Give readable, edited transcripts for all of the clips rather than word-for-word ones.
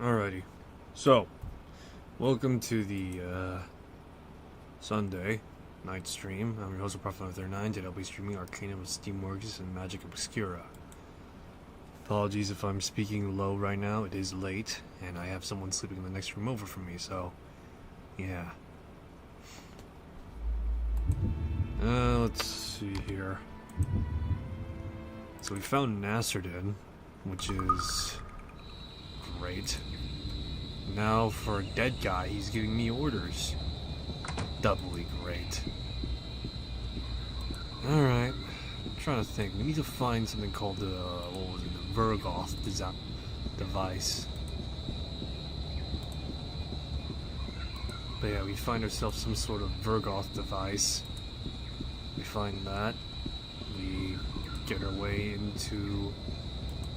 Alrighty, so welcome to the Sunday night stream. I'm your host of Prophet9. Today I'll be streaming Arcanum with Steamworks and Magick Obscura. Apologies if I'm speaking low right now. It is late, and I have someone sleeping in the next room over from me. So, yeah. Let's see here. So we found Nazurdin, which is great. Now for a dead guy, he's giving me orders. Doubly great. Alright, I'm trying to think. We need to find something called the Vergoth device. But yeah, we find ourselves some sort of Vergoth device. We find that. We get our way into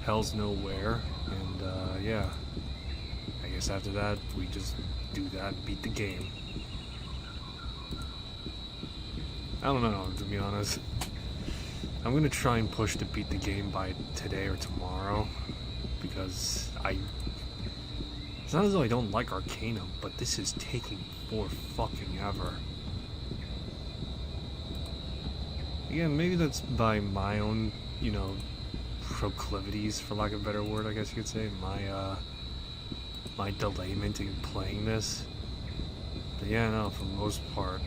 Hell's Nowhere, and yeah. I guess after that, we just do that and beat the game. I don't know, to be honest. I'm gonna try and push to beat the game by today or tomorrow, because it's not as though I don't like Arcanum, but this is taking for fucking ever. Again, maybe that's by my own, proclivities, for lack of a better word, I guess you could say. My delayment in playing this. But yeah, no, for the most part,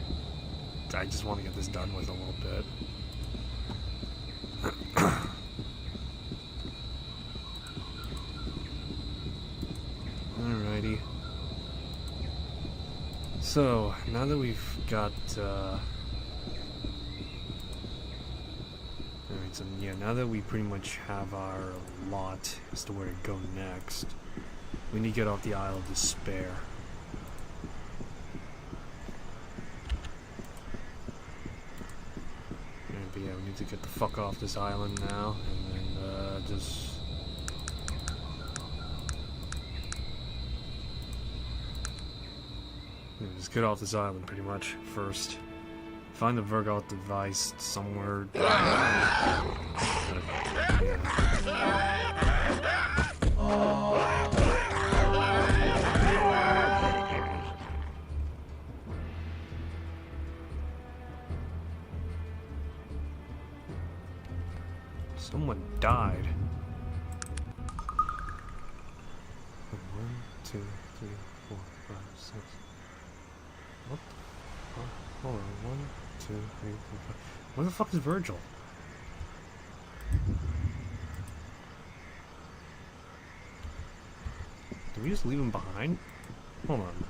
I just want to get this done with a little bit. Alrighty. So, now that we've got, Alright, so yeah, now that we pretty much have our lot as to where to go next, we need to get off the Isle of Despair. But yeah, we need to get the fuck off this island now, and then just get off this island pretty much first. Find the Vergoth device somewhere. Yeah. Someone died. 1, 2, 3, 4, 5, 6. What the fuck? Hold on. 1, 2, 3, 4, 5. Where the fuck is Virgil? Did we just leave him behind? Hold on.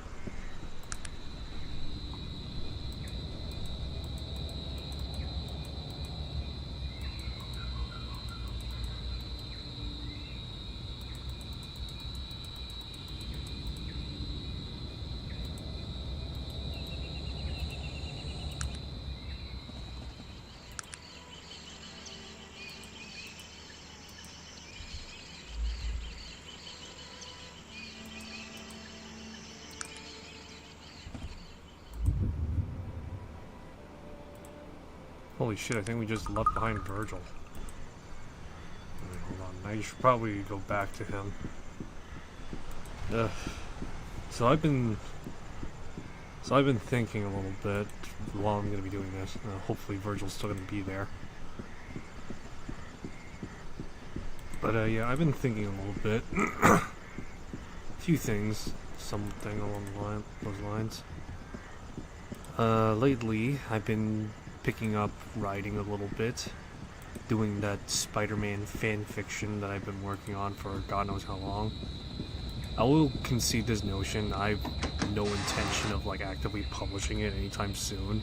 Holy shit, I think we just left behind Virgil. Alright, hold on. Now you should probably go back to him. So I've been thinking a little bit while I'm gonna be doing this. Hopefully Virgil's still gonna be there. But yeah, I've been thinking a little bit. A few things, something along those lines. Lately, I've been picking up writing a little bit, doing that Spider-Man fan fiction that I've been working on for God knows how long. I will concede this notion. I have no intention of actively publishing it anytime soon,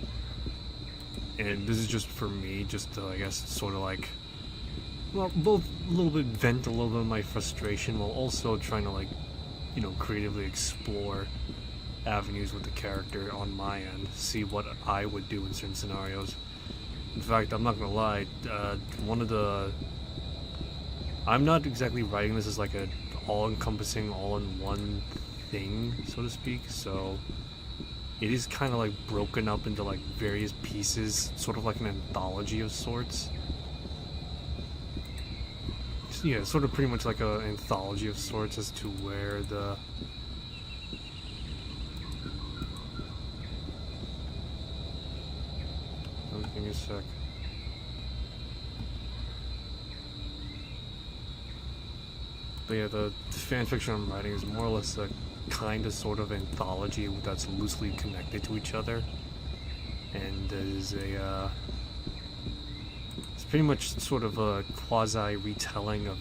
and this is just for me, just to I guess sort of both a little bit vent a little bit of my frustration while also trying to creatively explore avenues with the character on my end, see what I would do in certain scenarios. In fact, I'm not gonna lie, I'm not exactly writing this as a all-encompassing, all-in-one thing, so to speak, so it is kind of broken up into various pieces, sort of like an anthology of sorts. yeah, sort of pretty much like an anthology of sorts as to where the... Oh, give me a sec. But yeah, the fanfiction I'm writing is more or less a kind of sort of anthology that's loosely connected to each other. And is a, it's pretty much sort of a quasi-retelling of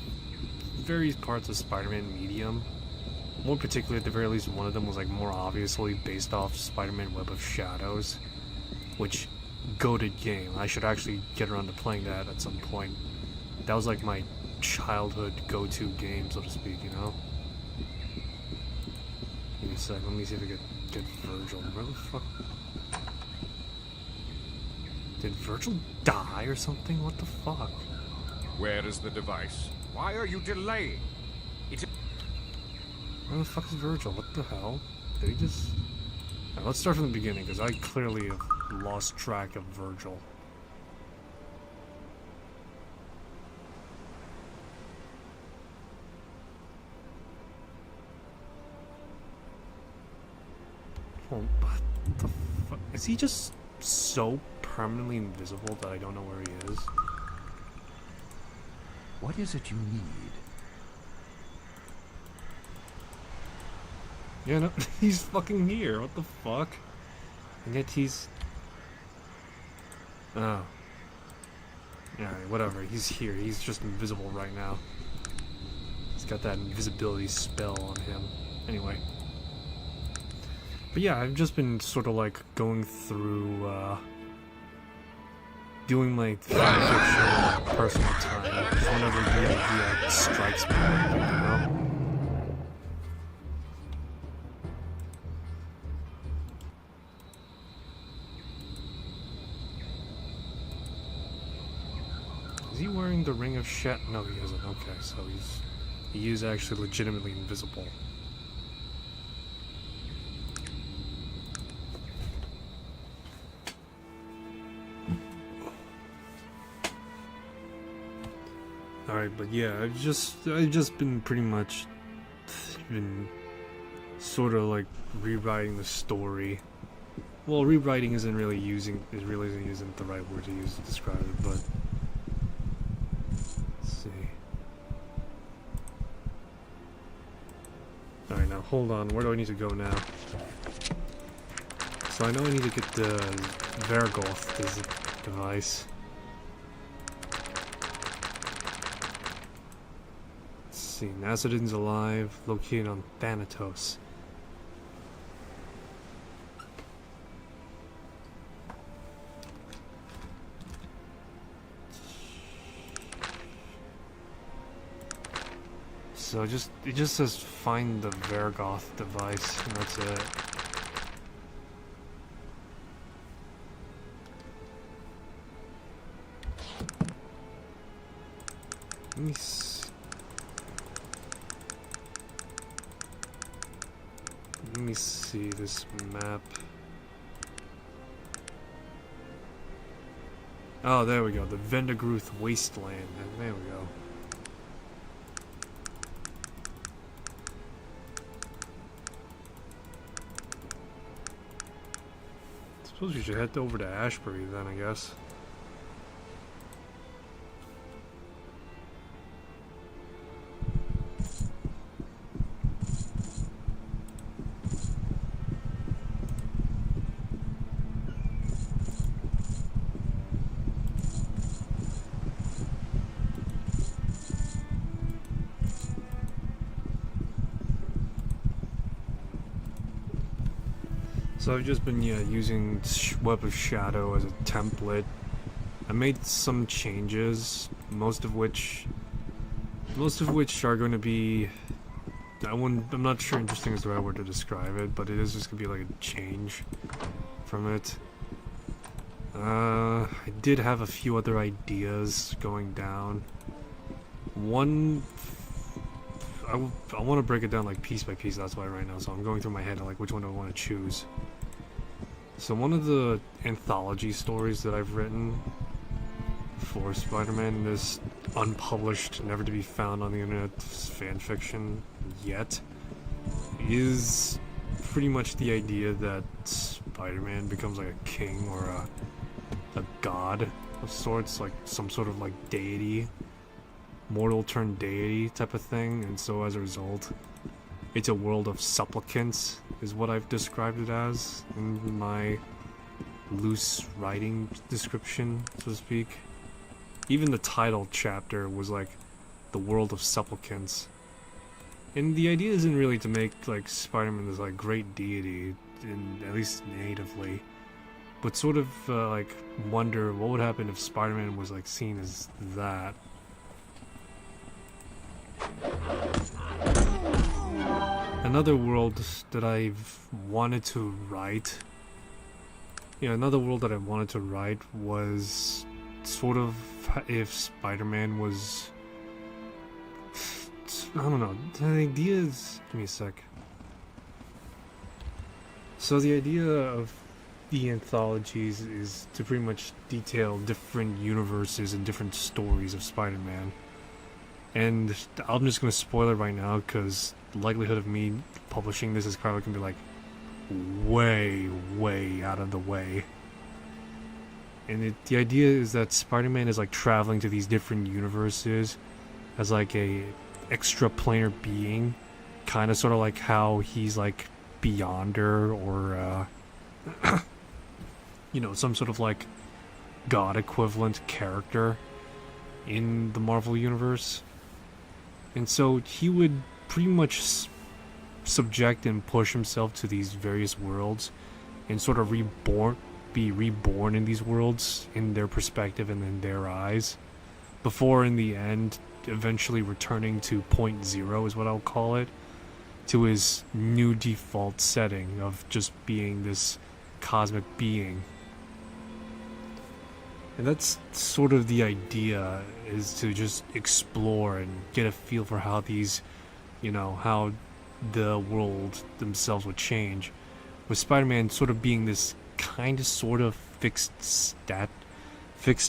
various parts of Spider-Man medium. More particularly, at the very least, one of them was like more obviously based off Spider-Man Web of Shadows, which, goated game. I should actually get around to playing that at some point. That was like my childhood go-to game, so to speak, you know? Give me a sec, let me see if I can get Virgil. Where the fuck? Did Virgil die or something? What the fuck? Where is the device? Why are you delaying? Where the fuck is Virgil? What the hell? Did he just... Right, let's start from the beginning, because I clearly have lost track of Virgil. Oh, what the fuck? Is he just so permanently invisible that I don't know where he is? What is it you need? Yeah, no, he's fucking here. What the fuck? And yet he's... Oh. Yeah, whatever. He's here. He's just invisible right now. He's got that invisibility spell on him. Anyway. But yeah, I've just been sort of like going through, doing my fanfiction in my personal time. Whenever the idea strikes me, you know? Is he wearing the Ring of Shet? No, he isn't. Okay, so he is actually legitimately invisible. Alright, but yeah, I've just been pretty much been sort of like rewriting the story. Well, rewriting isn't really isn't the right word to use to describe it, but let's see. Alright, now hold on, where do I need to go now? So I know I need to get the Vergoth device. Nazurdin's alive, located on Thanatos. So it just says find the Vergoth device, and that's it. Let me see. Let me see this map. Oh, there we go. The Vendagruth Wasteland. And there we go. I suppose we should head over to Ashbury then, I guess. So I've just been using Web of Shadow as a template. I made some changes, most of which are going to be, I'm not sure interesting is the right word to describe it, but it is just going to be like a change from it. I did have a few other ideas going down. One, I want to break it down like piece by piece, that's why right now, so I'm going through my head like which one do I want to choose. So one of the anthology stories that I've written for Spider-Man, this unpublished, never to be found on the internet fanfiction yet, is pretty much the idea that Spider-Man becomes like a king or a god of sorts, like some sort of like deity, mortal turned deity type of thing, and so as a result, it's a world of supplicants, is what I've described it as in my loose writing description, so to speak. Even the title chapter was like the world of supplicants. And the idea isn't really to make like Spider-Man this like great deity, at least natively, but sort of like wonder what would happen if Spider-Man was like seen as that. Another world that I've wanted to write, another world that I wanted to write was sort of if Spider-Man was, I don't know, the idea is, give me a sec. So the idea of the anthologies is to pretty much detail different universes and different stories of Spider-Man. And I'm just gonna spoil it right now, because the likelihood of me publishing this is probably gonna be like way out of the way. And the idea is that Spider-Man is like traveling to these different universes as like a extraplanar being, kind of sort of like how he's like Beyonder or some sort of like god equivalent character in the Marvel universe. And so he would pretty much subject and push himself to these various worlds and sort of be reborn in these worlds in their perspective and in their eyes, before in the end eventually returning to point zero, is what I'll call it, to his new default setting of just being this cosmic being. And that's sort of the idea, is to just explore and get a feel for how these, how the world themselves would change, with Spider-Man sort of being this kind of sort of fixed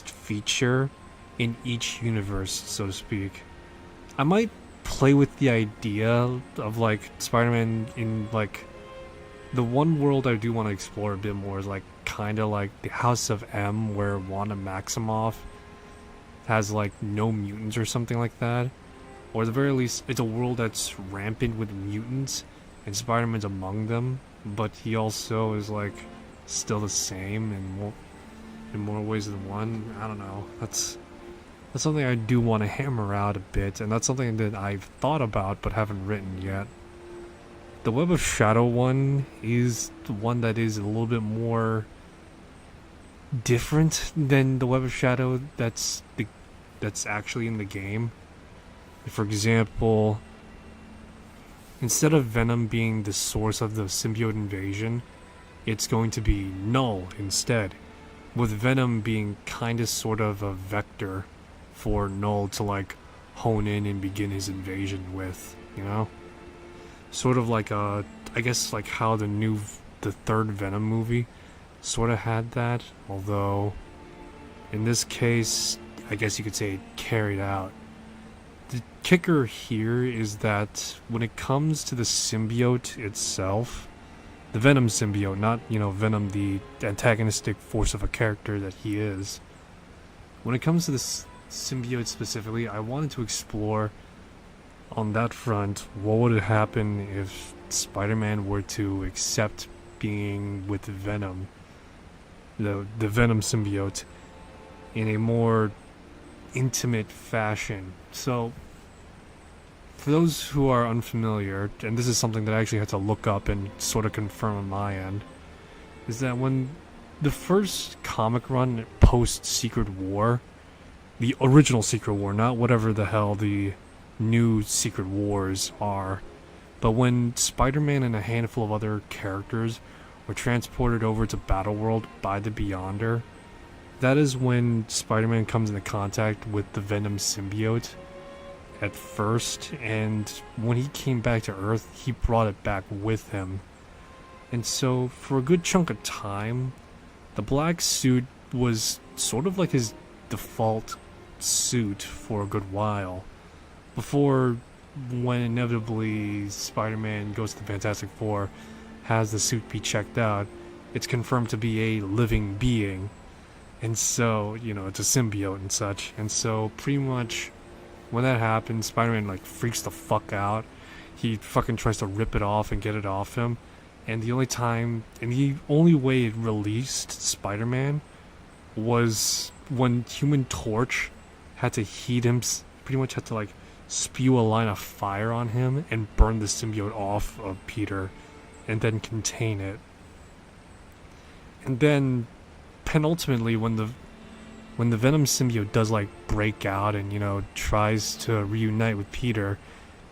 feature in each universe, so to speak. I might play with the idea of like Spider-Man in like the one world I do want to explore a bit more is like kind of like the House of M, where Wanda Maximoff has like no mutants or something like that, or at the very least it's a world that's rampant with mutants and Spider-Man's among them, but he also is like still the same in more ways than one. I don't know. That's something I do want to hammer out a bit, and that's something that I've thought about but haven't written yet. The Web of Shadow one is the one that is a little bit more different than the Web of Shadow that's actually in the game. For example, instead of Venom being the source of the symbiote invasion, it's going to be Null instead, with Venom being kind of sort of a vector for Null to like hone in and begin his invasion with, sort of like I guess like how the third Venom movie sort of had that, although in this case I guess you could say it carried out. The kicker here is that when it comes to the symbiote itself, the Venom symbiote, not, Venom the antagonistic force of a character that he is. When it comes to this symbiote specifically, I wanted to explore on that front what would happen if Spider-Man were to accept being with Venom, the Venom symbiote, in a more intimate fashion. So, for those who are unfamiliar, and this is something that I actually had to look up and sort of confirm on my end, is that when the first comic run post Secret War, the original Secret War, not whatever the hell the new Secret Wars are, but when Spider-Man and a handful of other characters were transported over to Battleworld by the Beyonder, that is when Spider-Man comes into contact with the Venom symbiote at first, and when he came back to Earth, he brought it back with him. And so, for a good chunk of time, the black suit was sort of like his default suit for a good while. Before, when inevitably Spider-Man goes to the Fantastic Four, has the suit be checked out, it's confirmed to be a living being. And so, it's a symbiote and such. And so, pretty much, when that happens, Spider-Man, like, freaks the fuck out. He fucking tries to rip it off and get it off him. And the only way it released Spider-Man was when Human Torch had to heat him, pretty much had to, like, spew a line of fire on him and burn the symbiote off of Peter and then contain it. And then, penultimately, when the Venom symbiote does, like, break out and, tries to reunite with Peter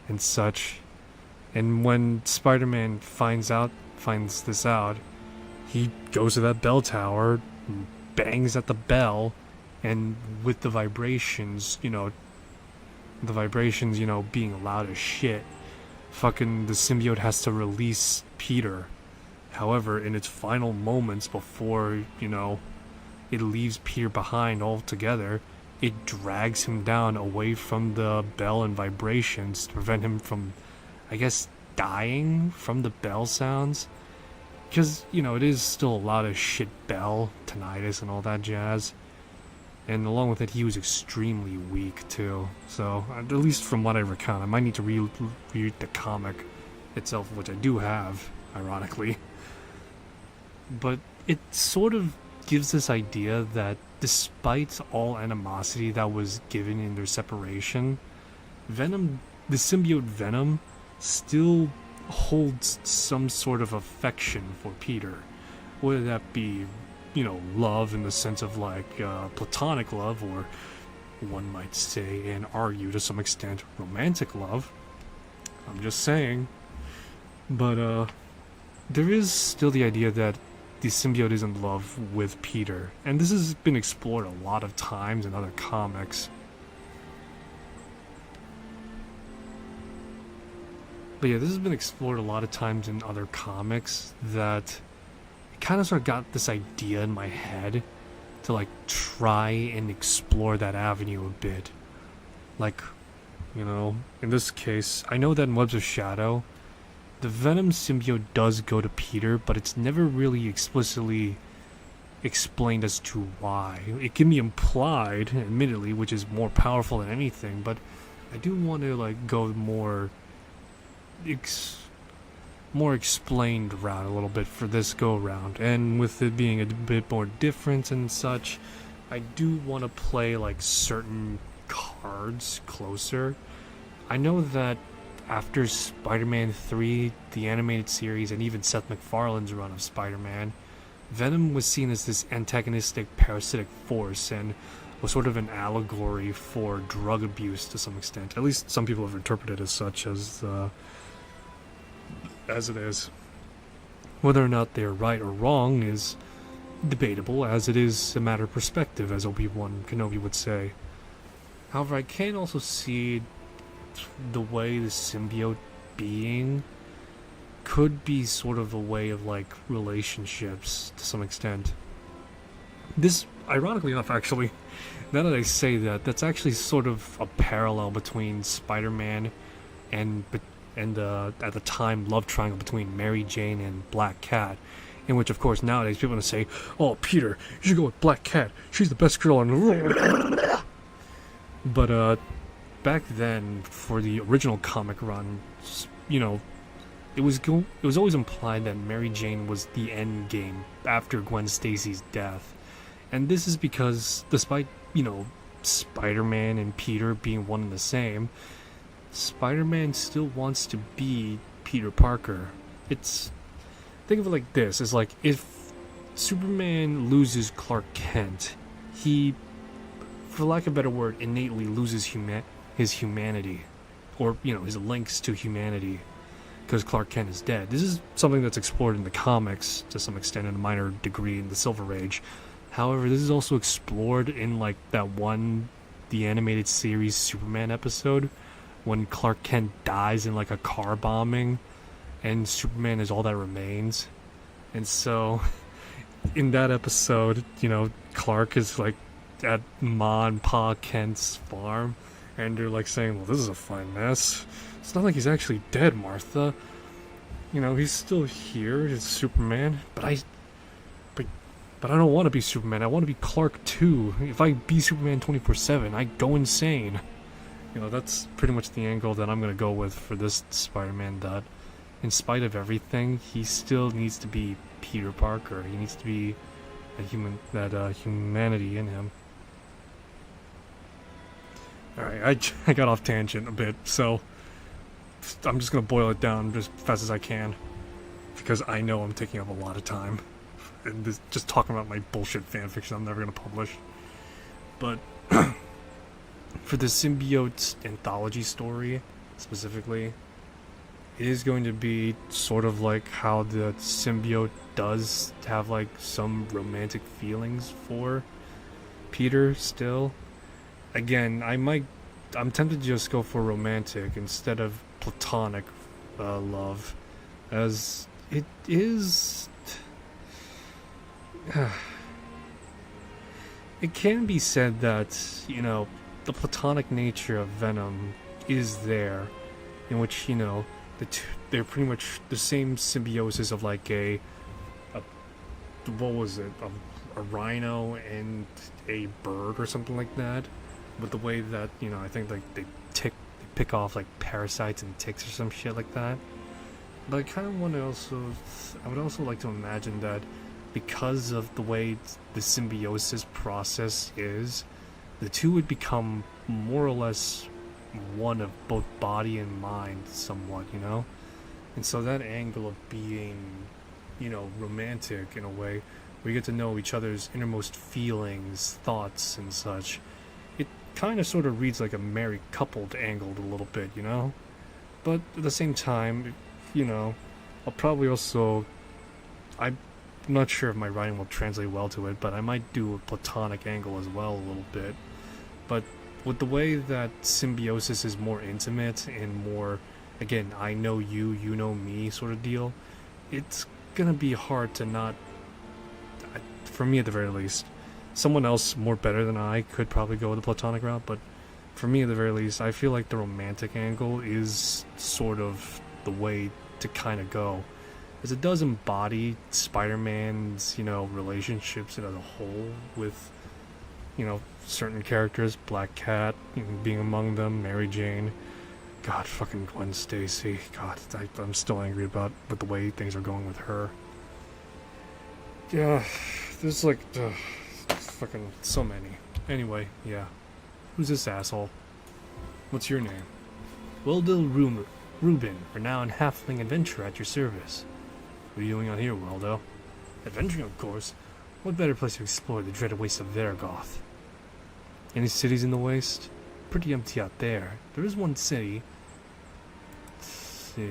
and such, and when Spider-Man finds this out, he goes to that bell tower, bangs at the bell, and with the vibrations, being loud as shit, fucking the symbiote has to release Peter. However, in its final moments before, it leaves Peter behind altogether, it drags him down away from the bell and vibrations to prevent him from, I guess, dying from the bell sounds. Because, it is still a lot of shit bell, tinnitus, and all that jazz. And along with it, he was extremely weak, too. So, at least from what I recount, I might need to read the comic itself, which I do have, ironically. But it sort of gives this idea that despite all animosity that was given in their separation, Venom, the symbiote Venom, still holds some sort of affection for Peter. Whether that be, love in the sense of like platonic love, or one might say and argue to some extent romantic love. I'm just saying. But there is still the idea that the symbiote is in love with Peter, and this has been explored a lot of times in other comics. But yeah, this has been explored a lot of times in other comics, that it kind of sort of got this idea in my head to like try and explore that avenue a bit. Like, in this case, I know that in Webs of Shadow, the Venom symbiote does go to Peter, but it's never really explicitly explained as to why. It can be implied, admittedly, which is more powerful than anything, but I do want to like go more explained route a little bit for this go around. And with it being a bit more different and such, I do want to play like certain cards closer. I know that after Spider-Man 3, the animated series, and even Seth MacFarlane's run of Spider-Man, Venom was seen as this antagonistic parasitic force and was sort of an allegory for drug abuse to some extent. At least some people have interpreted it as such, as it is. Whether or not they're right or wrong is debatable, as it is a matter of perspective, as Obi-Wan Kenobi would say. However, I can also see the way the symbiote being could be sort of a way of like relationships to some extent. This, ironically enough, actually, now that I say that, that's actually sort of a parallel between Spider-Man and at the time love triangle between Mary Jane and Black Cat, in which of course nowadays people want to say, oh Peter, you should go with Black Cat, she's the best girl in but back then, for the original comic run, it was always implied that Mary Jane was the end game after Gwen Stacy's death. And this is because, despite, Spider-Man and Peter being one and the same, Spider-Man still wants to be Peter Parker. Think of it like this, it's like, if Superman loses Clark Kent, he, for lack of a better word, innately loses his humanity, or his links to humanity, because Clark Kent is dead. This is something that's explored in the comics to some extent, in a minor degree, in the Silver Age. However, this is also explored in like the animated series Superman episode, when Clark Kent dies in like a car bombing, and Superman is all that remains. And so in that episode, Clark is like at Ma and Pa Kent's farm, and they're like saying, well, this is a fine mess. It's not like he's actually dead, Martha. You know, he's still here, he's Superman, but I don't want to be Superman. I want to be Clark too. If I be Superman 24/7, I go insane. You know, that's pretty much the angle that I'm gonna go with for this Spider-Man, that in spite of everything, he still needs to be Peter Parker. He needs to be a human, that humanity in him. Alright, I got off tangent a bit, so I'm just gonna boil it down as fast as I can, because I know I'm taking up a lot of time. And this, just talking about my bullshit fanfiction I'm never gonna publish. But for the symbiote anthology story, specifically, it is going to be sort of like how the symbiote does have like some romantic feelings for Peter still. Again, I'm tempted to just go for romantic instead of platonic love, as it is. It can be said that, you know, the platonic nature of Venom is there, in which, you know, they're pretty much the same symbiosis of like what was it, a rhino and a bird or something like that. But the way that, you know, I think like they pick off like parasites and ticks or some shit like that. But I kind of want to I would also like to imagine that because of the way the symbiosis process is, the two would become more or less one of both body and mind somewhat, you know? And so that angle of being, you know, romantic in a way, where you get to know each other's innermost feelings, thoughts, and such, it kind of sort of reads like a married coupled angled a little bit, you know? But at the same time, you know, I'll probably also, I'm not sure if my writing will translate well to it, but I might do a platonic angle as well a little bit. But with the way that symbiosis is more intimate and more, again, I know you, you know me sort of deal, it's gonna be hard to not, for me at the very least. Someone else more better than I could probably go the platonic route, but for me at the very least, I feel like the romantic angle is sort of the way to kind of go, as it does embody Spider-Man's, you know, relationships as a whole with, you know, certain characters, Black Cat being among them, Mary Jane, God, fucking Gwen Stacy, God, I'm still angry with the way things are going with her. Yeah, there's like, fucking so many. Anyway, yeah. Who's this asshole? What's your name? Waldo Rubin, renowned halfling adventurer at your service. What are you doing out here, Waldo? Adventuring, of course. What better place to explore the dreaded wastes of Veragoth? Any cities in the waste? Pretty empty out there. There is one city. Let's see.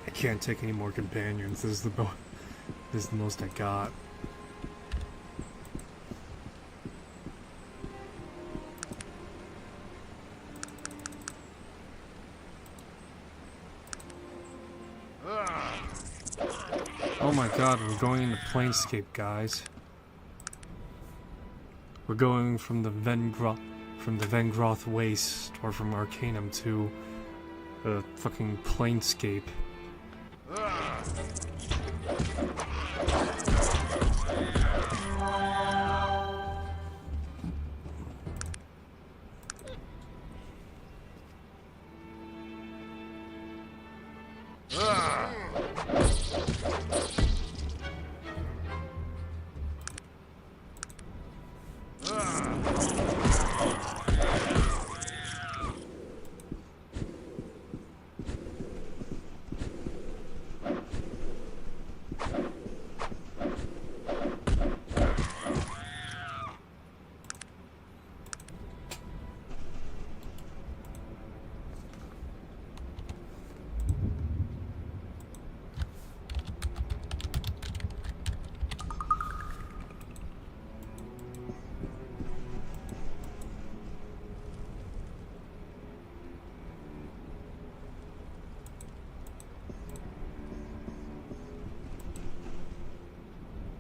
I can't take any more companions. This is the most I got. Oh my god, we're going into Planescape, guys. We're going from the Vengroth Waste, or from Arcanum to the fucking Planescape.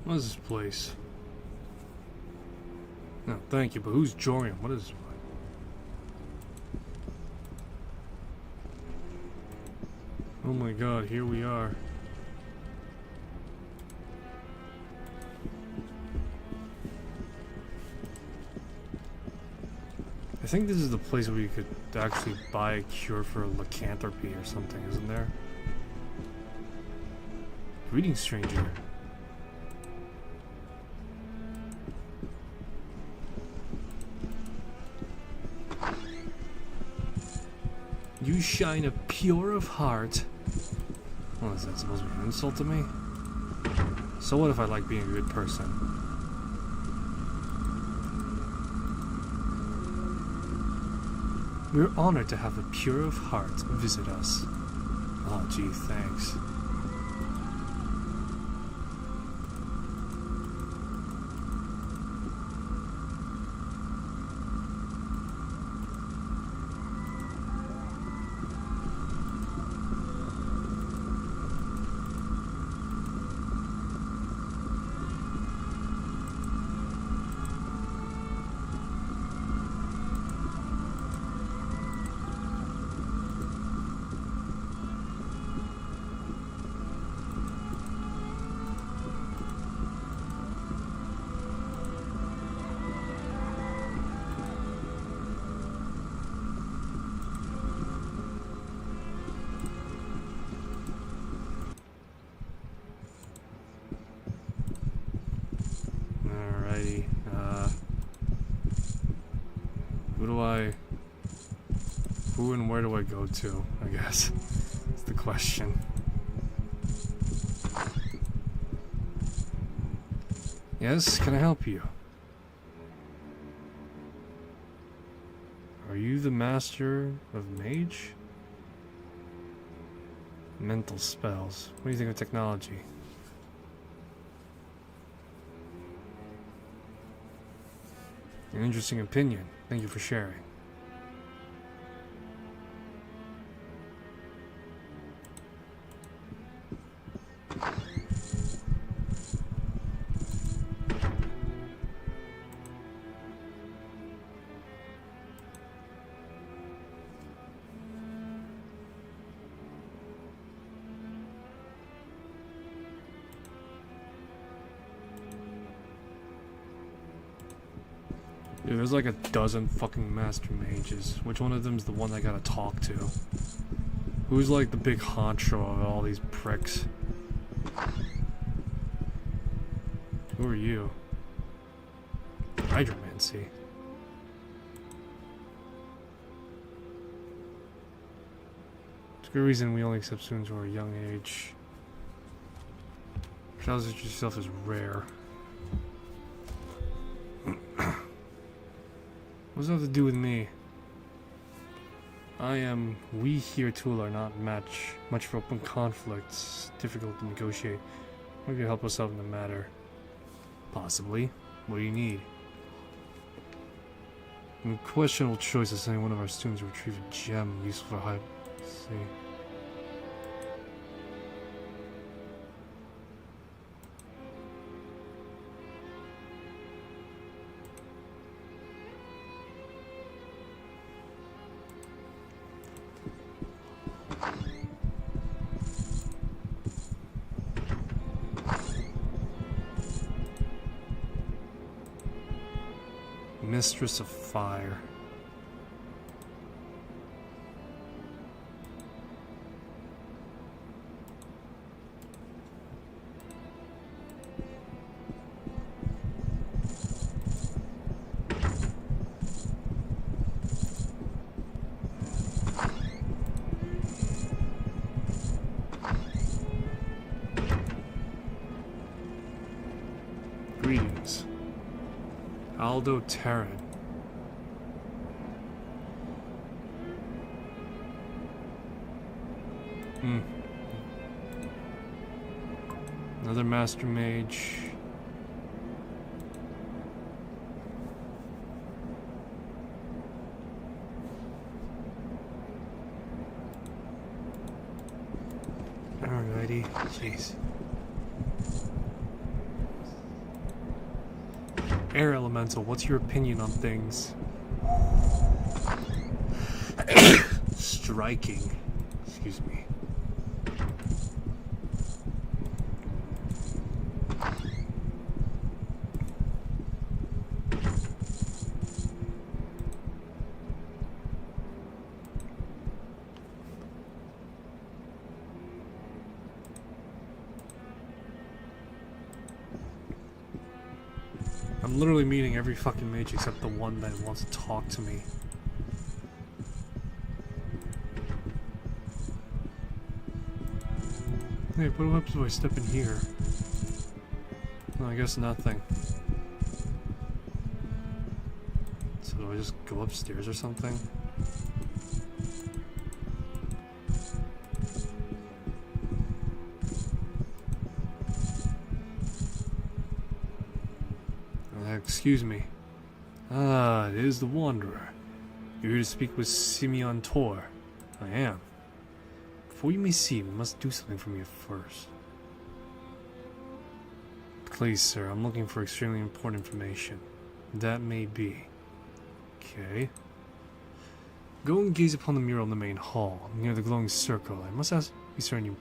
What is this place? No, thank you, but who's Jorian? What is... Oh my god, here we are. I think this is the place where you could actually buy a cure for lycanthropy or something, isn't there? Greeting, stranger. You shine a pure of heart. What is that supposed to be an insult to me? So what if I like being a good person? We're honored to have a pure of heart visit us. Oh gee, thanks. Alrighty, who and where do I go to, I guess, is the question. Yes, can I help you? Are you the master of mage? Mental spells. What do you think of technology? An interesting opinion. Thank you for sharing. Dude, there's like a dozen fucking master mages. Which one of them's the one I gotta talk to? Who's like the big honcho of all these pricks? Who are you? Hydromancy. It's a good reason we only accept students who are a young age. Tells that yourself is rare. What does that have to do with me? We here too are not much for open conflicts, difficult to negotiate. Maybe help us out in the matter. Possibly. What do you need? In questionable choice of sending one of our students to retrieve a gem useful for high... See. Mistress of Fire. Greetings. Aldo Terran. Another master mage. Alrighty, jeez. Air Elemental, what's your opinion on things? Striking. Excuse me. I'm literally meeting every fucking mage except the one that wants to talk to me. Hey, what happens if I step in here? Well, I guess nothing. So do I just go upstairs or something? Excuse me. Ah, it is the Wanderer. You're here to speak with Simeon Tor. I am. Before you may see, we must do something for me first. Please, sir, I'm looking for extremely important information. That may be. Okay. Go and gaze upon the mural in the main hall, near the glowing circle. I must be certain you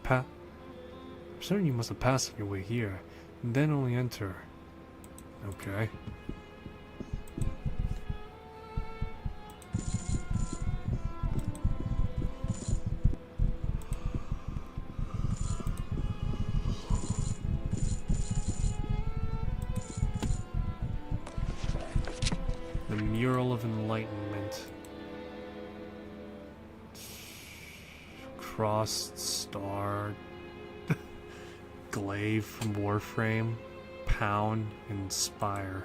must have passed on your way here, and then only enter. Okay. The Mural of Enlightenment. Crossed star. Glaive from Warframe. Pound and Spire.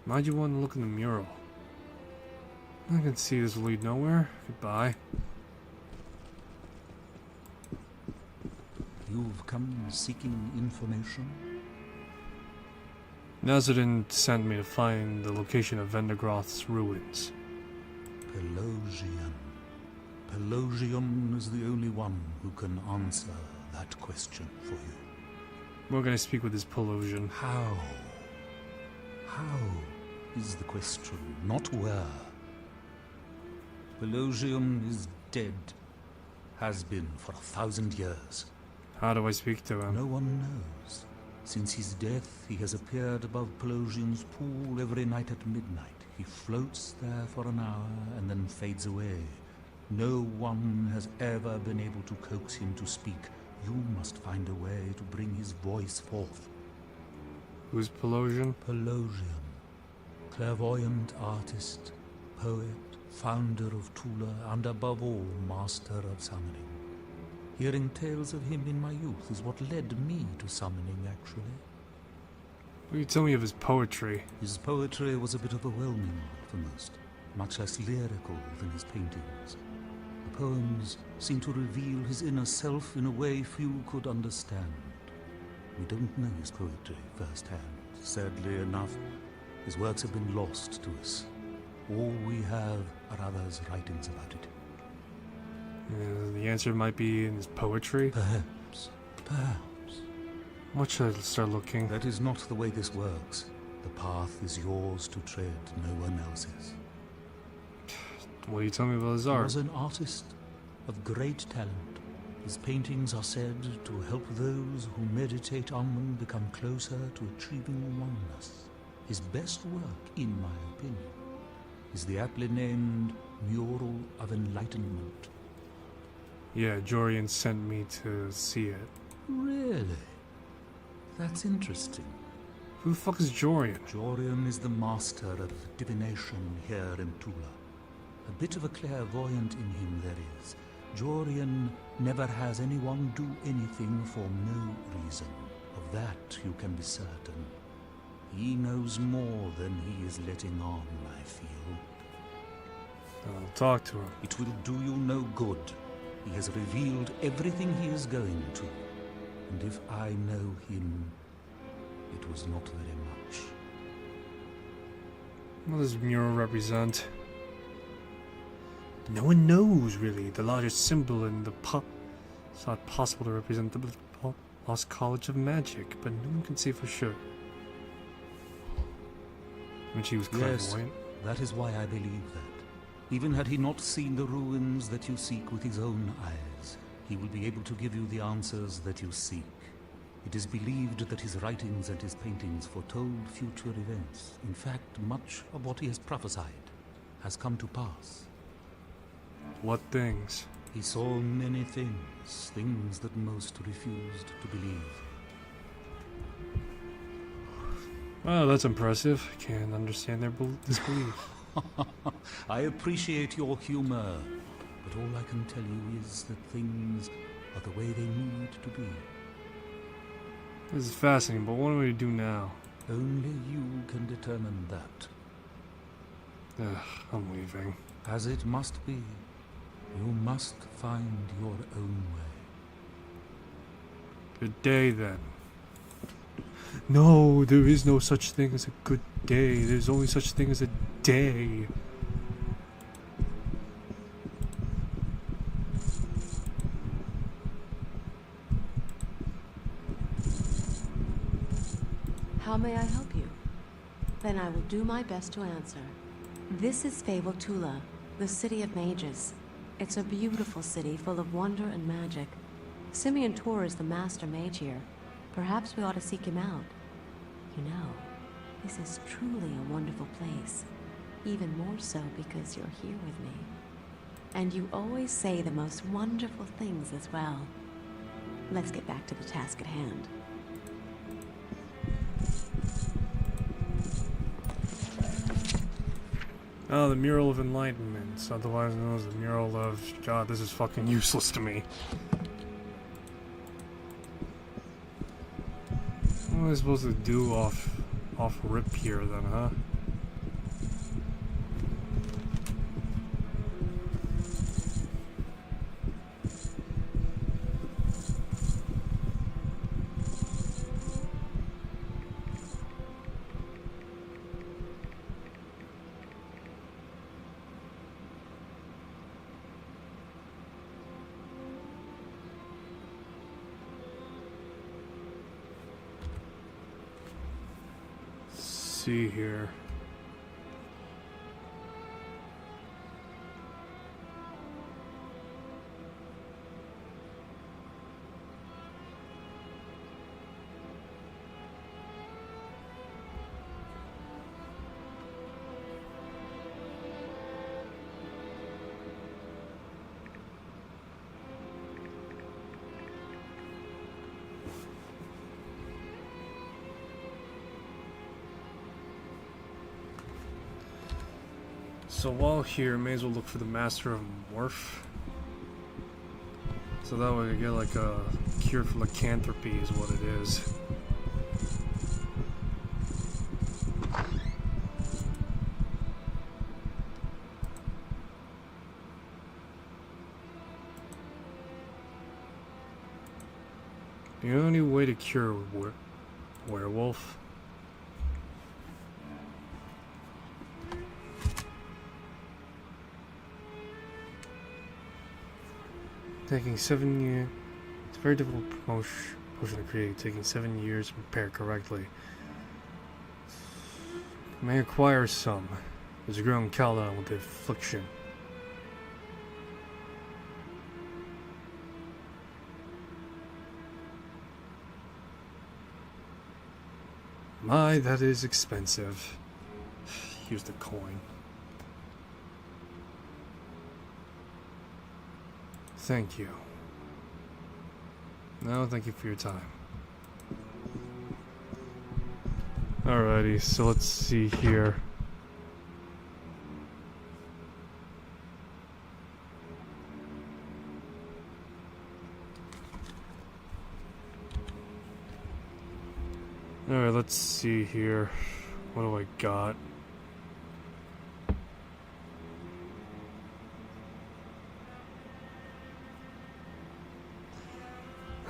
Why'd you want to look in the mural? I can see this will lead nowhere. Goodbye. You've come seeking information? Nazurdin sent me to find the location of Vendergroth's ruins. Pelosian. Pelosian is the only one who can answer that question for you. We're gonna speak with this Pelosian. How? How is the question, not where. Pelosian is dead. Has been for 1,000 years. How do I speak to him? No one knows. Since his death, he has appeared above Pelosian's pool every night at midnight. He floats there for an hour and then fades away. No one has ever been able to coax him to speak. You must find a way to bring his voice forth. Who's Pelosian? Pelosian. Clairvoyant artist, poet, founder of Tula, and above all, master of summoning. Hearing tales of him in my youth is what led me to summoning, actually. Will you tell me of his poetry? His poetry was a bit overwhelming for most, much less lyrical than his paintings. The poems seem to reveal his inner self in a way few could understand. We don't know his poetry firsthand. Sadly enough, his works have been lost to us. All we have are others' writings about it. The answer might be in his poetry? Perhaps. Perhaps. What should I start looking? That is not the way this works. The path is yours to tread, no one else's. What do you tell me about his He art? was an artist of great talent. His paintings are said to help those who meditate on them become closer to achieving oneness. His best work, in my opinion, is the aptly named Mural of Enlightenment. Yeah, Jorian sent me to see it. Really? That's interesting. Who the fuck is Jorian? Jorian is the master of divination here in Tula. A bit of a clairvoyant in him there is. Jorian never has anyone do anything for no reason. Of that you can be certain. He knows more than he is letting on, I feel. I'll talk to him. It will do you no good. He has revealed everything he is going to. And if I know him, it was not very much. What does mural represent? No one knows, really. The largest symbol in the It's not possible to represent the Lost College of Magic, but no one can say for sure. When she was clairvoyant. Yes, that is why I believe that. Even had he not seen the ruins that you seek with his own eyes, he will be able to give you the answers that you seek. It is believed that his writings and his paintings foretold future events. In fact, much of what he has prophesied has come to pass. What things? He saw many things, things that most refused to believe. Well, that's impressive. Can't understand their disbelief. I appreciate your humor, but all I can tell you is that things are the way they need to be. This is fascinating, but what do we do now? Only you can determine that. Ugh, I'm leaving. As it must be, you must find your own way. Good day, then. No, there is no such thing as a good day. There's only such thing as a day. How may I help you? Then I will do my best to answer. This is Fable Tula, the city of mages. It's a beautiful city full of wonder and magic. Simeon Tor is the master mage here. Perhaps we ought to seek him out. You know, this is truly a wonderful place. Even more so because you're here with me. And you always say the most wonderful things as well. Let's get back to the task at hand. Oh, the Mural of Enlightenment, otherwise known as the Mural of... God, this is fucking useless to me. What am I supposed to do off rip here then, huh? See here. So while here, may as well look for the Master of Morph. So that way I get like a cure for lycanthropy is what it is. You know any way to cure werewolf? Taking 7 years. It's a very difficult potion to create, taking 7 years to prepare correctly. You may acquire some. There's a growing Calda with the affliction. My, that is expensive. Here's the coin. Thank you. No, thank you for your time. Alrighty, so let's see here. Alright, let's see here. What do I got?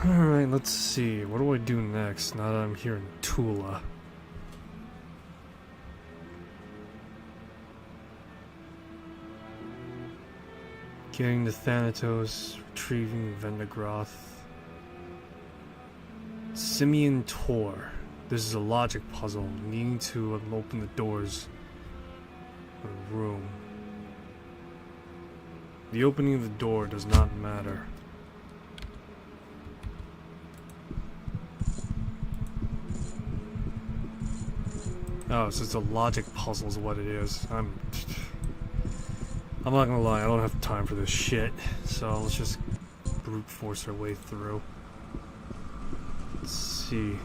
Alright, let's see. What do I do next now that I'm here in Tula? Getting to Thanatos, retrieving Vendagroth. Simian Tor. This is a logic puzzle, needing to open the doors of a room. The opening of the door does not matter. Oh, so it's a logic puzzle is what it is. I'm not gonna lie, I don't have time for this shit. So let's just brute force our way through. Let's see.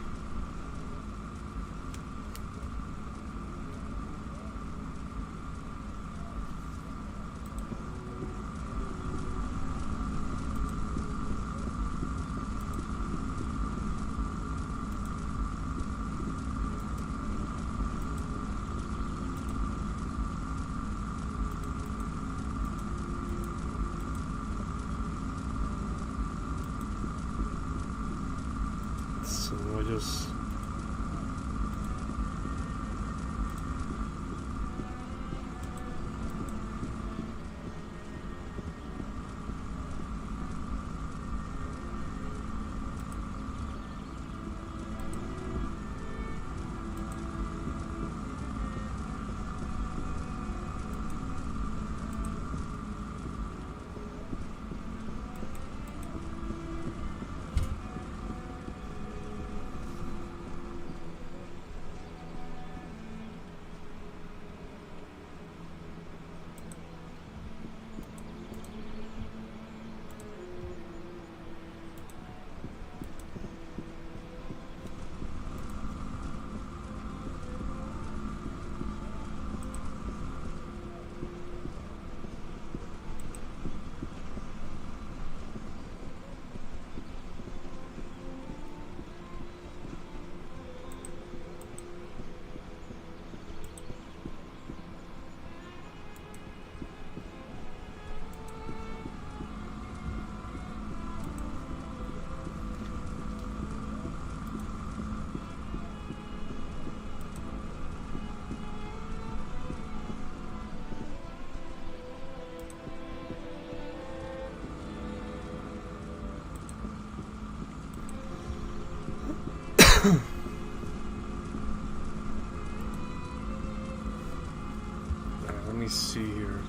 So I just... Alright, let me see here.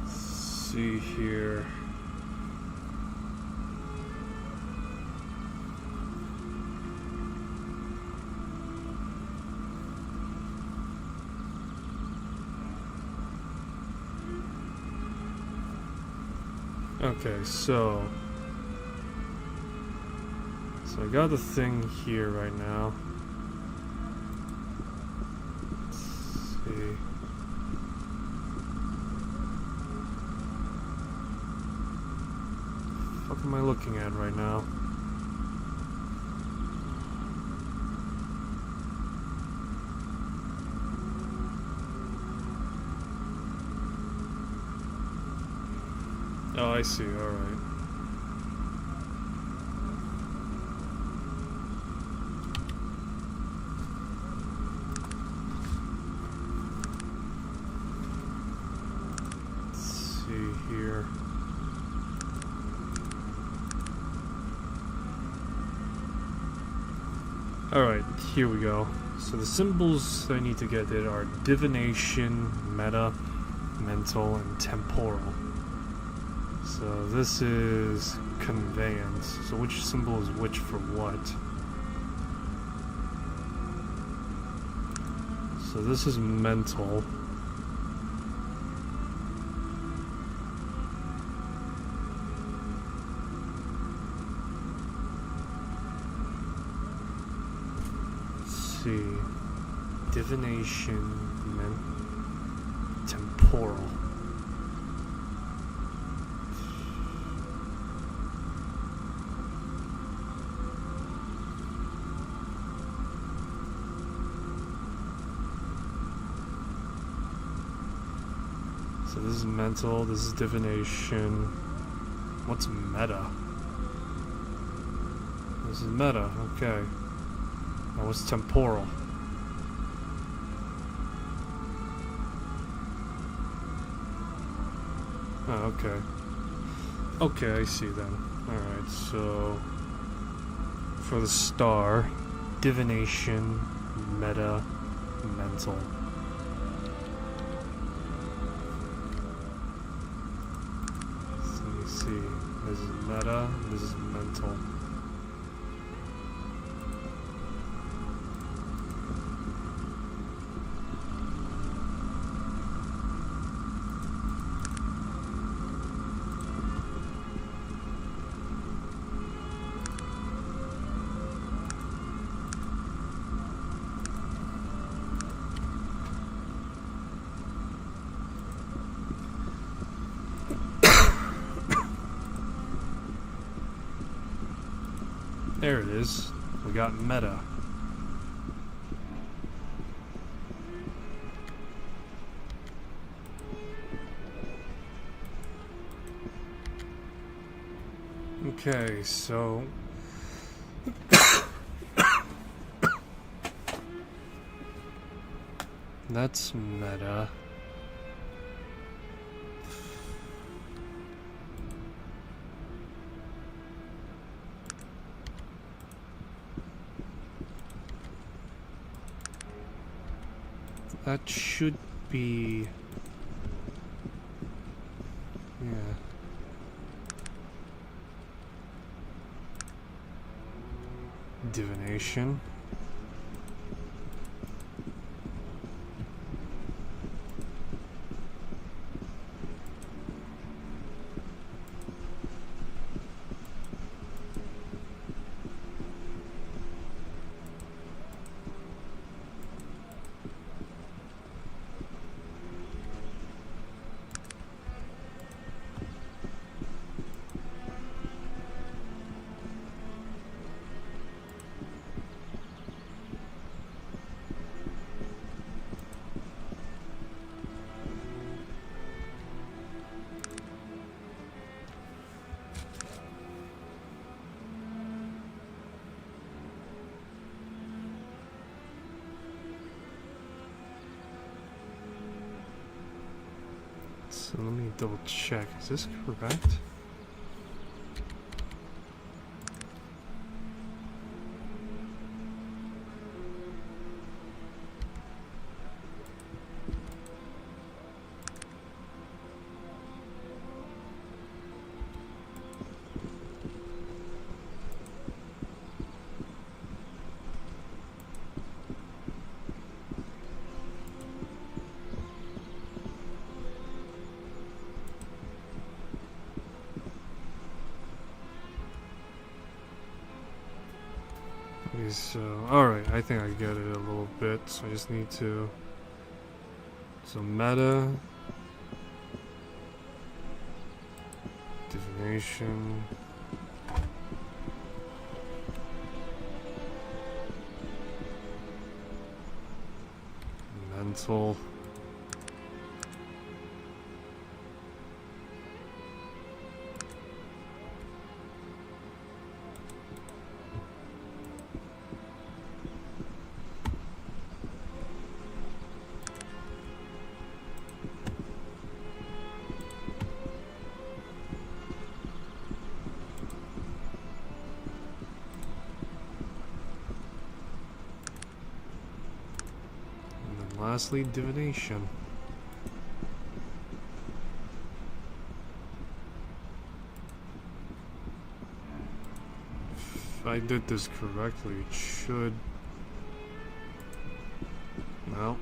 See here. Okay, so I got the thing here right now. Let's see. What am I looking at right now? Oh, I see. All right. Let's see here. Alright, here we go. So the symbols I need to get there are divination, meta, mental, and temporal. So this is conveyance. So which symbol is which for what? So this is mental. see. Divination, temporal. So this is mental, this is divination. What's meta? This is meta, okay. Now what's temporal? Oh, okay. Okay, I see then. Alright, so for the star, divination, meta, mental. So let me see. This is meta, this is mental. There it is. We got meta. Okay, so that's meta. That should be... yeah. Divination. So let me double check. Is this correct? So, alright, I think I get it a little bit, so I just need to... So, meta... Divination... Mental... Lastly, divination. If I did this correctly, it should... Well...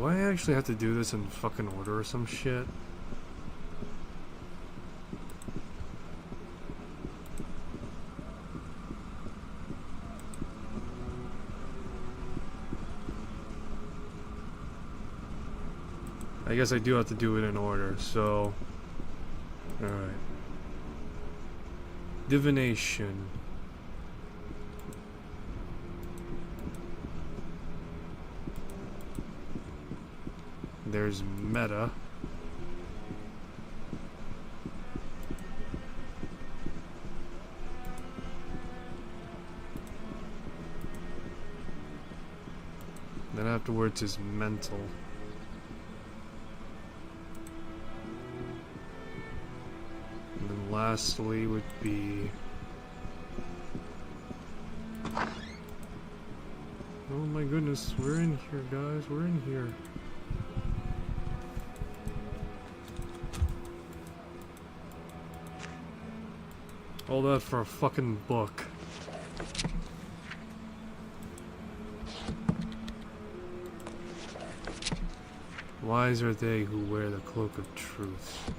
Do I actually have to do this in fucking order or some shit? I guess I do have to do it in order, so... Alright. Divination. There's meta. Then afterwards is mental. And then lastly would be... Oh my goodness, we're in here, guys, we're in here. All that for a fucking book. Wise are they who wear the cloak of truth.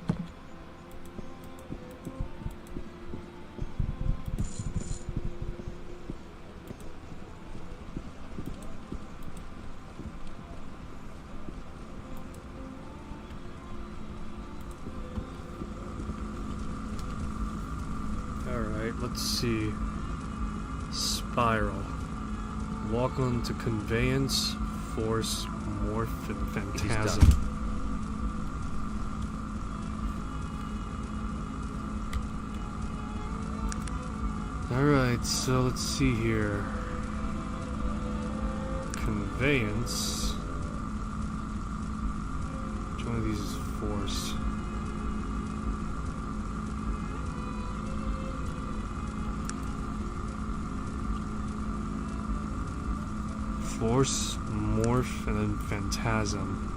Alright, let's see. Spiral. Walk on to conveyance, force, morph, and phantasm. Alright, so let's see here. Conveyance. Which one of these is force? Force, morph, and then phantasm.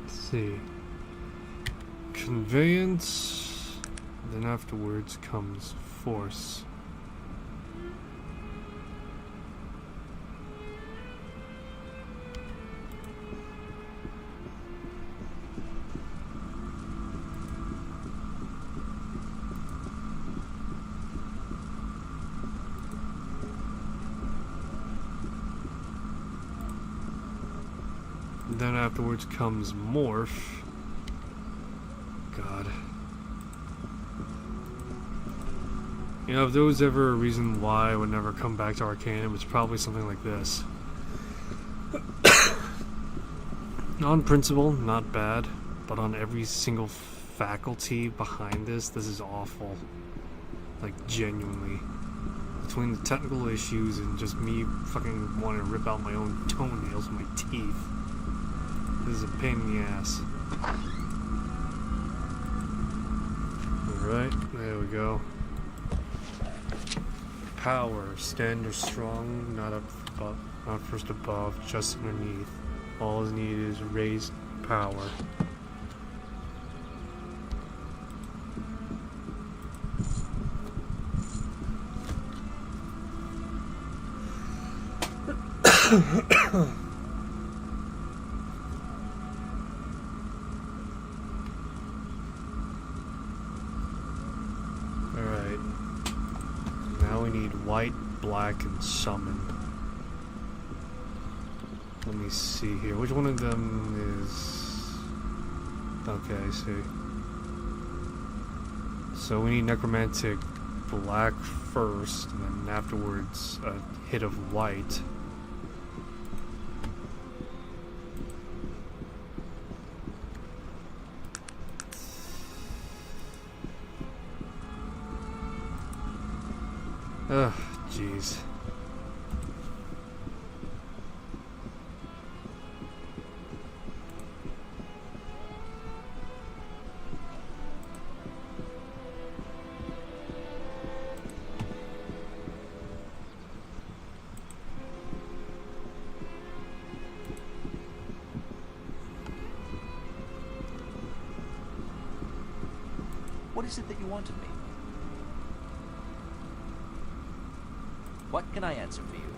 See. Conveyance, then afterwards comes force. Then afterwards comes morph. God. You know, if there was ever a reason why I would never come back to Arcanum, it's probably something like this. On principle, not bad, but on every single faculty behind this is awful. Like, genuinely. Between the technical issues and just me fucking wanting to rip out my own toenails with my teeth. This is a pain in the ass. Alright, there we go. Power, stand or strong, not up above, not first above, just underneath. All is needed is raised power. White, black, and summon. Let me see here. Which one of them is... Okay, I see. So we need necromantic black first, and then afterwards a hit of white. Ugh, jeez. What is it that you want of me? What can I answer for you?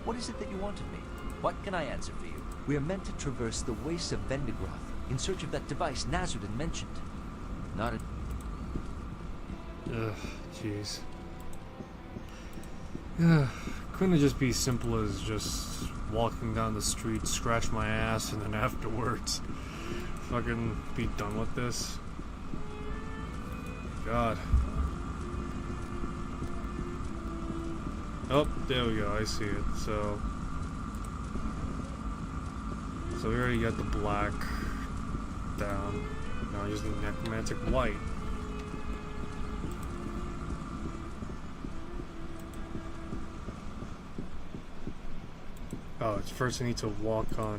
What is it that you want of me? What can I answer for you? We are meant to traverse the wastes of Vendigroth in search of that device Nazurdin mentioned. Not a... Ugh, jeez. Couldn't it just be simple as just walking down the street, scratch my ass, and then afterwards fucking be done with this? God. Oh, there we go, I see it. So we already got the black down. Now I just need necromantic white. Oh, it's first I need to walk on.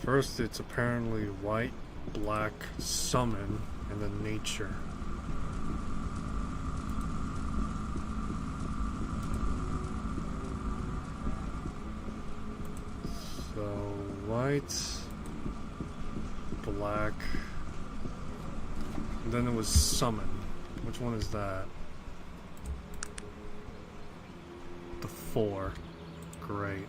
First it's apparently white, black, summon, and then nature. So white, black, and then it was summon. Which one is that? The 4. Great.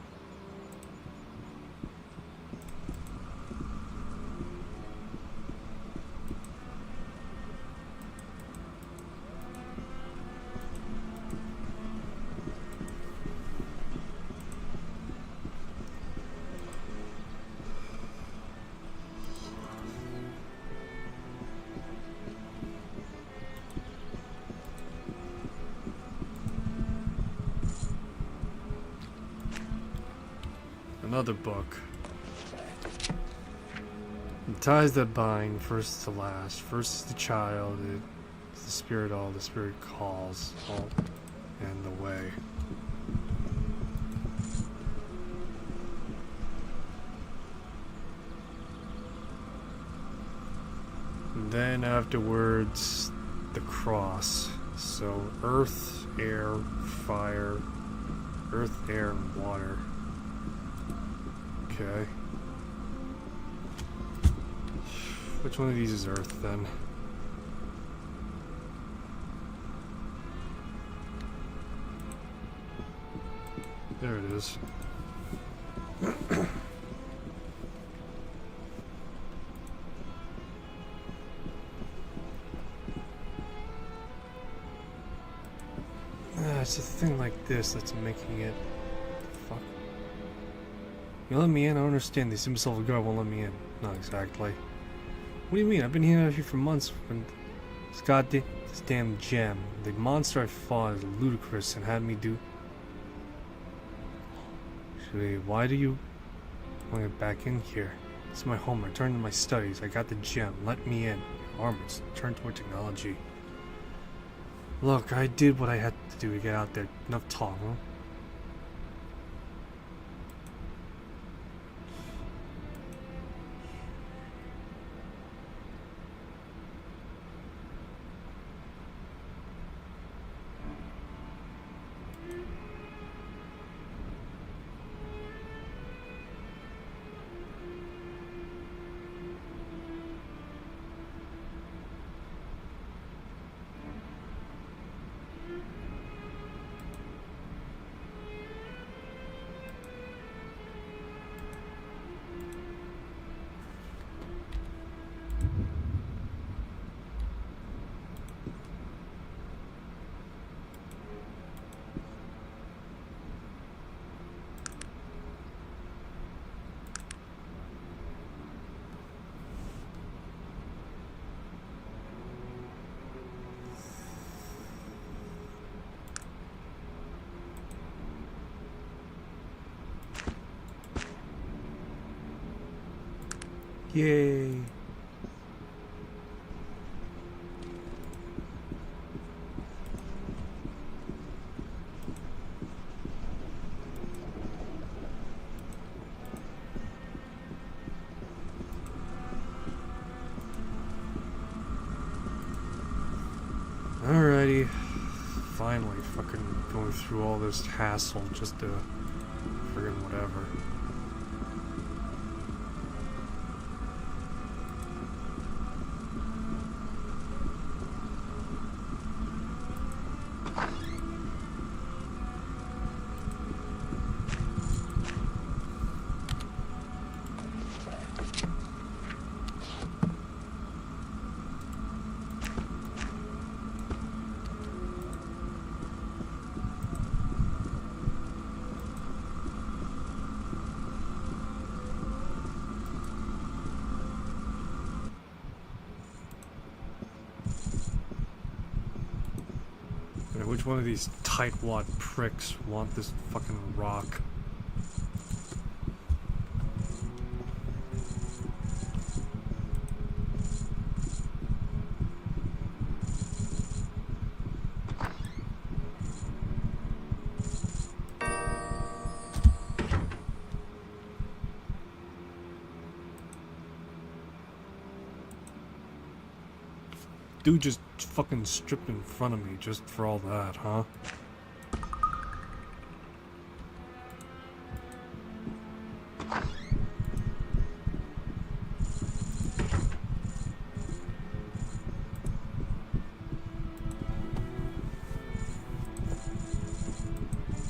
Another book. The ties that bind, first to last. First is the child, it's the spirit all, the spirit calls, all, and the way. And then afterwards, the cross. So earth, air, fire, earth, air, and water. Okay. Which one of these is Earth then? There it is. It's a thing like this that's making it. Fuck. You let me in? I don't understand. This imbecile guard won't let me in. Not exactly. What do you mean? I've been here for months. This damn gem. The monster I fought is ludicrous and had me do. Why do you want to get back in here? This is my home. Return to my studies. I got the gem. Let me in. Armors. Turn toward technology. Look, I did what I had to do to get out there. Enough talk, huh? Yay. Alrighty. Finally fucking going through all this hassle just to friggin' whatever. which one of these tightwad pricks want this fucking rock? Dude just fucking stripped in front of me just for all that, huh?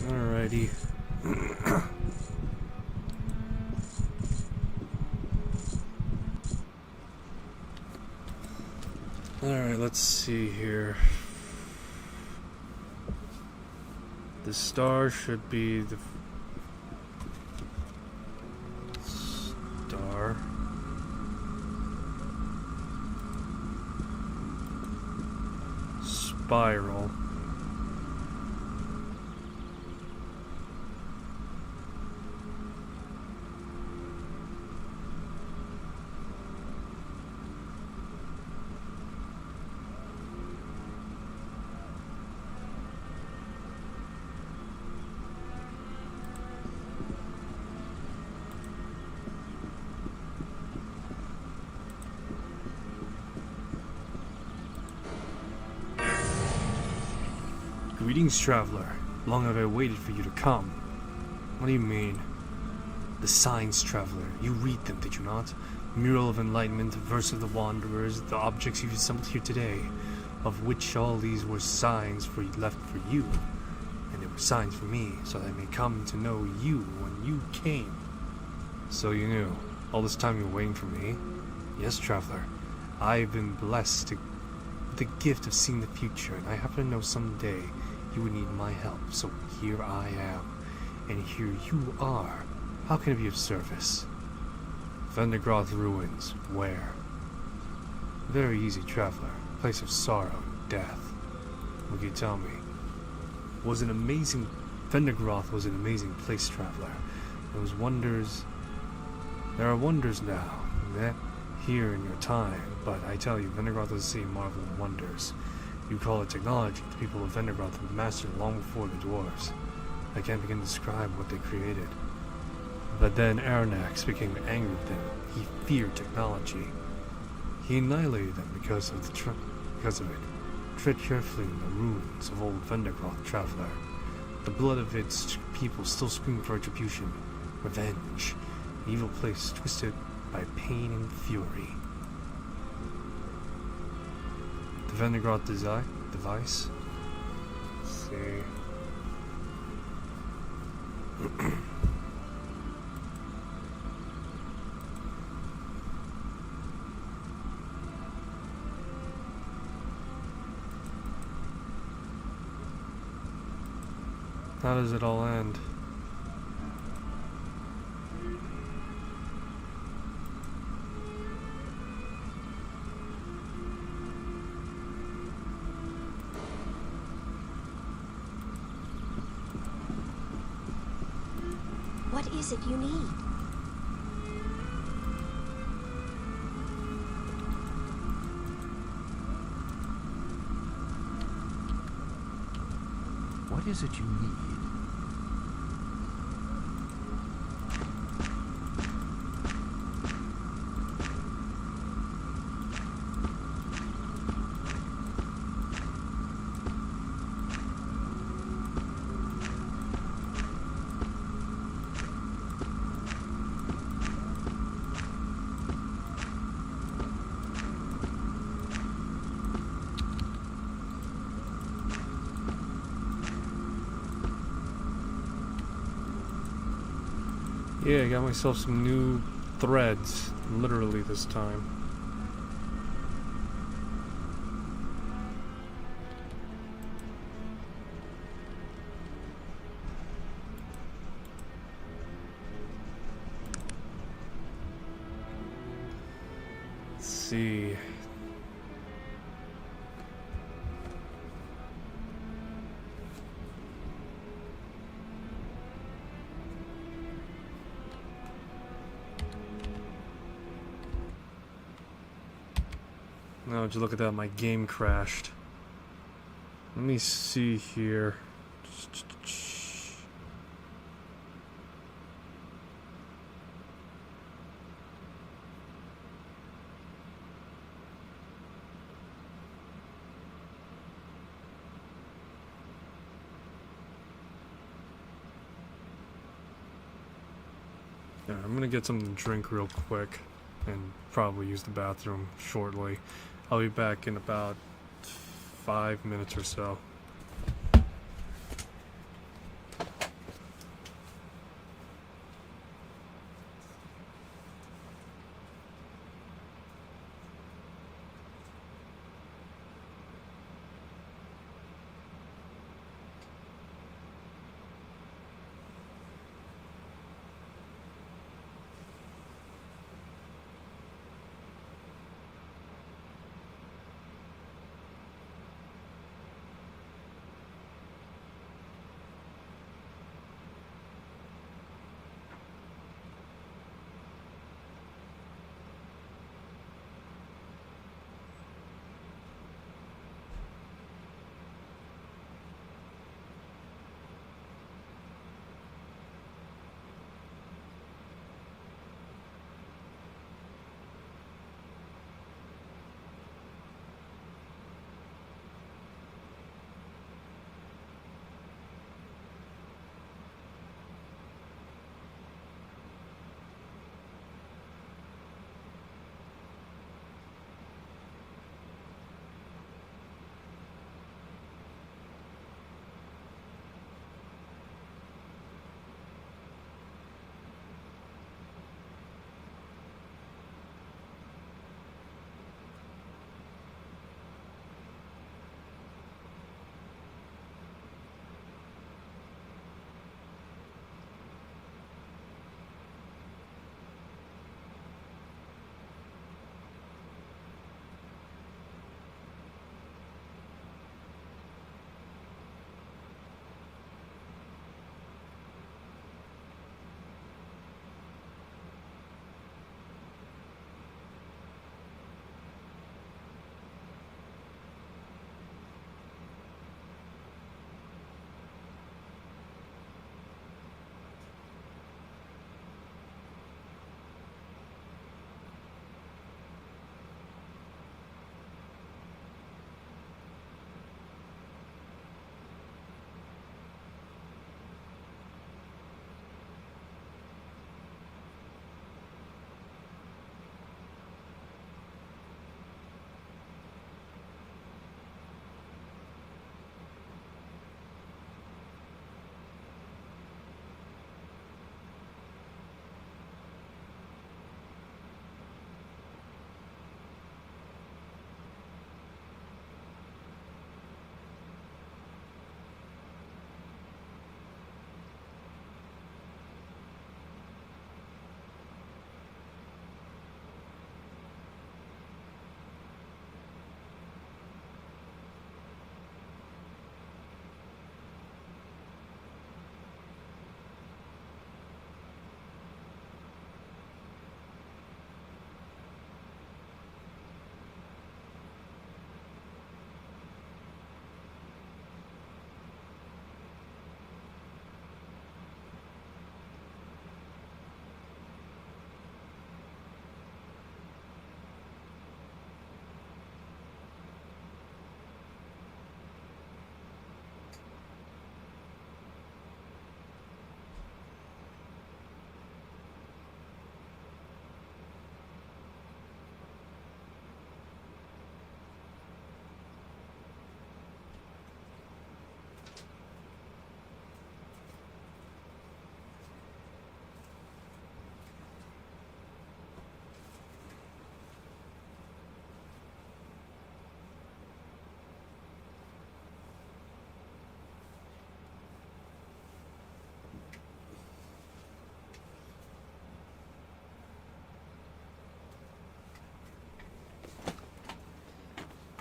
Alrighty. Alright, let's see here. The star should be the star. Spiral. Greetings, traveler. Long have I waited for you to come. What do you mean? The signs, traveler. You read them, did you not? Mural of Enlightenment, Verse of the Wanderers, the objects you've assembled here today, of which all these were signs left for you. And they were signs for me, so that I may come to know you when you came. So you knew. All this time you were waiting for me? Yes, traveler. I've been blessed with the gift of seeing the future, and I happen to know someday you would need my help, so here I am. And here you are. How can I be of service? Vendigroth ruins. Where? Very easy, traveler. Place of sorrow and death. What can you tell me? Vendigroth was an amazing place, traveler. There are wonders now, here in your time, but I tell you, Vendigroth is a city marvel of wonders. You call it technology. The people of Vendigroth have mastered it long before the dwarves. I can't begin to describe what they created. But then Aranax became angry with them. He feared technology. He annihilated them because of it. Tread carefully in the ruins of old Vendigroth, traveler. The blood of its people still scream for retribution, revenge. An evil place twisted by pain and fury. The Vendigroth device? Let's see. How does it all end? What is it you need? What is it you need? Yeah, I got myself some new threads, literally this time. Let's see. No, just look at that, my game crashed. Let me see here. Yeah, I'm gonna get something to drink real quick and probably use the bathroom shortly. I'll be back in about 5 minutes or so.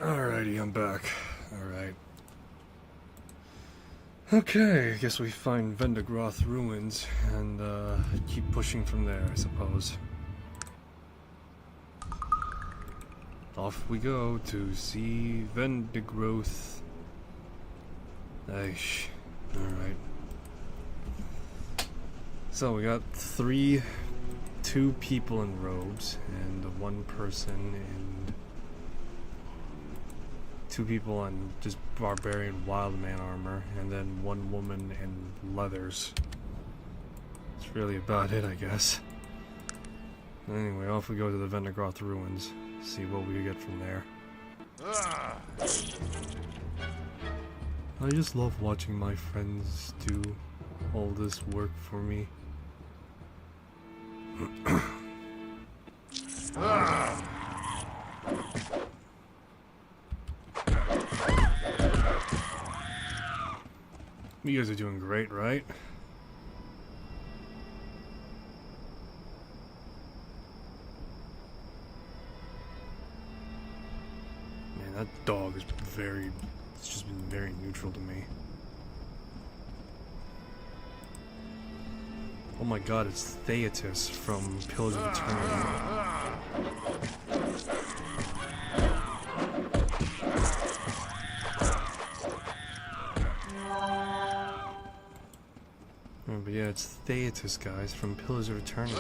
Alrighty, I'm back. Alright. Okay, I guess we find Vendigroth ruins and keep pushing from there, I suppose. Off we go to see Vendigroth. Aish. Alright. So we got two people in robes, and one person in... two people in just barbarian wildman armor, and then one woman in leathers. That's really about it, I guess. Anyway, off we go to the Vendigroth ruins. See what we get from there. I just love watching my friends do all this work for me. You guys are doing great, right? Man, that dog is it's just been very neutral to me. Oh my god, it's Theatus from Pillars of Eternity. But yeah, it's Theatus, guys, from Pillars of Eternity.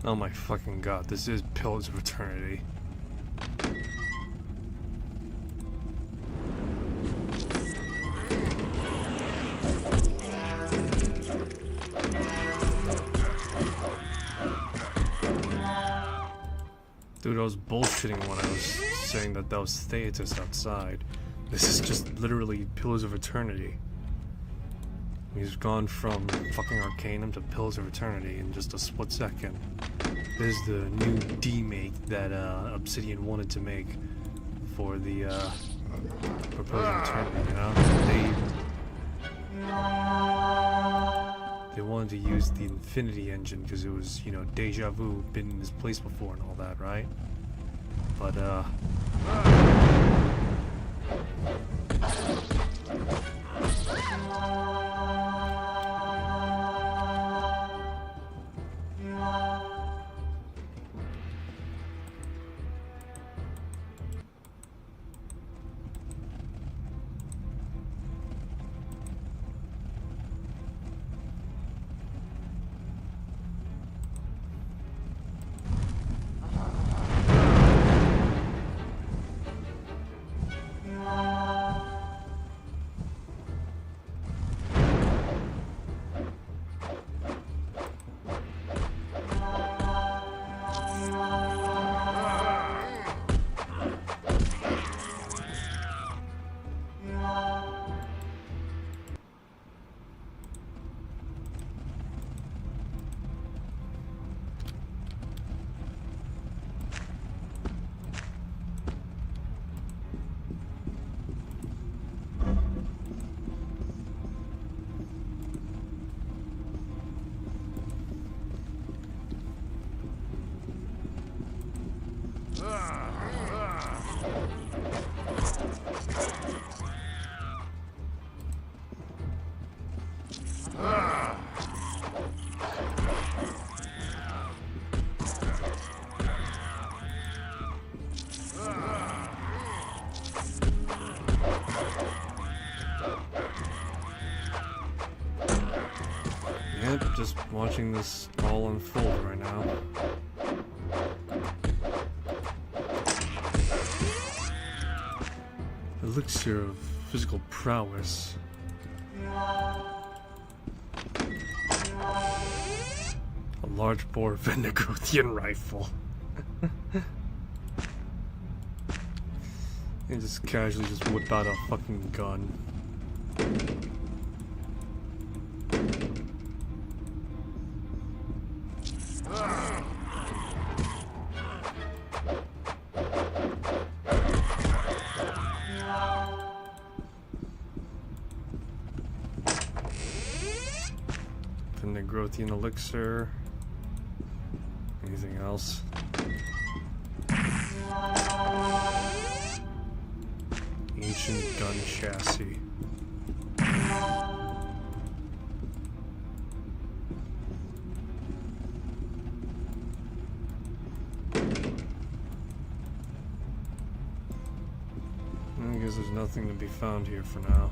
Oh my fucking god, this is Pillars of Eternity. Dude, I was bullshitting when I was saying that was Theatus outside. This is just literally Pillars of Eternity. He's gone from fucking Arcanum to Pillars of Eternity in just a split second. This is the new D-make that Obsidian wanted to make for the proposed Eternity, you know? They wanted to use the Infinity engine because it was, you know, deja vu, been in this place before and all that, right? But yep, just watching this all unfold right now. Elixir of physical prowess. A large bore Vendigrothian rifle. And just casually just whip out a fucking gun. Vendigrothian elixir. Anything else? Ancient gun chassis. I guess there's nothing to be found here for now.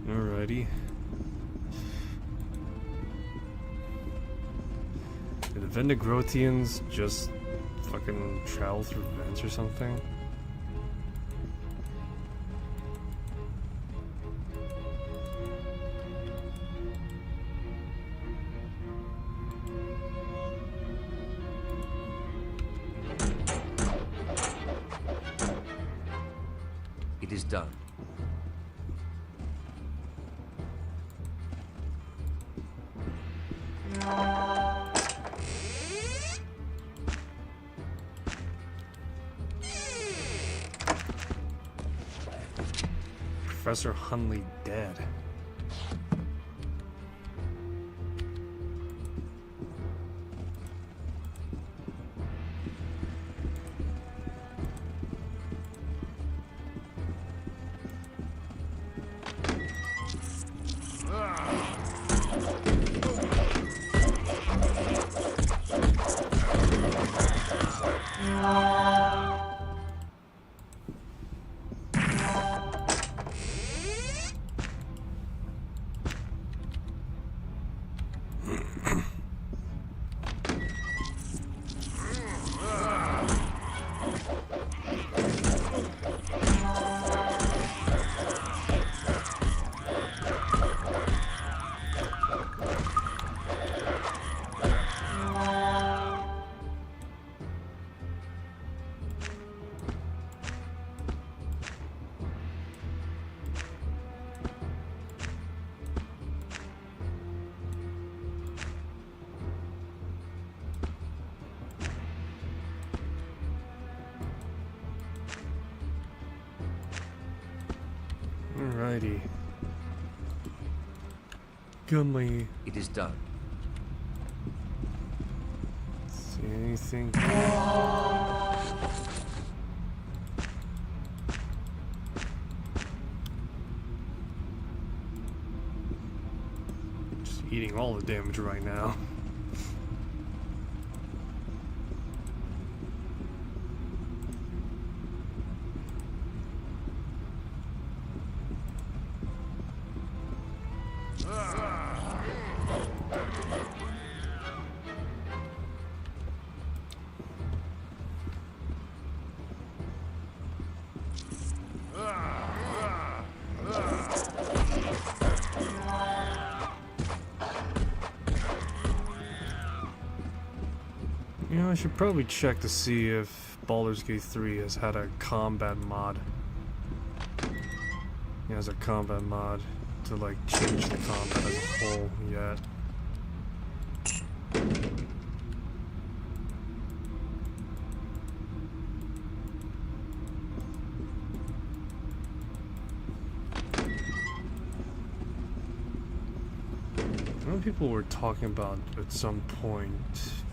Alrighty. Did the Vendigrothians just fucking travel through vents or something? It is done. Professor Hunley dead. Alrighty. Got my... It is done. See anything? Just eating all the damage right now. You know, I should probably check to see if Baldur's Gate 3 has had a combat mod. It has a combat mod to like change the combat as a whole yet. I know people were talking about at some point,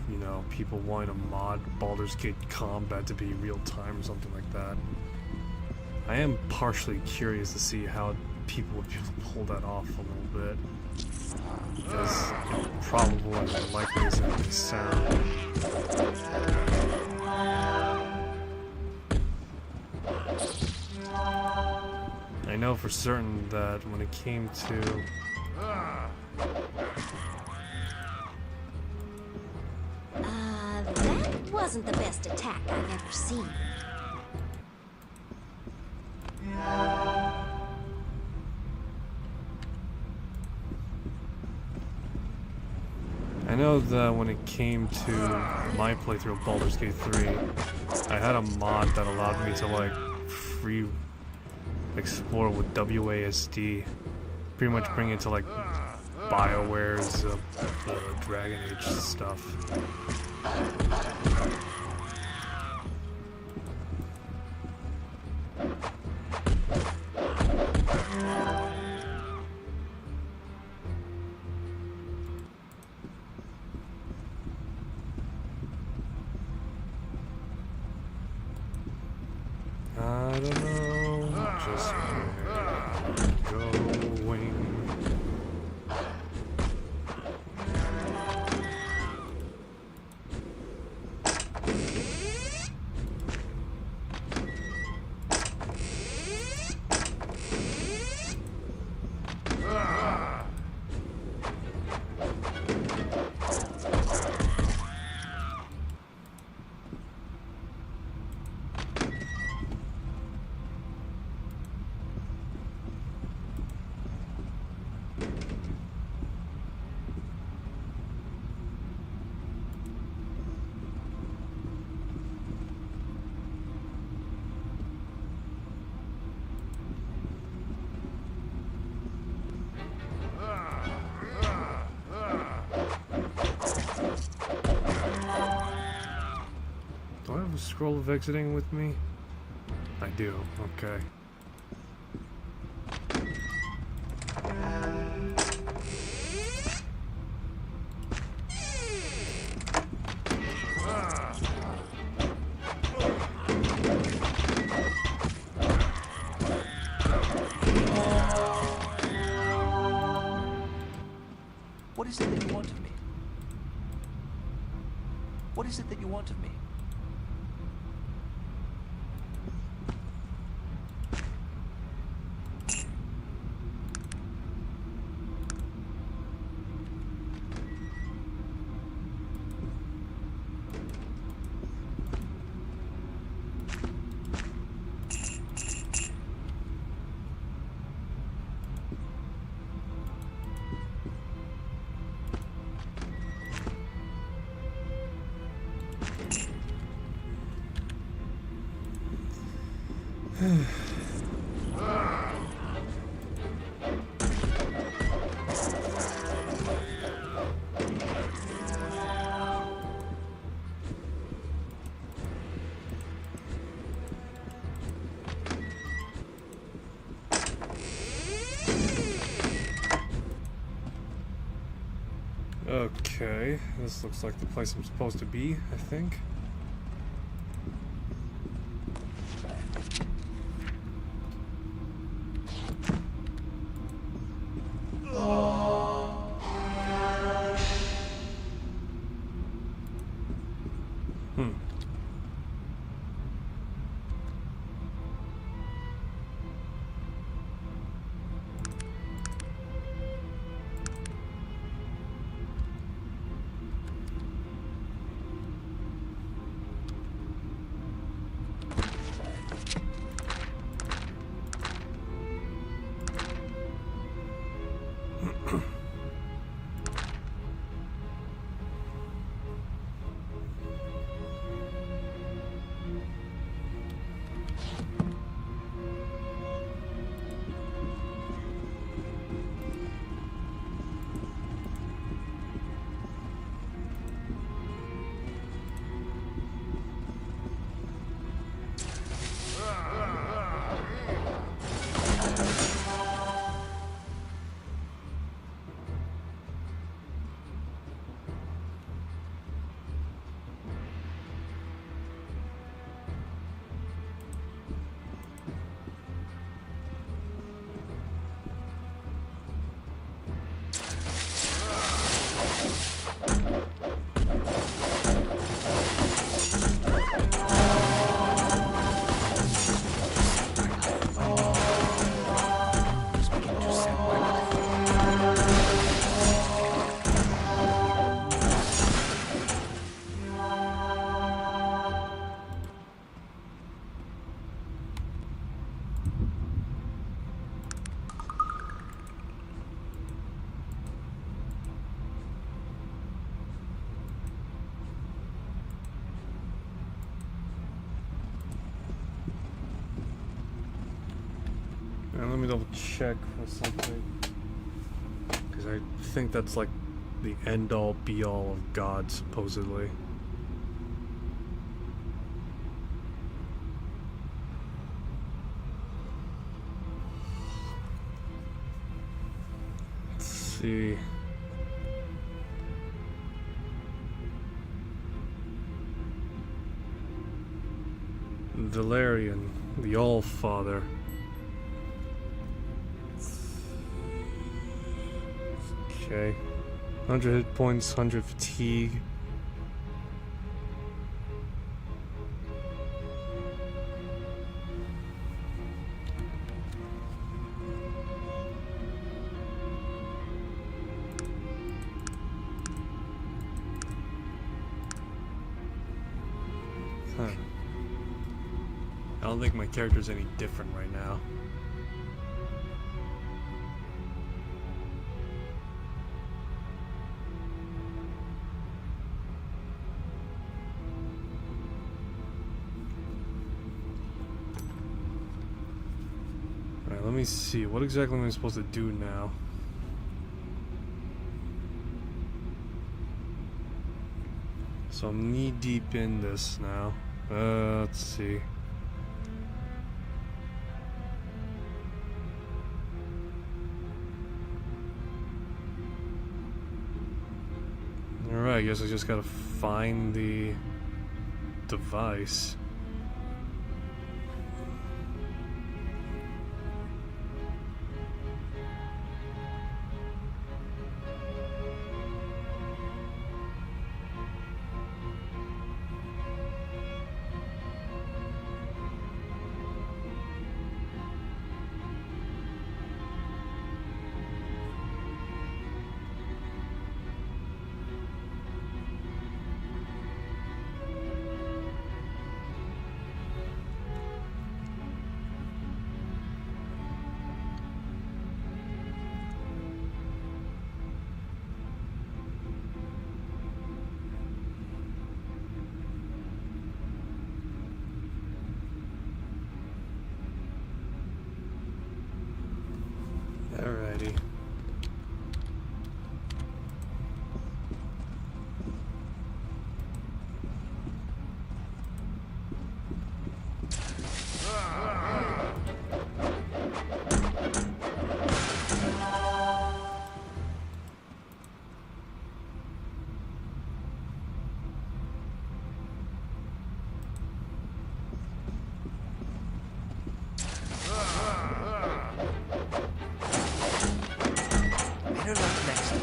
you know, people wanting to mod Baldur's Gate combat to be real time or something like that. I am partially curious to see how people would be able to pull that off a little bit. Because it probably as likely as it may sound. I know for certain that when it came to That wasn't the best attack I've ever seen. I know that when it came to my playthrough of Baldur's Gate 3, I had a mod that allowed me to like free explore with WASD, pretty much bring it to like BioWare's Dragon Age stuff. I don't know just where I'm going. Do I have a scroll of exiting with me? I do, okay. What is it that you want of me? What is it that you want of me? Okay, this looks like the place I'm supposed to be, I think. And let me double check for something. Because I think that's like the end all be all of God, supposedly. Let's see. Valerian. The All-Father. Okay. 100 hit points, 100 fatigue. Huh. I don't think my character's any different right now. Alright, let me see. What exactly am I supposed to do now? So I'm knee deep in this now. Let's see. Alright, I guess I just gotta find the device. Alrighty. Better luck next time.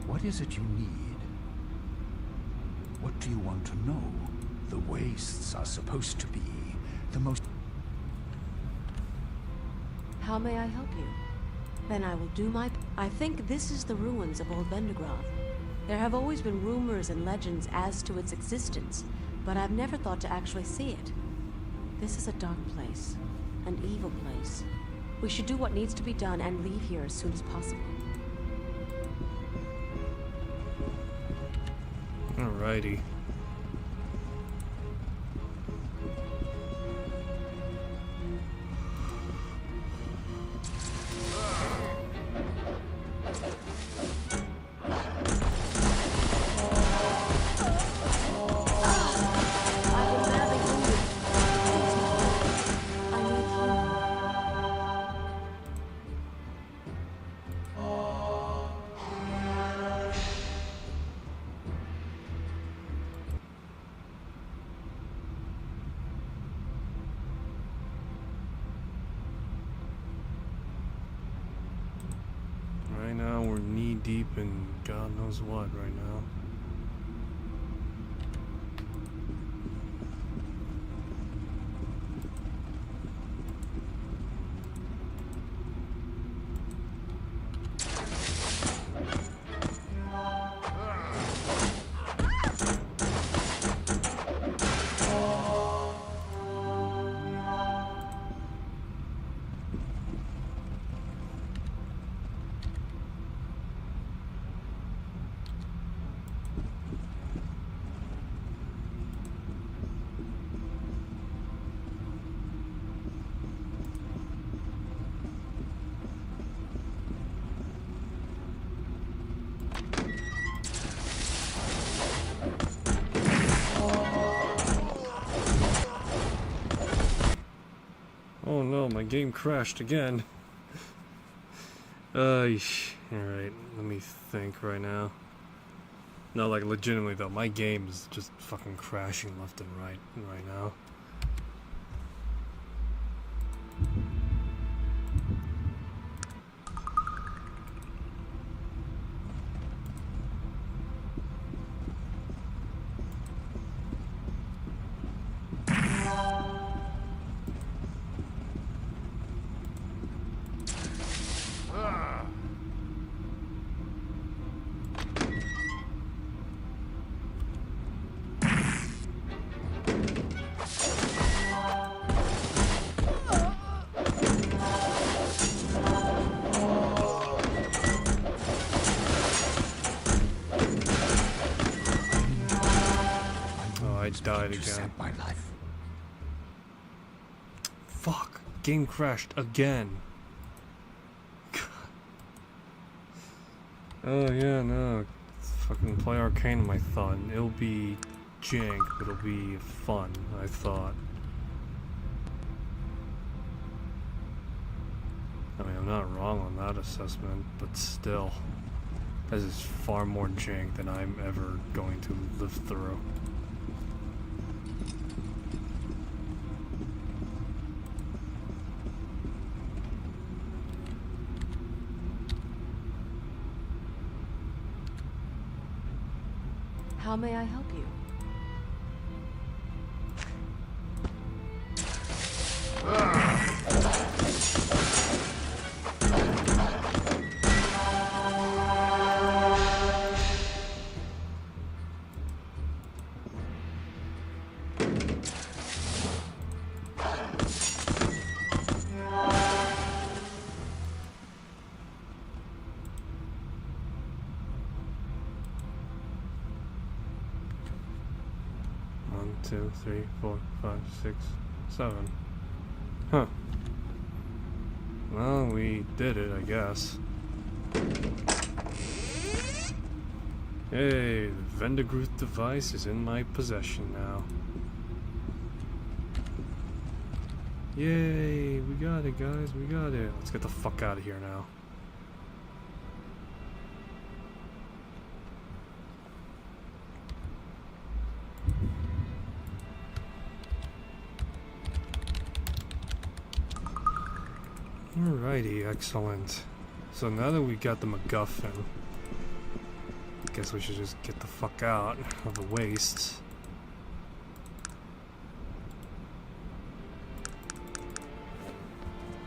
What is it you need? What do you want to know? The wastes are supposed to be the most... How may I help you? Then I will do my... I think this is the ruins of Old Vendigroth. There have always been rumors and legends as to its existence, but I've never thought to actually see it. This is a dark place. An evil place. We should do what needs to be done and leave here as soon as possible. Alrighty. Right now we're knee deep in God knows what right now. my game crashed again. Alright, let me think right now. No, like, legitimately though, my game is just fucking crashing left and right now. Died again. My life. Fuck. Game crashed again. Oh yeah, no. Fucking play Arcanum, I thought. It'll be jank, but it'll be fun, I thought. I mean, I'm not wrong on that assessment, but still. This is far more jank than I'm ever going to live through. How may I help you? One, 2, 3, 4, 5, 6, 7. Huh. Well, we did it, I guess. Hey, the Vendigroth device is in my possession now. Yay, we got it, guys, we got it. Let's get the fuck out of here now. Alrighty, excellent. So now that we got the MacGuffin, I guess we should just get the fuck out of the wastes.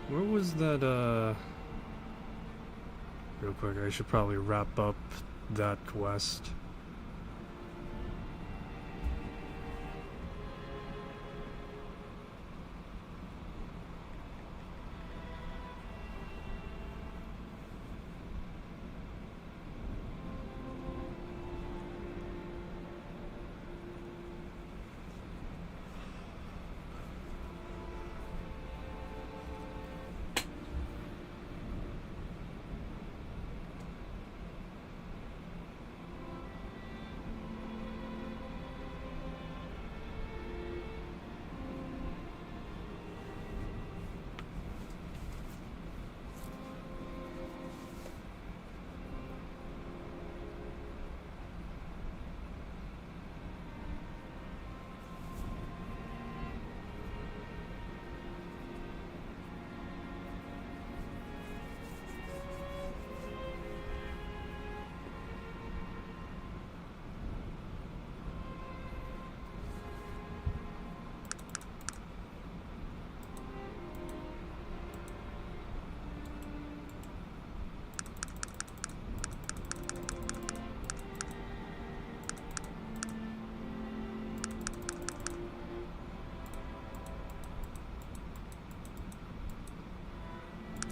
Where was that, real quick, I should probably wrap up that quest.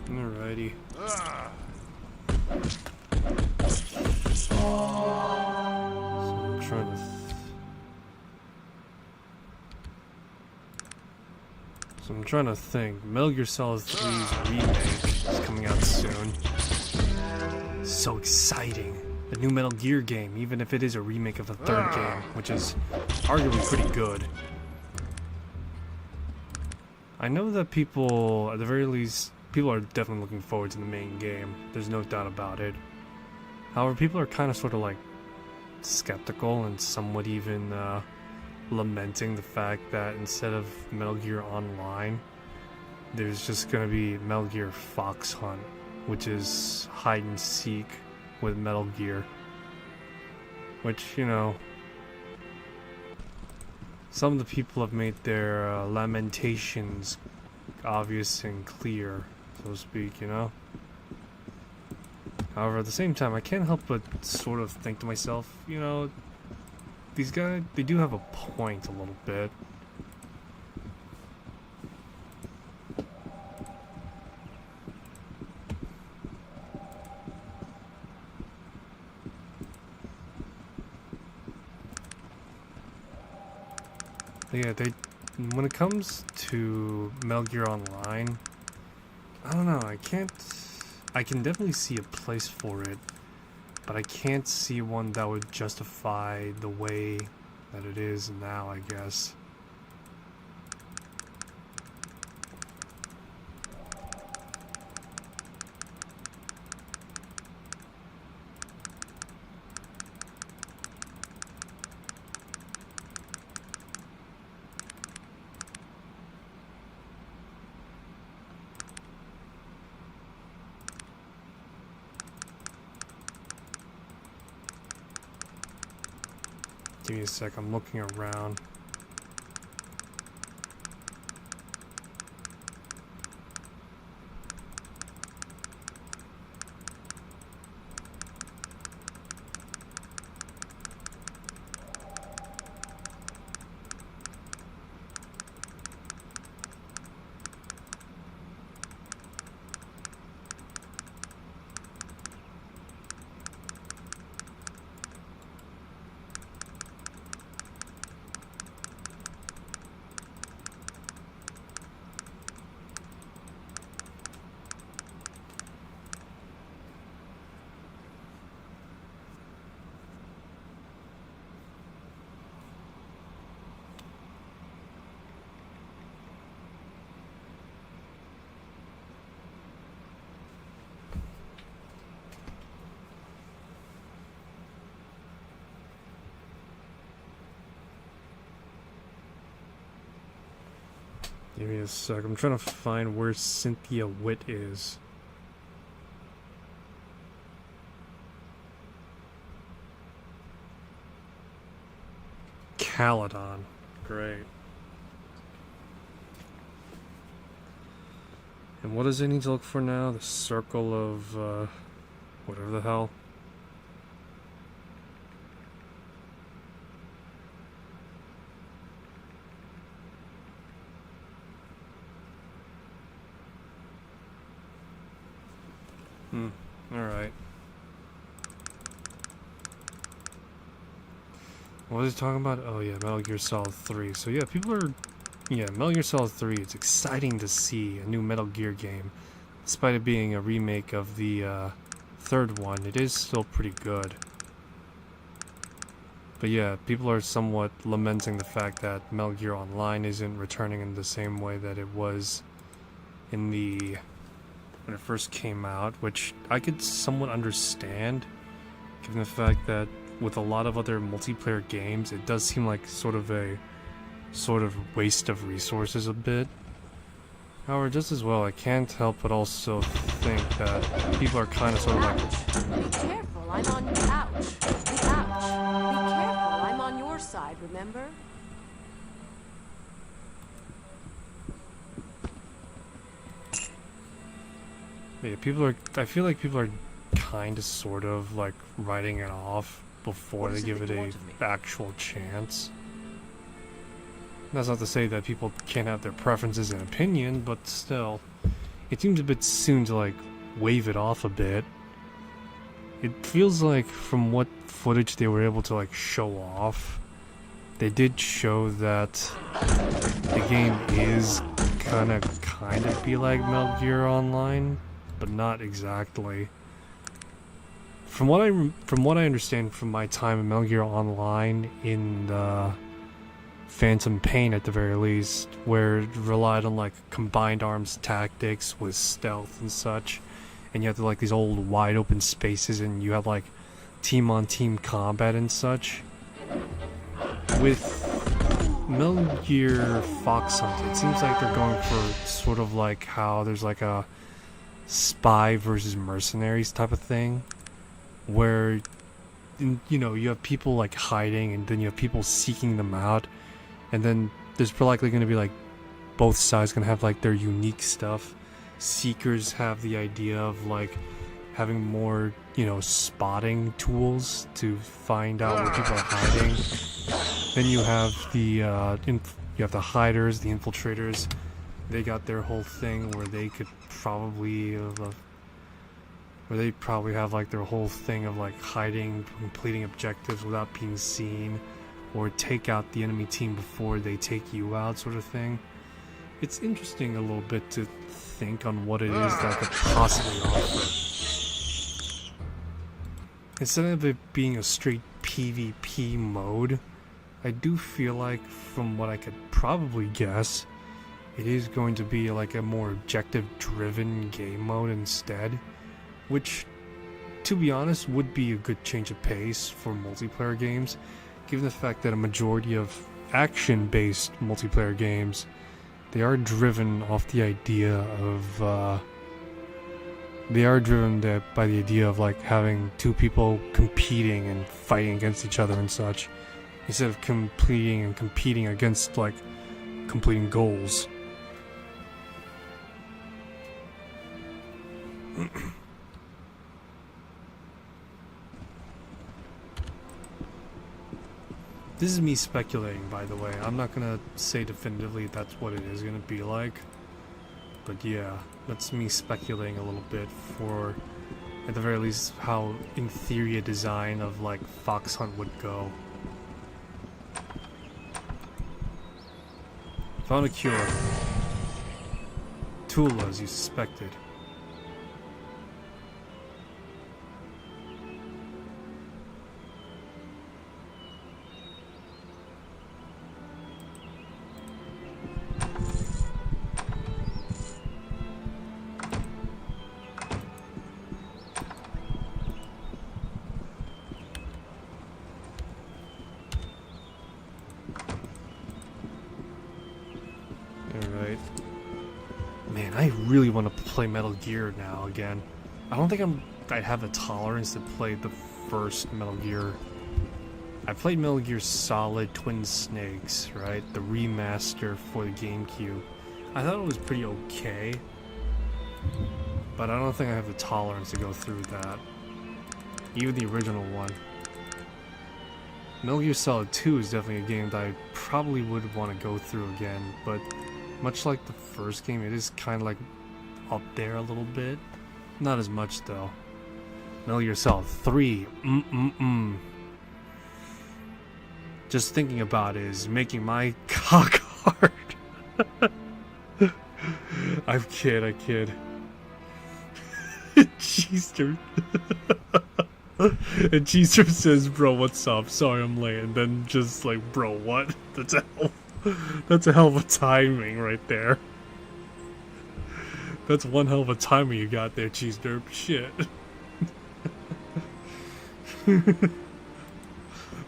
Alrighty. So I'm trying to think. Metal Gear Solid 3's remake is coming out soon. So exciting. The new Metal Gear game, even if it is a remake of the third game, which is arguably pretty good. I know that people, at the very least, people are definitely looking forward to the main game. There's no doubt about it. However, people are kind of sort of like skeptical and somewhat even lamenting the fact that instead of Metal Gear Online, there's just going to be Metal Gear Fox Hunt, which is hide and seek with Metal Gear. Which, you know, some of the people have made their lamentations obvious and clear, so to speak, you know? However, at the same time, I can't help but sort of think to myself, you know, these guys, they do have a point a little bit. Yeah, when it comes to Metal Gear Online, I don't know, I can definitely see a place for it, but I can't see one that would justify the way that it is now, I guess. Give me a sec, I'm looking around. Give me a sec. I'm trying to find where Cynthia Witt is. Caledon. Great. And what does it need to look for now? The circle of, whatever the hell. Alright. What was he talking about? Oh yeah, Metal Gear Solid 3. So yeah, Metal Gear Solid 3, it's exciting to see a new Metal Gear game. Despite it being a remake of the third one, it is still pretty good. But yeah, people are somewhat lamenting the fact that Metal Gear Online isn't returning in the same way that it was in when it first came out, which I could somewhat understand, given the fact that with a lot of other multiplayer games, it does seem like sort of waste of resources a bit. However, just as well, I can't help but also think that people are kind of sort of like... Be careful, I'm on... Ouch! Ouch! Be careful, I'm on your side, remember? Yeah, I feel like people are kind of sort of like writing it off before they give it a actual chance. That's not to say that people can't have their preferences and opinion, but still, it seems a bit soon to like wave it off a bit. It feels like from what footage they were able to like show off, they did show that the game is kind of be like Metal Gear Online, but not exactly. From what I understand from my time in Metal Gear Online in the Phantom Pain at the very least, where it relied on like combined arms tactics with stealth and such, and you have like these old wide open spaces, and you have like team on team combat and such. With Metal Gear Fox Hunt, it seems like they're going for sort of like how there's like a spy versus mercenaries type of thing, where you know, you have people like hiding, and then you have people seeking them out, and then there's likely going to be like both sides going to have like their unique stuff. Seekers have the idea of like having more, you know, spotting tools to find out where people are hiding. Then you have the hiders, the infiltrators. They got their whole thing where they could probably have like their whole thing of like hiding, completing objectives without being seen, or take out the enemy team before they take you out, sort of thing. It's interesting a little bit to think on what it is that could possibly offer. Instead of it being a straight PvP mode, I do feel like, from what I could probably guess, it is going to be like a more objective-driven game mode instead, which, to be honest, would be a good change of pace for multiplayer games, given the fact that a majority of action-based multiplayer games, they are driven off the idea of, by the idea of like having two people competing and fighting against each other and such, instead of competing against like completing goals. This is me speculating, by the way. I'm not gonna say definitively that's what it is gonna be like, but yeah, that's me speculating a little bit for, at the very least, how in theory a design of like Fox Hunt would go. Found a cure. Tula, as you suspected. Alright. Man, I really want to play Metal Gear now again. I don't think I'd have the tolerance to play the first Metal Gear. I played Metal Gear Solid Twin Snakes, right? The remaster for the GameCube. I thought it was pretty okay, but I don't think I have the tolerance to go through that. Even the original one. Metal Gear Solid 2 is definitely a game that I probably would want to go through again, but much like the first game, it is kind of like up there a little bit. Not as much though. Metal Gear Solid 3. Just thinking about it is making my cock hard. I kid. Cheester. And Cheester says, "Bro, what's up? Sorry I'm late." And then just like, "Bro, what?" That's a hell of a timing right there. That's one hell of a timing you got there, Cheese Derp. Shit.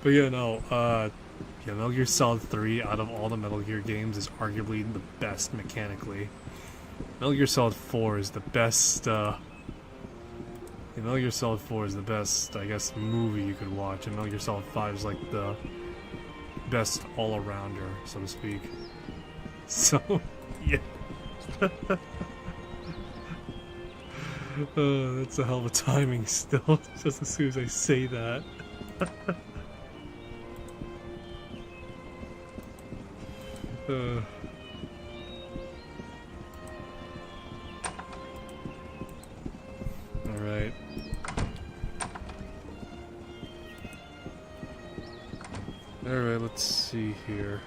But yeah, no, yeah, Metal Gear Solid 3 out of all the Metal Gear games is arguably the best mechanically. Metal Gear Solid 4 is the best, Metal Gear Solid 4 is the best, I guess, movie you could watch, and Metal Gear Solid 5 is like the best all-arounder, so to speak. So, yeah. That's a hell of a timing still, just as soon as I say that. Alright. Alright, let's see here.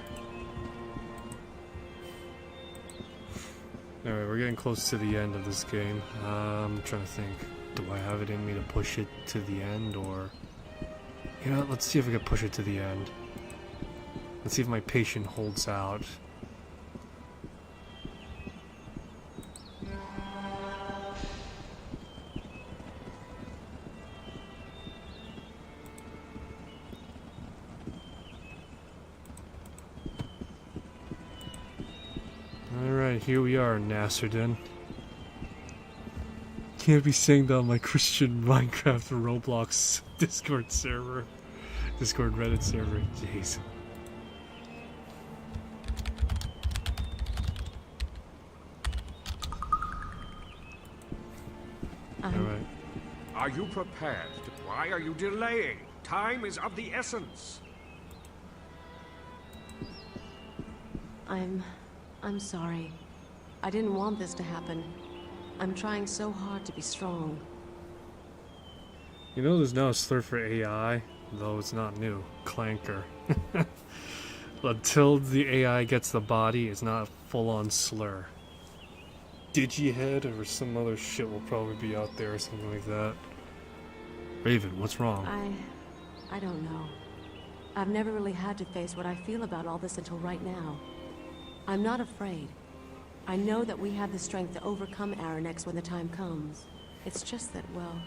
Alright, we're getting close to the end of this game. I'm trying to think. Do I have it in me to push it to the end, or... You know what, let's see if we can push it to the end. Let's see if my patient holds out. Alright, here we are, Nazurdin. Can't be saying that on my Christian Minecraft or Roblox Discord server. Discord Reddit server, jeez. Alright. Are you prepared? Why are you delaying? Time is of the essence. I'm sorry. I didn't want this to happen. I'm trying so hard to be strong. You know there's now a slur for AI, though it's not new. Clanker. Until the AI gets the body, it's not a full-on slur. Digihead or some other shit will probably be out there or something like that. Raven, what's wrong? I don't know. I've never really had to face what I feel about all this until right now. I'm not afraid. I know that we have the strength to overcome Aranex when the time comes. It's just that, well...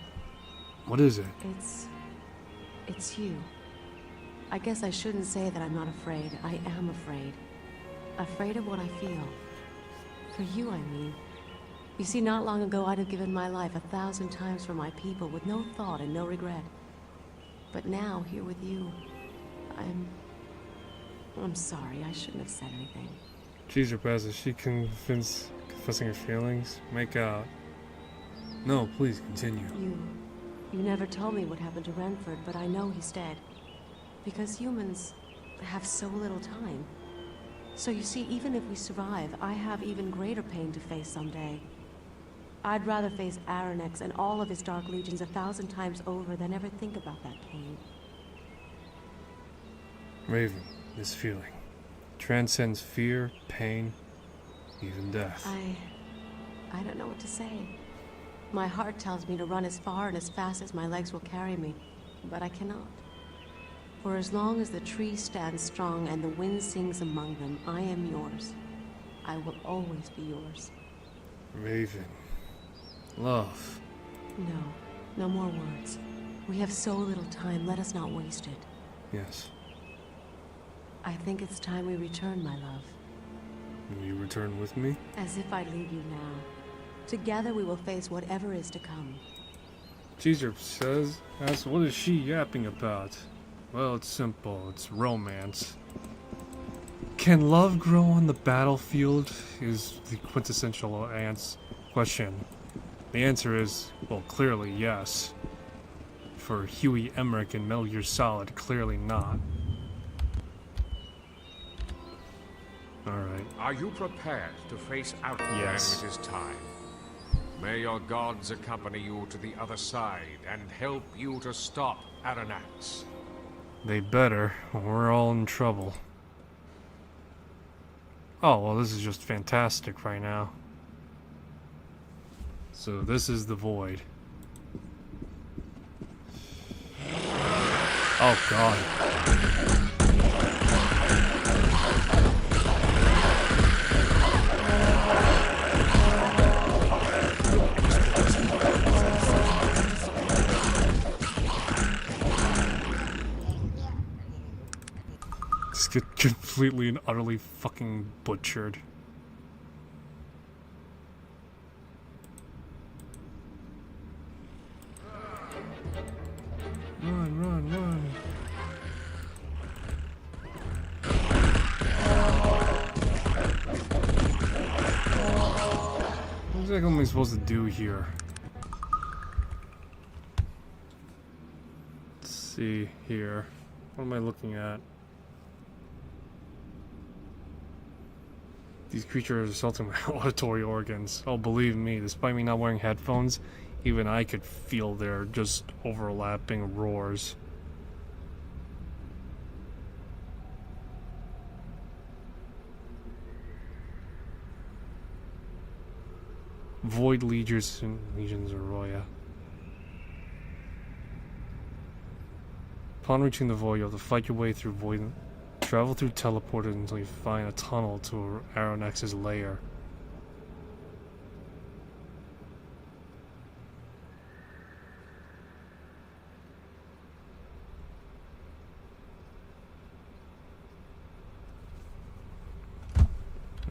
What is it? It's you. I guess I shouldn't say that I'm not afraid. I am afraid. Afraid of what I feel. For you, I mean. You see, not long ago I'd have given my life 1,000 times for my people with no thought and no regret. But now, here with you, I'm sorry. I shouldn't have said anything. Jeez, Rapaz, is she confessing her feelings? Make out. No, please, continue. You never told me what happened to Renford, but I know he's dead. Because humans have so little time. So you see, even if we survive, I have even greater pain to face someday. I'd rather face Aranex and all of his Dark Legions 1,000 times over than ever think about that pain. Raven, this feeling transcends fear, pain, even death. I don't know what to say. My heart tells me to run as far and as fast as my legs will carry me, but I cannot. For as long as the trees stand strong and the wind sings among them, I am yours. I will always be yours. Raven. Love. No more words. We have so little time, let us not waste it. Yes. I think it's time we return, my love. Will you return with me? As if I'd leave you now. Together we will face whatever is to come. Caesar says, "That's what is she yapping about?" Well, it's simple. It's romance. Can love grow on the battlefield? Is the quintessential question. The answer is, well, clearly yes. For Huey Emmerich and Metal Gear Solid, clearly not. Alright. Are you prepared to face Outland Yes. when it is time? May your gods accompany you to the other side and help you to stop Aranex. They better, or we're all in trouble. Oh, well, this is just fantastic right now. So this is the void. Oh, God. Just get completely and utterly fucking butchered. Run. What exactly am I supposed to do here? Let's see here. What am I looking at? These creatures are assaulting my auditory organs. Oh, believe me, despite me not wearing headphones, even I could feel their just overlapping roars. Void Legions Arroya. Upon reaching the void, you have to fight your way through void Travel through teleporters until you find a tunnel to Aronnax's lair.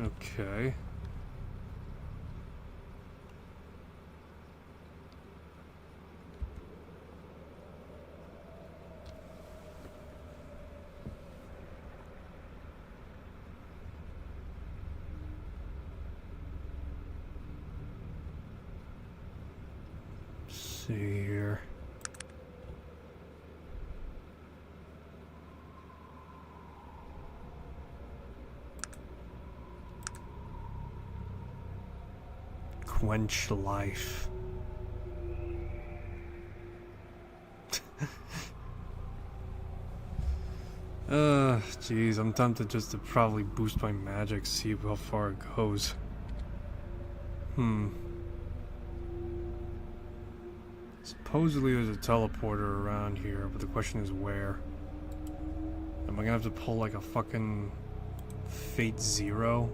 Okay. See here. Quench life. Jeez, I'm tempted just to probably boost my magic, see how far it goes. Supposedly there's a teleporter around here, but the question is where? Am I gonna have to pull like a fucking Fate Zero?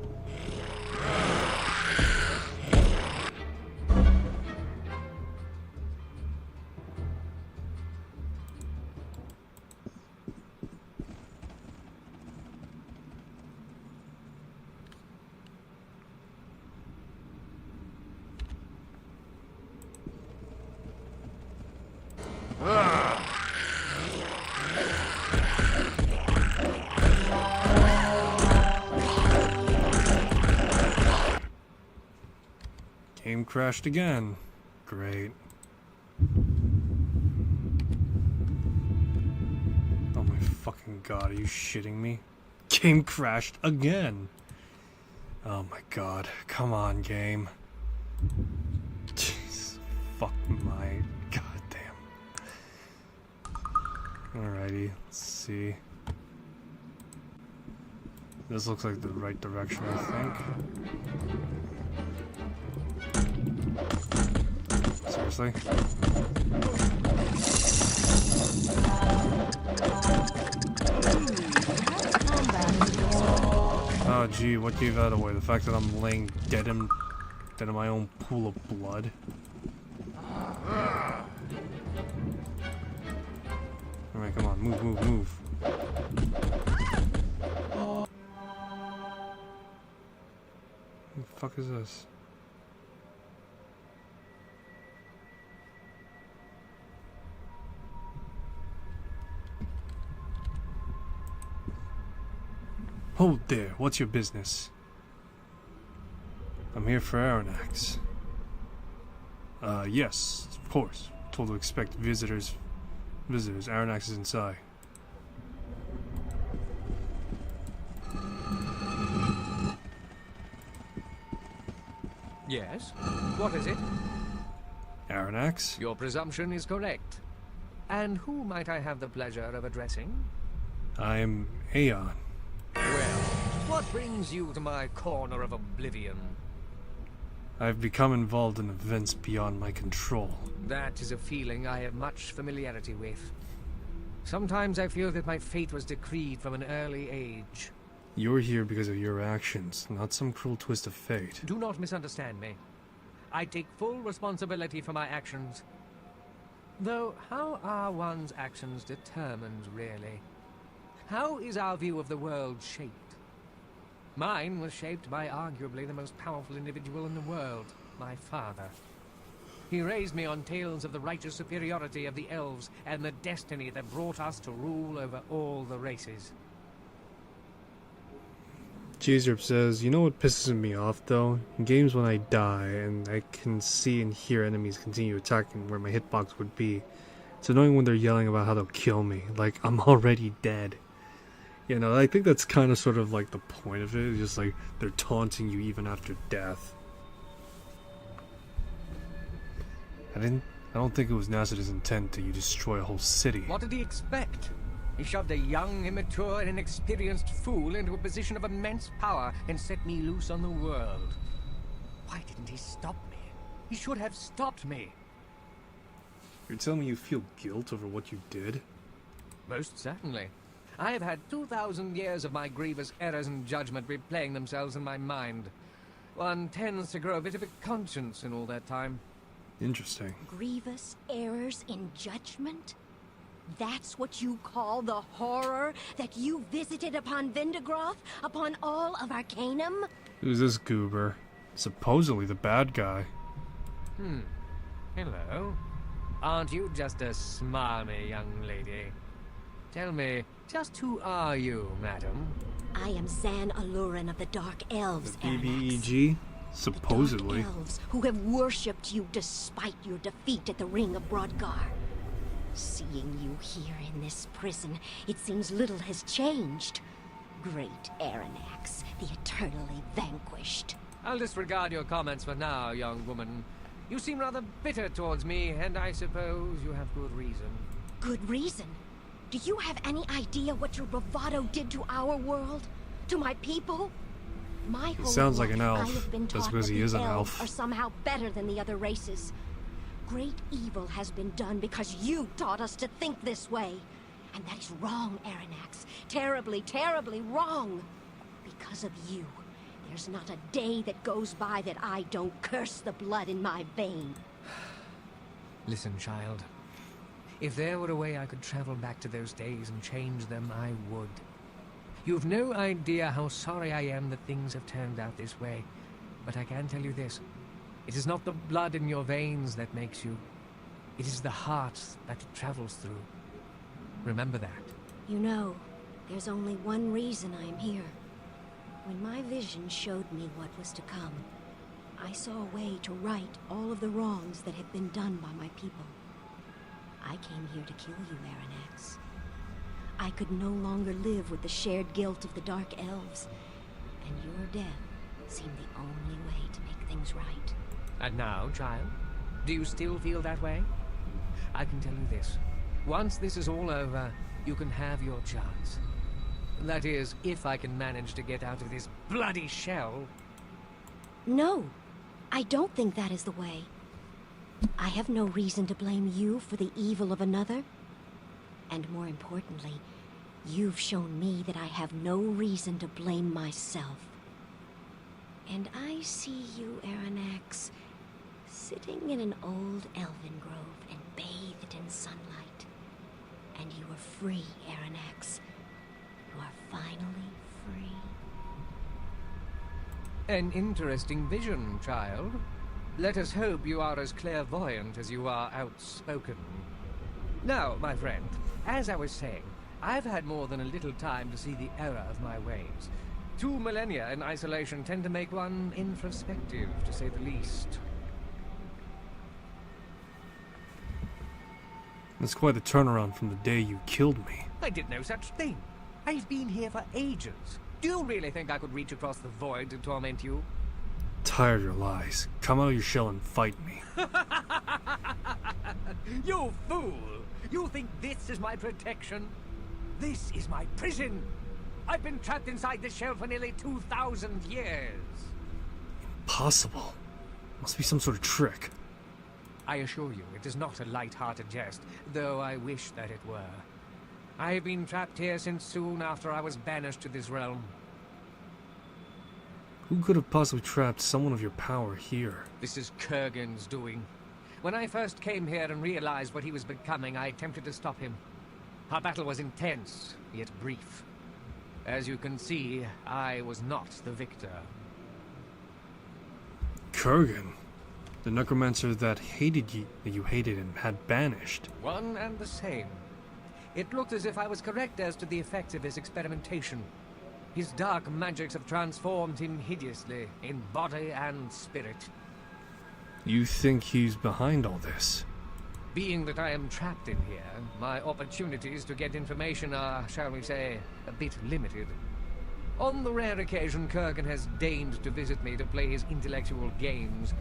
Game crashed again. Great. Oh my fucking god, are you shitting me? Game crashed again. Oh my god. Come on, game. Jeez. Fuck my goddamn. Alrighty, let's see. This looks like the right direction, I think. Seriously? Oh gee, what gave that away? The fact that I'm laying dead in my own pool of blood? Alright, come on, move, move, move. What the fuck is this? Hold there, what's your business? I'm here for Aronnax. Yes, of course. Told to expect visitors. Aronnax is inside. Yes? What is it? Aronnax? Your presumption is correct. And who might I have the pleasure of addressing? I'm Aeon. Well, what brings you to my corner of oblivion? I've become involved in events beyond my control. That is a feeling I have much familiarity with. Sometimes I feel that my fate was decreed from an early age. You're here because of your actions, not some cruel twist of fate. Do not misunderstand me. I take full responsibility for my actions. Though, how are one's actions determined, really? How is our view of the world shaped? Mine was shaped by arguably the most powerful individual in the world, my father. He raised me on tales of the righteous superiority of the elves and the destiny that brought us to rule over all the races. Jezerp says, you know what pisses me off though? In games when I die and I can see and hear enemies continue attacking where my hitbox would be, it's annoying when they're yelling about how they'll kill me, like I'm already dead. You know, I think that's kind of sort of like the point of it, just like they're taunting you even after death. I don't think it was Nazurdin's intent that you destroy a whole city. What did he expect? He shoved a young, immature, and inexperienced fool into a position of immense power and set me loose on the world. Why didn't he stop me? He should have stopped me. You're telling me you feel guilt over what you did? Most certainly. I have had 2,000 years of my grievous errors and judgment replaying themselves in my mind. One tends to grow a bit of a conscience in all that time. Interesting. Grievous errors in judgment? That's what you call the horror that you visited upon Vendigroth, upon all of Arcanum? Who's this goober? Supposedly the bad guy. Hello. Aren't you just a smarmy young lady? Tell me, just who are you, madam? I am Zan Alurin of the Dark Elves, The Aranax. BBEG? Supposedly. The Dark Elves who have worshipped you despite your defeat at the Ring of Brodgar. Seeing you here in this prison, it seems little has changed. Great Aranax, the eternally vanquished. I'll disregard your comments for now, young woman. You seem rather bitter towards me, and I suppose you have good reason. Good reason? Do you have any idea what your bravado did to our world? To my people? My whole sounds like an life, elf, I have been just taught because that he the is an elves elf. are somehow better than the other races. Great evil has been done because you taught us to think this way. And that is wrong, Aranax. Terribly, terribly wrong. Because of you, there's not a day that goes by that I don't curse the blood in my vein. Listen, child. If there were a way I could travel back to those days and change them, I would. You've no idea how sorry I am that things have turned out this way. But I can tell you this. It is not the blood in your veins that makes you. It is the heart that it travels through. Remember that. You know, there's only one reason I am here. When my vision showed me what was to come, I saw a way to right all of the wrongs that have been done by my people. I came here to kill you, Aranax. I could no longer live with the shared guilt of the Dark Elves, and your death seemed the only way to make things right. And now, child, do you still feel that way? I can tell you this. Once this is all over, you can have your chance. That is, if I can manage to get out of this bloody shell. No, I don't think that is the way. I have no reason to blame you for the evil of another. And more importantly, you've shown me that I have no reason to blame myself. And I see you, Aranax, sitting in an old elven grove and bathed in sunlight. And you are free, Aranax. You are finally free. An interesting vision, child. Let us hope you are as clairvoyant as you are outspoken. Now, my friend, as I was saying, I've had more than a little time to see the error of my ways. 2 millennia in isolation tend to make one introspective, to say the least. That's quite the turnaround from the day you killed me. I did no such thing. I've been here for ages. Do you really think I could reach across the void to torment you? Tired of your lies. Come out of your shell and fight me. You fool! You think this is my protection? This is my prison! I've been trapped inside this shell for nearly 2,000 years! Impossible. Must be some sort of trick. I assure you, it is not a light-hearted jest, though I wish that it were. I have been trapped here since soon after I was banished to this realm. Who could have possibly trapped someone of your power here? This is Kurgan's doing. When I first came here and realized what he was becoming, I attempted to stop him. Our battle was intense, yet brief. As you can see, I was not the victor. Kurgan? The necromancer that you hated and had banished. One and the same. It looked as if I was correct as to the effects of his experimentation. His dark magics have transformed him hideously, in body and spirit. You think he's behind all this? Being that I am trapped in here, my opportunities to get information are, shall we say, a bit limited. On the rare occasion Kurgan has deigned to visit me to play his intellectual games,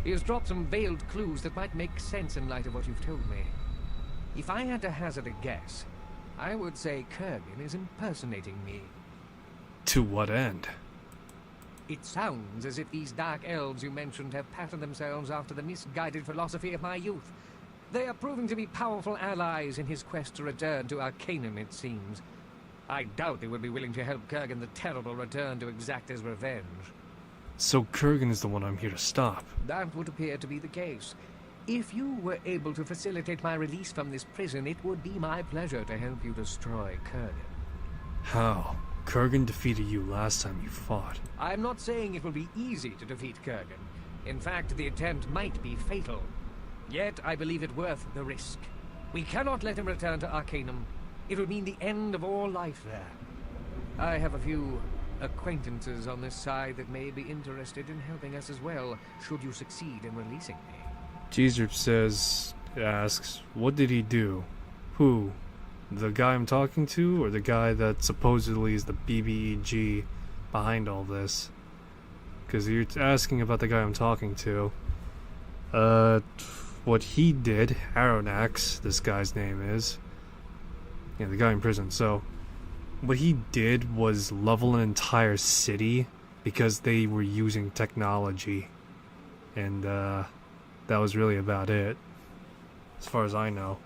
he has dropped some veiled clues that might make sense in light of what you've told me. If I had to hazard a guess, I would say Kurgan is impersonating me. To what end? It sounds as if these dark elves you mentioned have patterned themselves after the misguided philosophy of my youth. They are proving to be powerful allies in his quest to return to Arcanum, it seems. I doubt they would be willing to help Kurgan the Terrible return to exact his revenge. So Kurgan is the one I'm here to stop. That would appear to be the case. If you were able to facilitate my release from this prison, it would be my pleasure to help you destroy Kurgan. How? Kurgan defeated you last time you fought. I'm not saying it will be easy to defeat Kurgan. In fact, the attempt might be fatal. Yet, I believe it worth the risk. We cannot let him return to Arcanum. It would mean the end of all life there. I have a few acquaintances on this side that may be interested in helping us as well, should you succeed in releasing me. Jeezer asks, what did he do? Who? The guy I'm talking to, or the guy that supposedly is the BBEG behind all this? Because you're asking about the guy I'm talking to. What he did, Aronax, this guy's name is. Yeah, the guy in prison. So, what he did was level an entire city because they were using technology. And, that was really about it. As far as I know.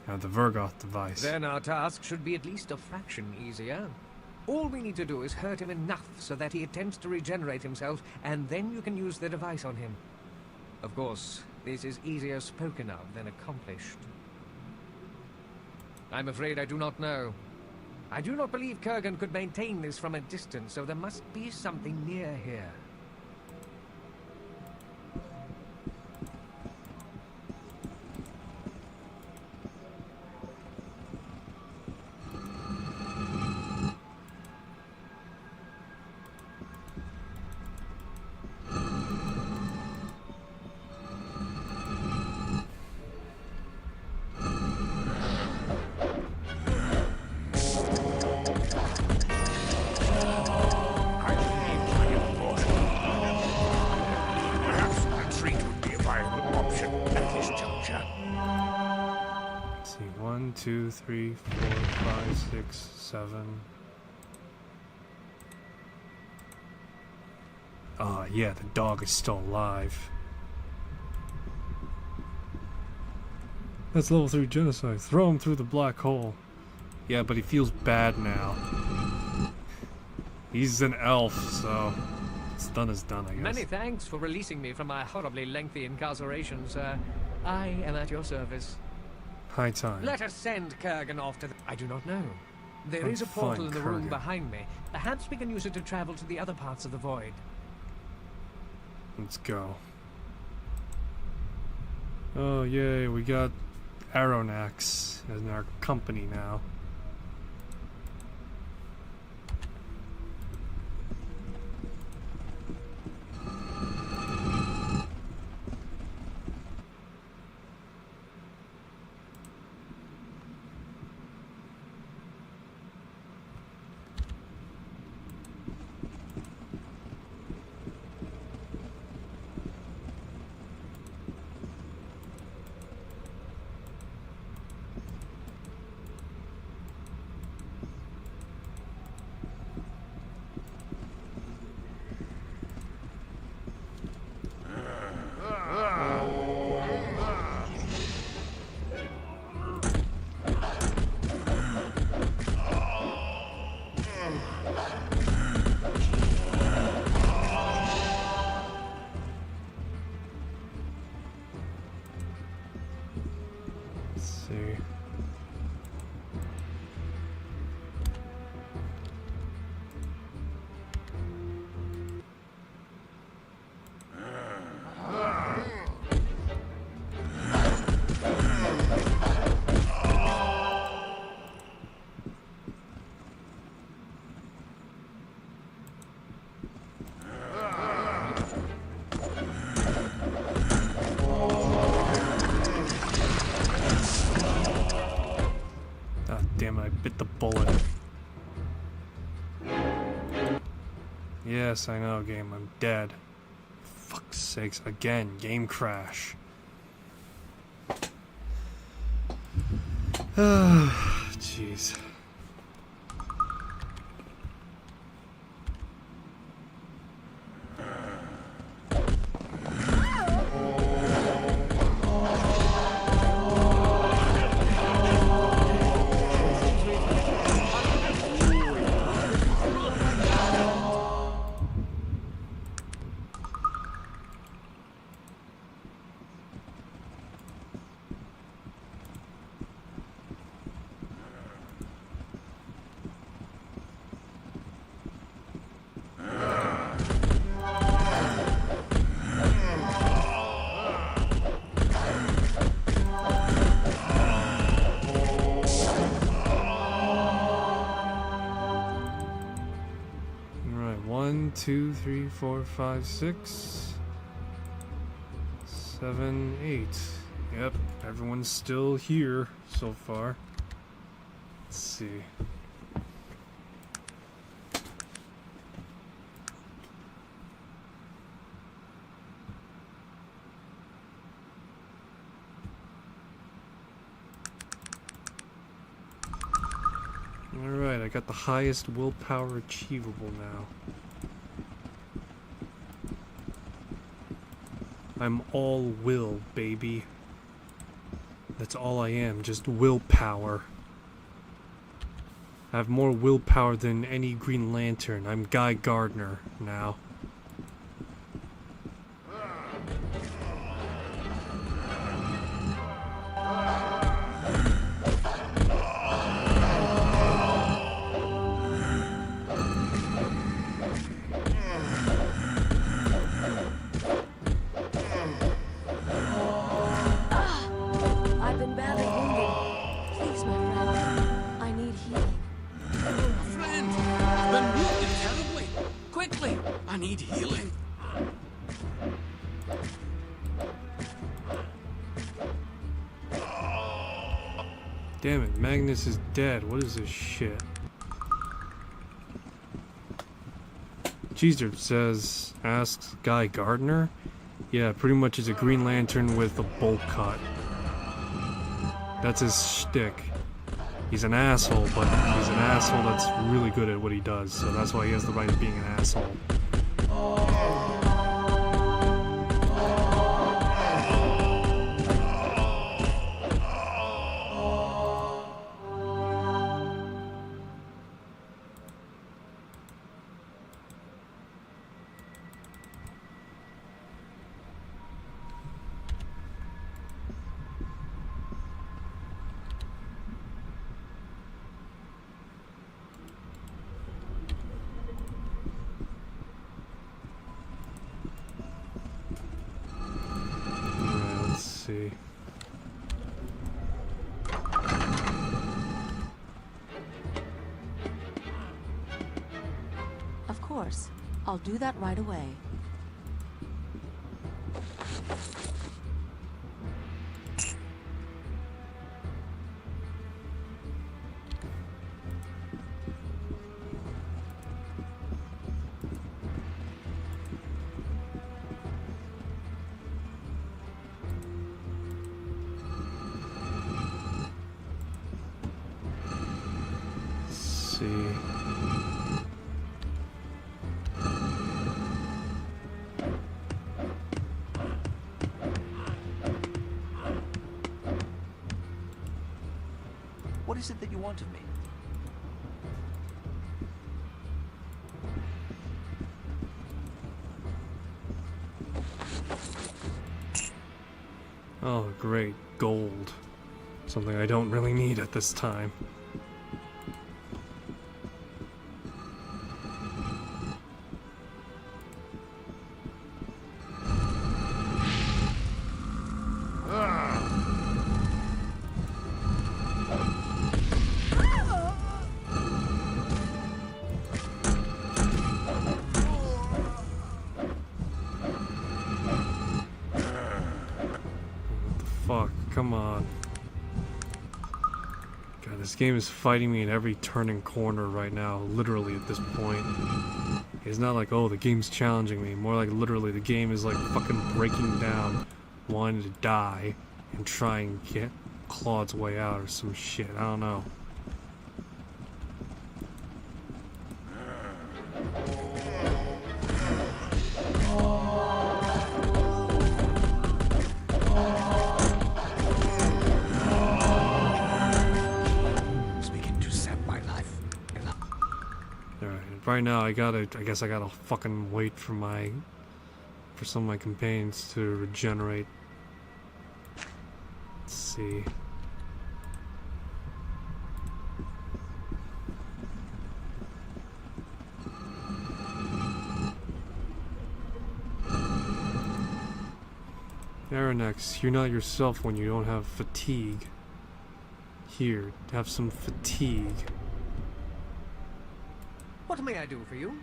The Vergoth device. Then our task should be at least a fraction easier. All we need to do is hurt him enough so that he attempts to regenerate himself, and then you can use the device on him. Of course, this is easier spoken of than accomplished. I'm afraid I do not know. I do not believe Kurgan could maintain this from a distance, so there must be something near here. See, 1, 2, 3, 4, 5, 6, 7. Yeah, the dog is still alive. That's level 3 genocide. Throw him through the black hole. Yeah, but he feels bad now. He's an elf, so it's done is done, I guess. Many thanks for releasing me from my horribly lengthy incarceration, sir. I am at your service. High time. Let us send Kurgan off to the... I do not know. There is a Fine, portal in the room Kurgan. behind me. Perhaps we can use it to travel to the other parts of the void. Let's go. Oh, yay, we got Aronax as our company now. See. Damn it, I bit the bullet. Yes, I know, game, I'm dead. Fuck's sakes, again, game crash. Jeez. 2, 3, 4, 5, 6, 7, 8. Yep, everyone's still here so far. Let's see. Alright, I got the highest willpower achievable now. I'm all will, baby. That's all I am, just willpower. I have more willpower than any Green Lantern. I'm Guy Gardner now. I've been badly wounded. Please, my friend. I need healing. Friend, I've been wounded terribly. Quickly, I need healing. Damn it, Magnus is dead. What is this shit? Cheezer says, asks Guy Gardner? Yeah, pretty much is a Green Lantern with a bowl cut. That's his shtick. He's an asshole, but he's an asshole that's really good at what he does, so that's why he has the right of being an asshole. See. Of course. I'll do that right away. See. What is it that you want of me? Oh, great. Gold. Something I don't really need at this time. Fuck, come on. God, this game is fighting me in every turn and corner right now, literally at this point. It's not like, oh, the game's challenging me. More like literally the game is like fucking breaking down, wanting to die, and try and get Claude's way out or some shit. I don't know. Right now, I guess I gotta fucking wait for some of my companions to regenerate. Let's see. Aranex, you're not yourself when you don't have fatigue. Here, have some fatigue. What may I do for you?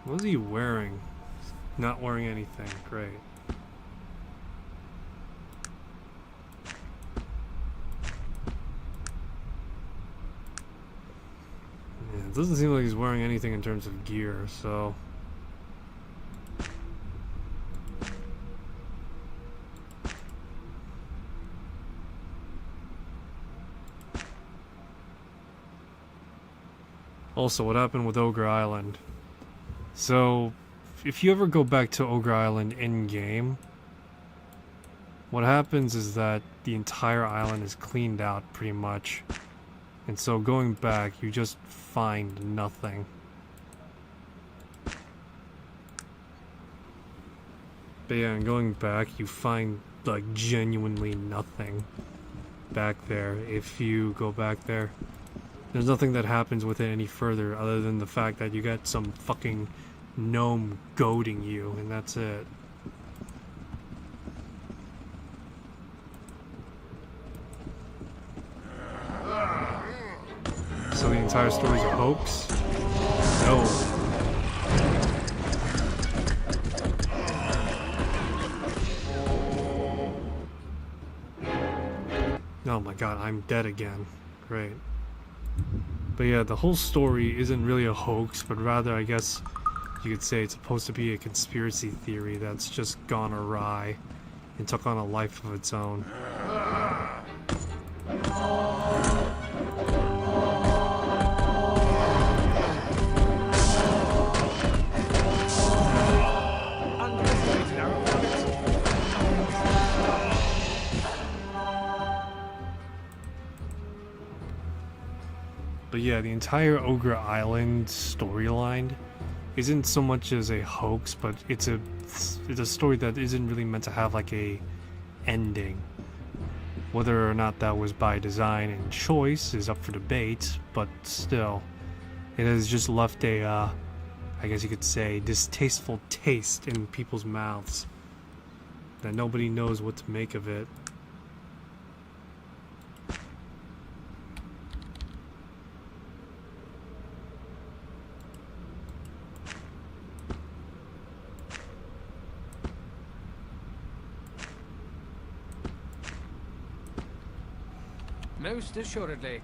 What is he wearing? Not wearing anything. Great. Yeah, it doesn't seem like he's wearing anything in terms of gear, so... Also, what happened with Ogre Island? So, if you ever go back to Ogre Island in-game, what happens is that the entire island is cleaned out pretty much. And so going back, you just find nothing. But yeah, and going back, you find, like, genuinely nothing back there if you go back there. There's nothing that happens with it any further other than the fact that you got some fucking gnome goading you, and that's it. So the entire story's a hoax? No. Oh my god, I'm dead again. Great. But yeah, the whole story isn't really a hoax, but rather, I guess you could say it's supposed to be a conspiracy theory that's just gone awry and took on a life of its own. But yeah, the entire Ogre Island storyline isn't so much as a hoax, but it's a story that isn't really meant to have like a ending. Whether or not that was by design and choice is up for debate, but still, it has just left a, I guess you could say, distasteful taste in people's mouths that nobody knows what to make of it. Most assuredly.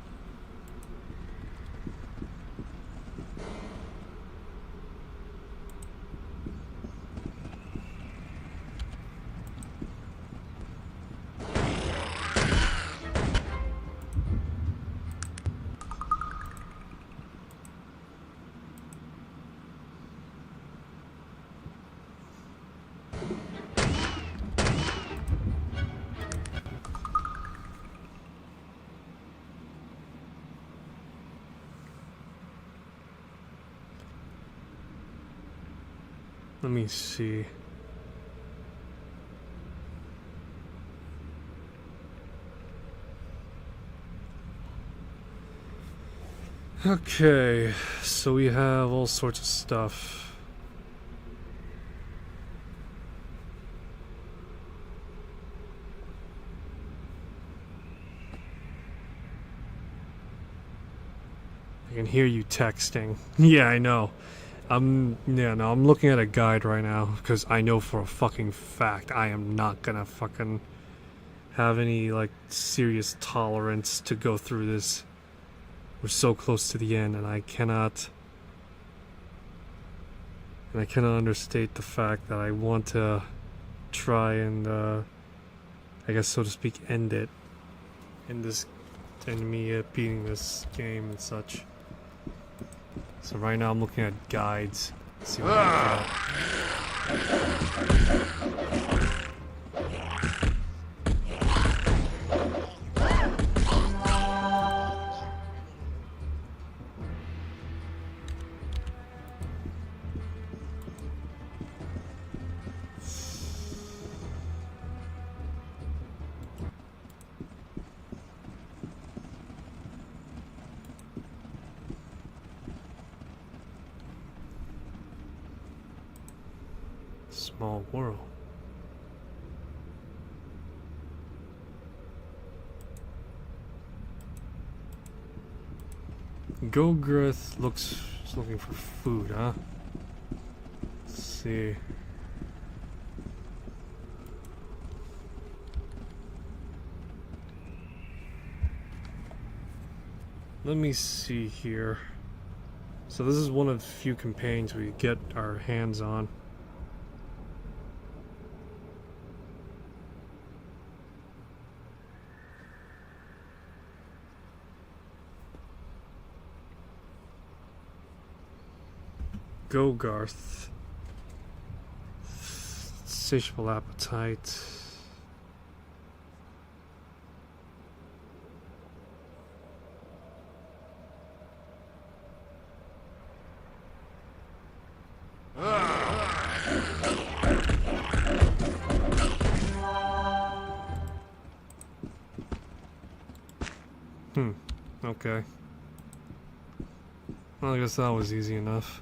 Let me see. Okay, so we have all sorts of stuff. I can hear you texting. Yeah, I know. I'm looking at a guide right now because I know for a fucking fact I am not gonna fucking have any like serious tolerance to go through this. We're so close to the end, and I cannot understate the fact that I want to try and I guess so to speak end it in me beating this game and such. So right now I'm looking at guides. Let's see what I Small world. Gogreth is looking for food, huh? see. Let me see here. So this is one of the few companions we get our hands on. Gogarth. Insatiable appetite. Okay. Well, I guess that was easy enough.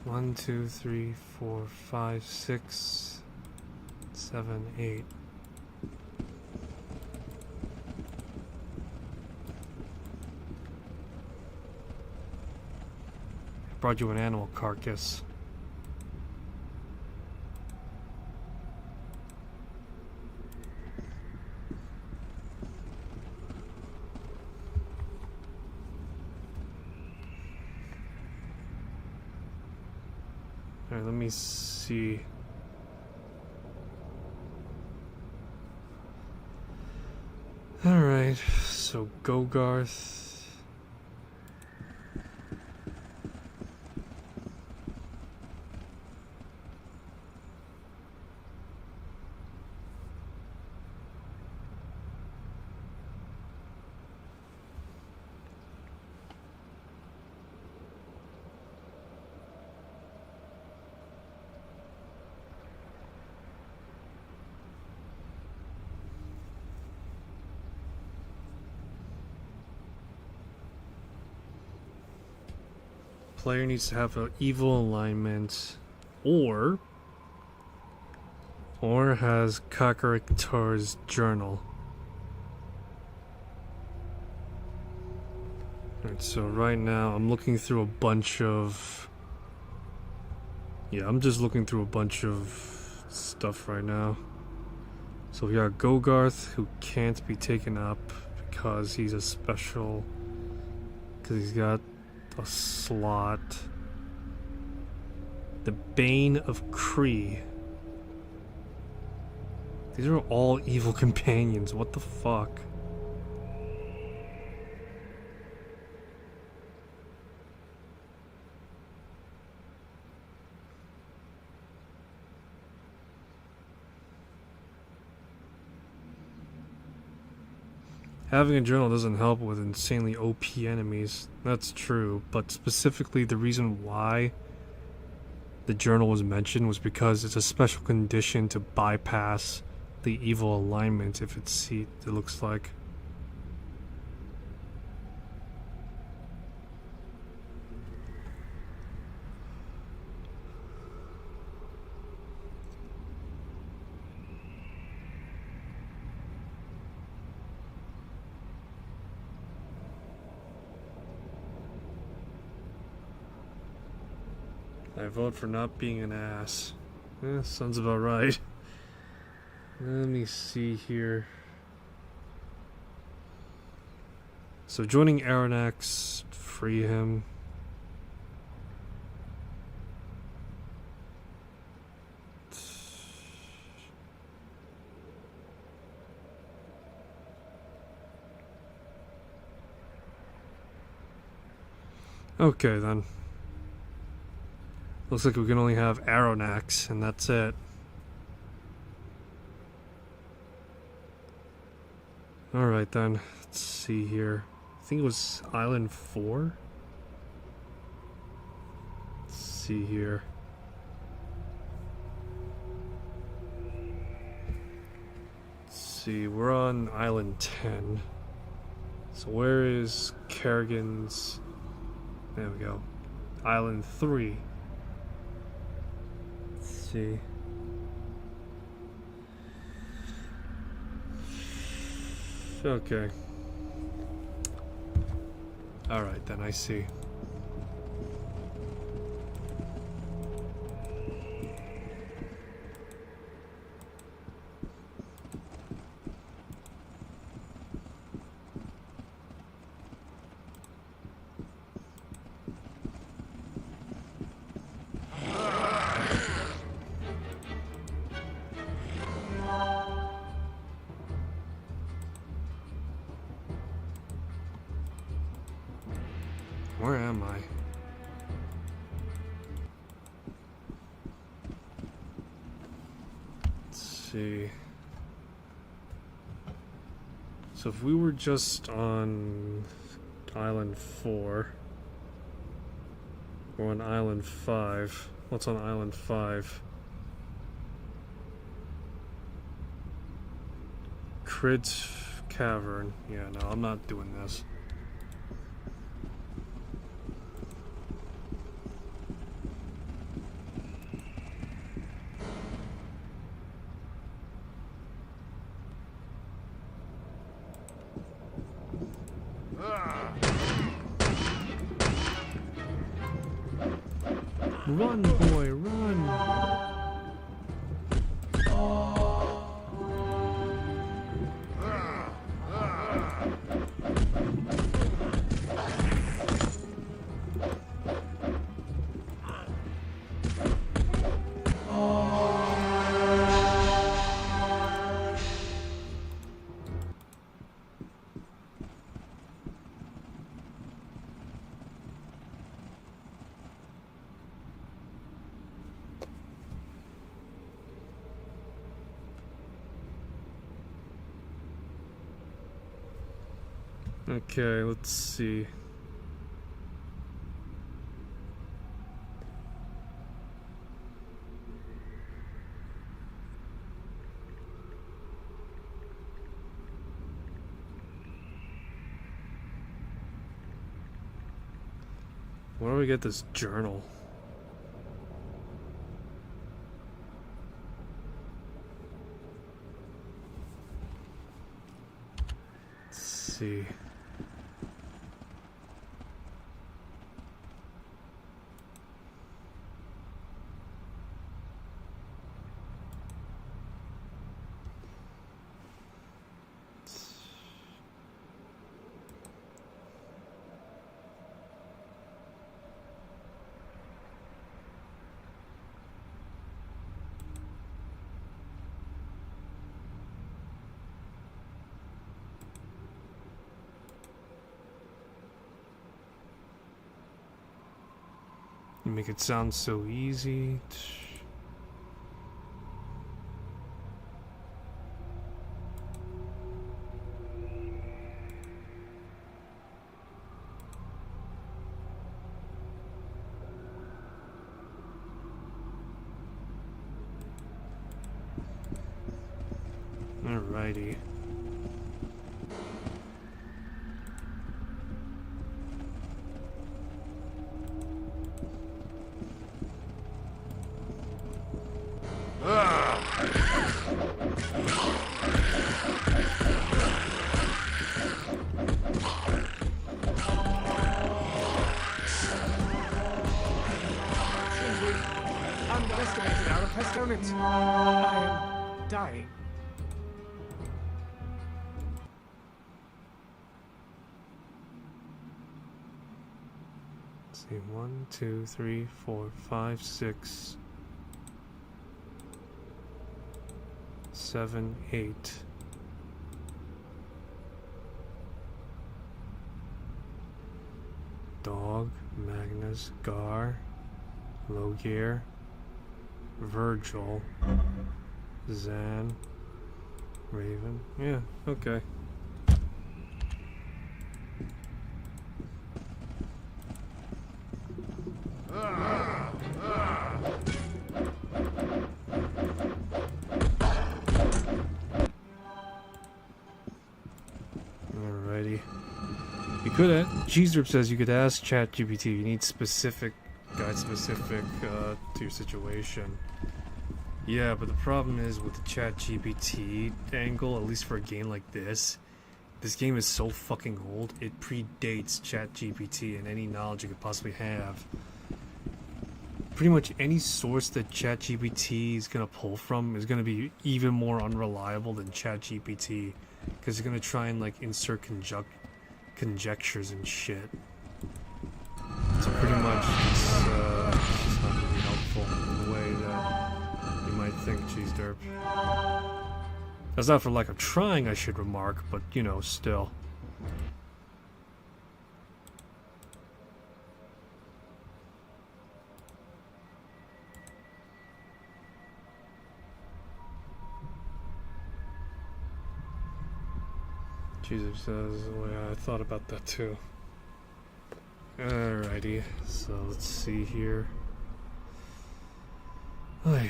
One, two, three, 4, 5, 6, 7, 8. Brought you an animal carcass. Alright, let me see. Alright, so Gogarth. Player needs to have an evil alignment, or has Kakariktor's journal. Alright, so right now I'm looking through a bunch of... Yeah, I'm just looking through a bunch of stuff right now. So we got Gogarth, who can't be taken up because he's a special... Because he's got a slot. The Bane of Kree. These are all evil companions. What the fuck? Having a journal doesn't help with insanely OP enemies. That's true, but specifically the reason why the journal was mentioned was because it's a special condition to bypass the evil alignment if it's it looks like. I vote for not being an ass. Sounds about right. Let me see here. So joining Aranax, free him. Okay then. Looks like we can only have Aranax, and that's it. Alright then, let's see here. I think it was Island 4? Let's see here. Let's see, we're on Island 10. So where is Kerrigan's... There we go. Island 3. see. Okay. Alright, then I see. Where am I? Let's see. So if we were just on Island 4, or on Island 5, what's on Island 5? Crit Cavern. Yeah, no, I'm not doing this. Run, boy, run! Okay, let's see. Where do we get this journal? Let's see. You make it sound so easy. Alrighty. Underestimated our opponents. I am dying. Let's see, 1, 2, 3, 4, 5, 6, 7, 8. Dog, Magnus, Gar, Logier, Virgil, Zan, Raven. Yeah, okay. Alrighty. You could, Cheesedrip says you could ask ChatGPT. You need specific, guide specific to your situation. Yeah, but the problem is with the ChatGPT angle, at least for a game like this game is so fucking old, it predates ChatGPT and any knowledge you could possibly have. Pretty much any source that ChatGPT is going to pull from is going to be even more unreliable than ChatGPT, because it's going to try and like insert conjectures and shit. So pretty much it's not going to be helpful in the way that you might think, Cheese Derp. That's not for lack of trying, I should remark, but you know, still. Jesus says, well, yeah, I thought about that too. Alrighty, so let's see here. Oy.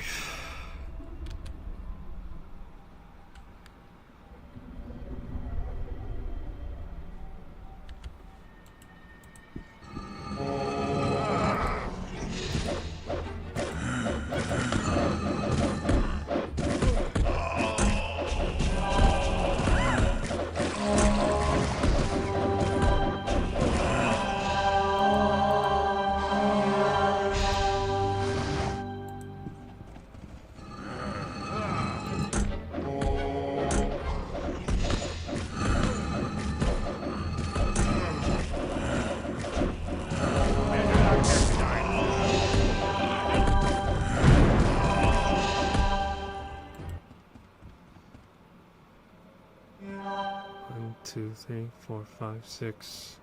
Two, three, four, five, 6,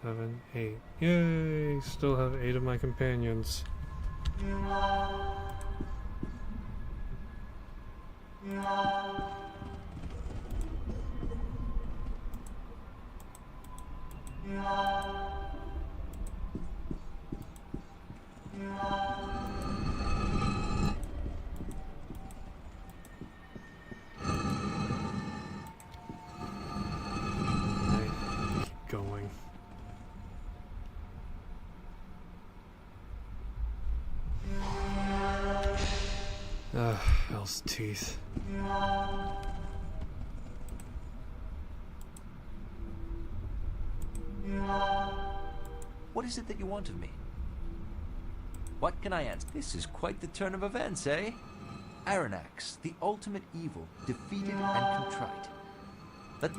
7, 8. Yay! Still have 8 of my companions. Going. Hell's teeth. What is it that you want of me? What can I answer? This is quite the turn of events, eh? Aranax, the ultimate evil, defeated and contrite. But...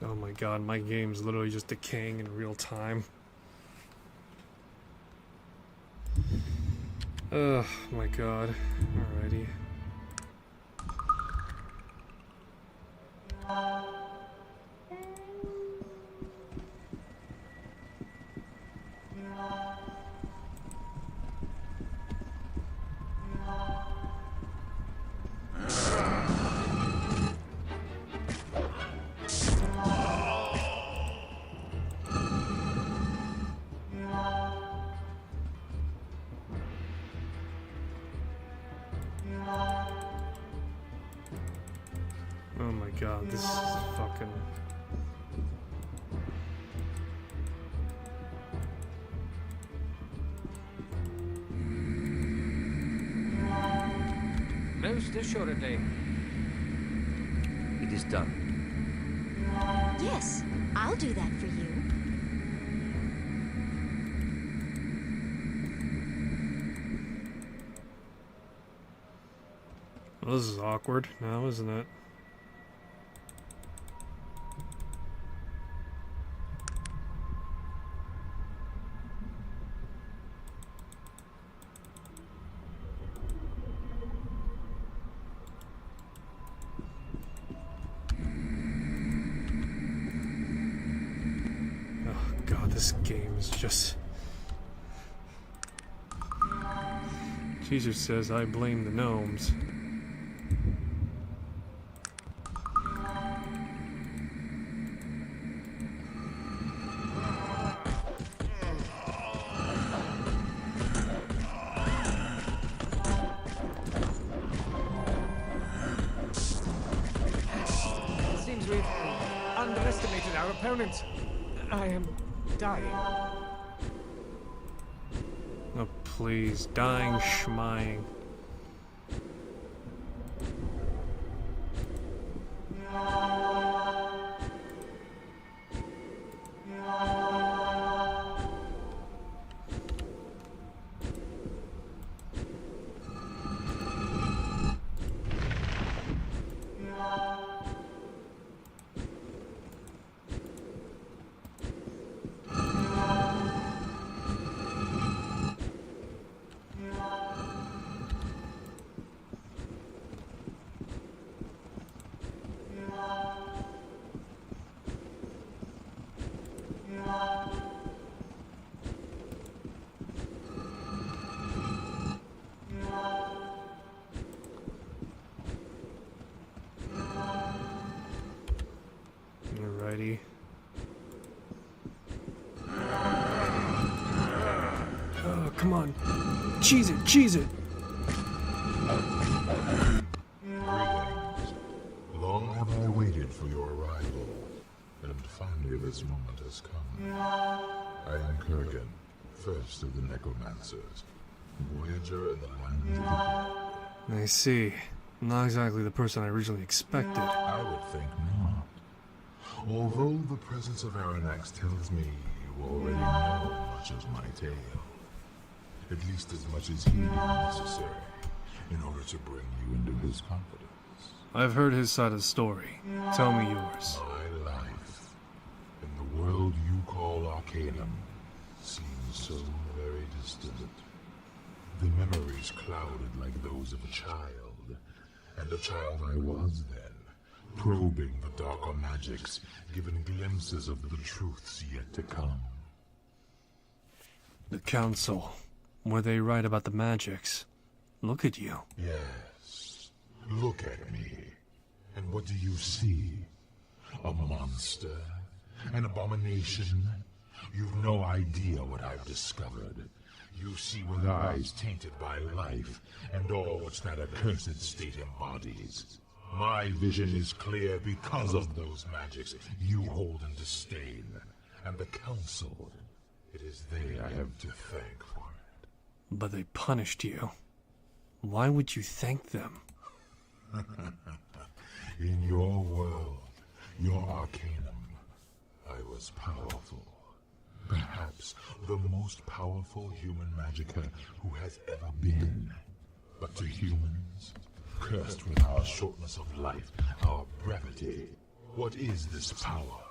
Oh my god, my game's literally just decaying in real time. Oh my god. Alrighty. Oh my god, this is fucking... Most assuredly. It is done. Yes, I'll do that for you. Well, this is awkward now, isn't it? This game is just... Jesus says I blame the gnomes. we've underestimated our opponents. I am dying. Oh, please. Dying, schmying. Alrighty. Oh, come on. Cheese it, cheese it! Greetings. Long have I waited for your arrival, and finally this moment has come. I am Kurgan, first of the Necromancers, voyager in the land of the dead. I see. Not exactly the person I originally expected. I would think not. Although the presence of Aranax tells me you already know much of my tale. At least as much as he deemed necessary, in order to bring you into his confidence. I've heard his side of the story. Tell me yours. My life, in the world you call Arcanum, seems so very distant. The memories clouded like those of a child, and a child I was then, probing the darker magics, given glimpses of the truths yet to come. The Council. Were they right about the magics? Look at you. Yes. Look at me. And what do you see? A monster? An abomination? You've no idea what I've discovered. You see with eyes tainted by life, and all which that accursed state embodies. My vision is clear because of those magics you hold in disdain. And the Council, it is they I have to thank for it. But they punished you. Why would you thank them? In your world, your Arcanum, I was powerful. Perhaps the most powerful human magicka who has ever been. But to humans, cursed with our shortness of life, our brevity, what is this power?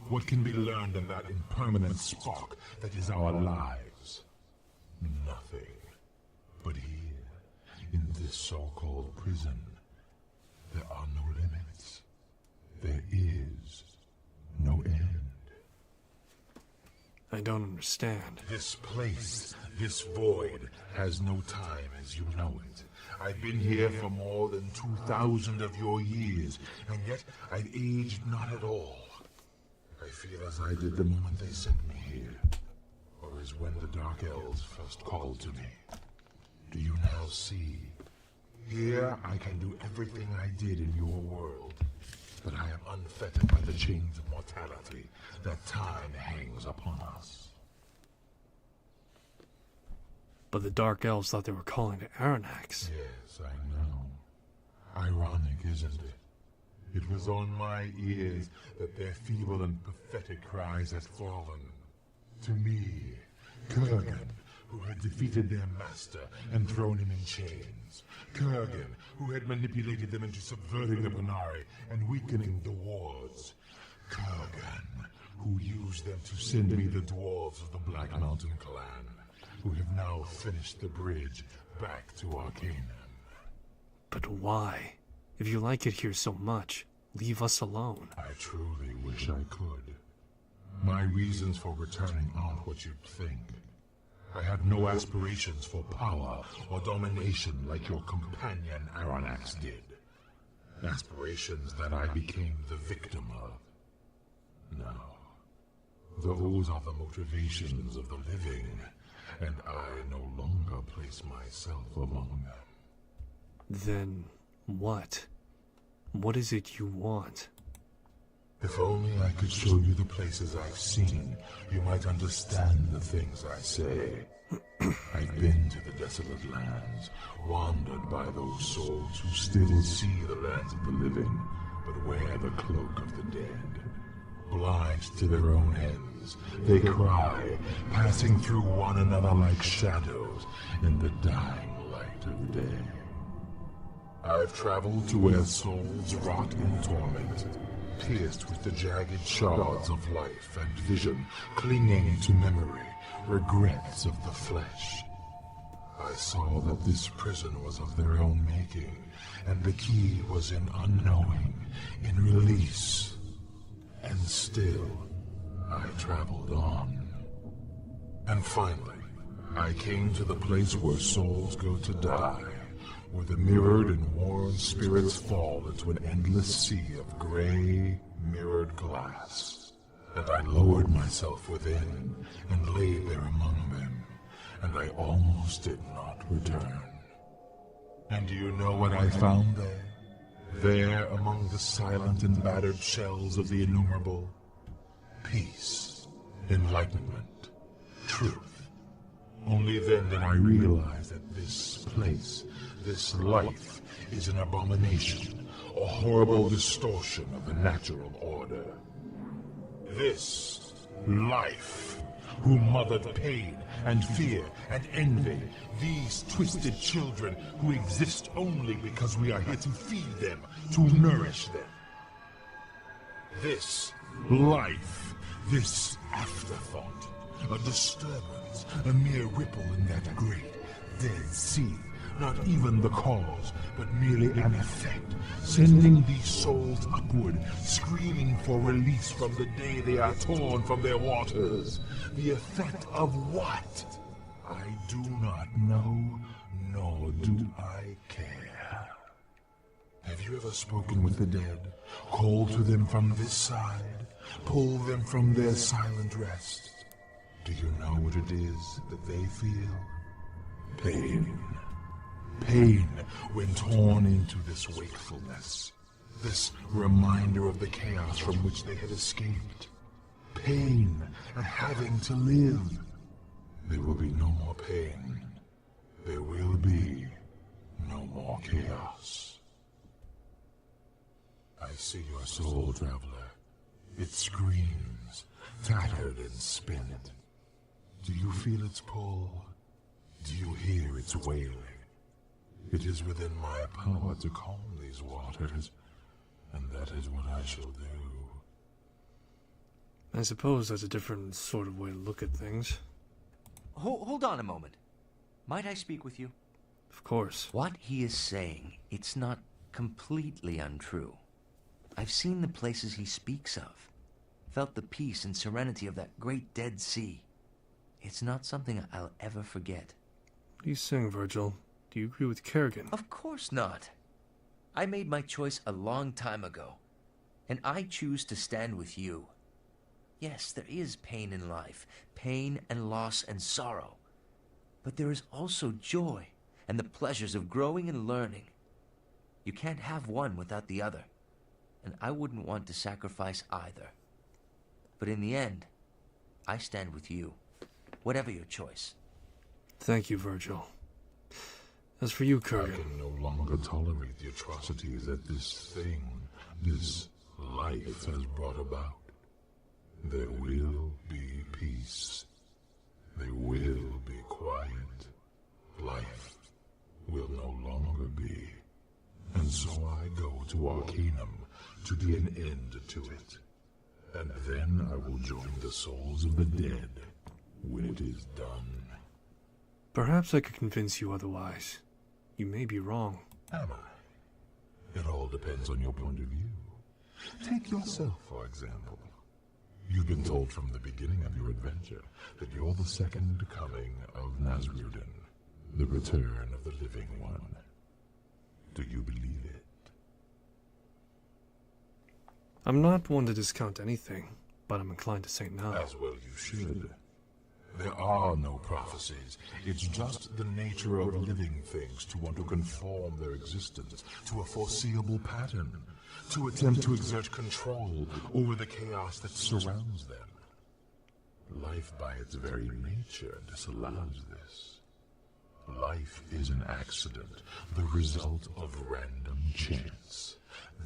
What can be learned in that impermanent spark that is our lives? Nothing. But here, in this so-called prison, there are no limits. There is no end. I don't understand. This place, this void, has no time as you know it. I've been here for more than 2,000 of your years, and yet I've aged not at all. I feel as I did the moment they sent me here, or as when the Dark Elves first called to me. Do you now see? Here I can do everything I did in your world, but I am unfettered by the chains of mortality that time hangs upon us. But the Dark Elves thought they were calling to Aranax. Yes, I know. Ironic, isn't it? It was on my ears that their feeble and pathetic cries had fallen. To me, Kurgan, who had defeated their master and thrown him in chains. Kurgan, who had manipulated them into subverting the Bonari and weakening the wards. Kurgan, who used them to send me the dwarves of the Black Mountain clan, who have now finished the bridge back to Arcanum. But why? If you like it here so much, leave us alone. I truly wish I could. My reasons for returning aren't what you'd think. I have no aspirations for power or domination like your companion Aranax did. Aspirations that I became the victim of. No. Those are the motivations of the living, and I no longer place myself among them. Then what? What is it you want? If only I could show you the places I've seen, you might understand the things I say. I've been to the desolate lands, wandered by those souls who still see the lands of the living, but wear the cloak of the dead. Blind to their own ends, they cry, passing through one another like shadows in the dying light of day. I've traveled to where souls rot in torment, pierced with the jagged shards of life and vision, clinging to memory, regrets of the flesh. I saw that this prison was of their own making, and the key was in unknowing, in release. And still, I traveled on. And finally, I came to the place where souls go to die, where the mirrored and worn spirits fall into an endless sea of gray, mirrored glass. And I lowered myself within, and lay there among them, and I almost did not return. And do you know what I found there? There, among the silent and battered shells of the innumerable, peace, enlightenment, truth. Only then did I realize that this place, this life, is an abomination, a horrible distortion of the natural order. This life, who mothered pain and fear and envy, these twisted children who exist only because we are here to feed them, to nourish them. This life, this afterthought, a disturbance, a mere ripple in that great dead sea, not even the cause, but merely an effect, sending these souls upward, screaming for release from the day they are torn from their waters. The effect of what? I do not know, nor do I care. Have you ever spoken with the dead, called to them from this side, pulled them from their silent rest? Do you know what it is that they feel? Pain. Pain when torn into this wakefulness, this reminder of the chaos from which they had escaped. Pain at having to live. There will be no more pain. There will be no more chaos. I see your soul, traveler. It screams, tattered and spent. Do you feel its pull? Do you hear its wailing? It is within my power to calm these waters, and that is what I shall do. I suppose that's a different sort of way to look at things. Hold on a moment. Might I speak with you? Of course. What he is saying, it's not completely untrue. I've seen the places he speaks of, felt the peace and serenity of that great dead sea. It's not something I'll ever forget. What are you saying, Virgil? Do you agree with Kerrigan? Of course not. I made my choice a long time ago, and I choose to stand with you. Yes, there is pain in life, pain and loss and sorrow. But there is also joy and the pleasures of growing and learning. You can't have one without the other, and I wouldn't want to sacrifice either. But in the end, I stand with you, whatever your choice. Thank you, Virgil. As for you, I Kerrigan, can no longer tolerate the atrocities that this thing, this life has brought about. There will be peace. There will be quiet. Life will no longer be. And so I go to Arcanum to be an end to it. And then I will join the souls of the dead when it is done. perhaps I could convince you otherwise. You may be wrong. Am I? It all depends on your point of view. Take yourself, for example. You've been told from the beginning of your adventure that you're the second coming of Nazurdin, the return of the living one. Do you believe it? I'm not one to discount anything, but I'm inclined to say no. As well you should. There are no prophecies. It's just the nature of living things to want to conform their existence to a foreseeable pattern, to attempt to exert control over the chaos that surrounds them. Life by its very nature disallows this. Life is an accident, the result of random chance.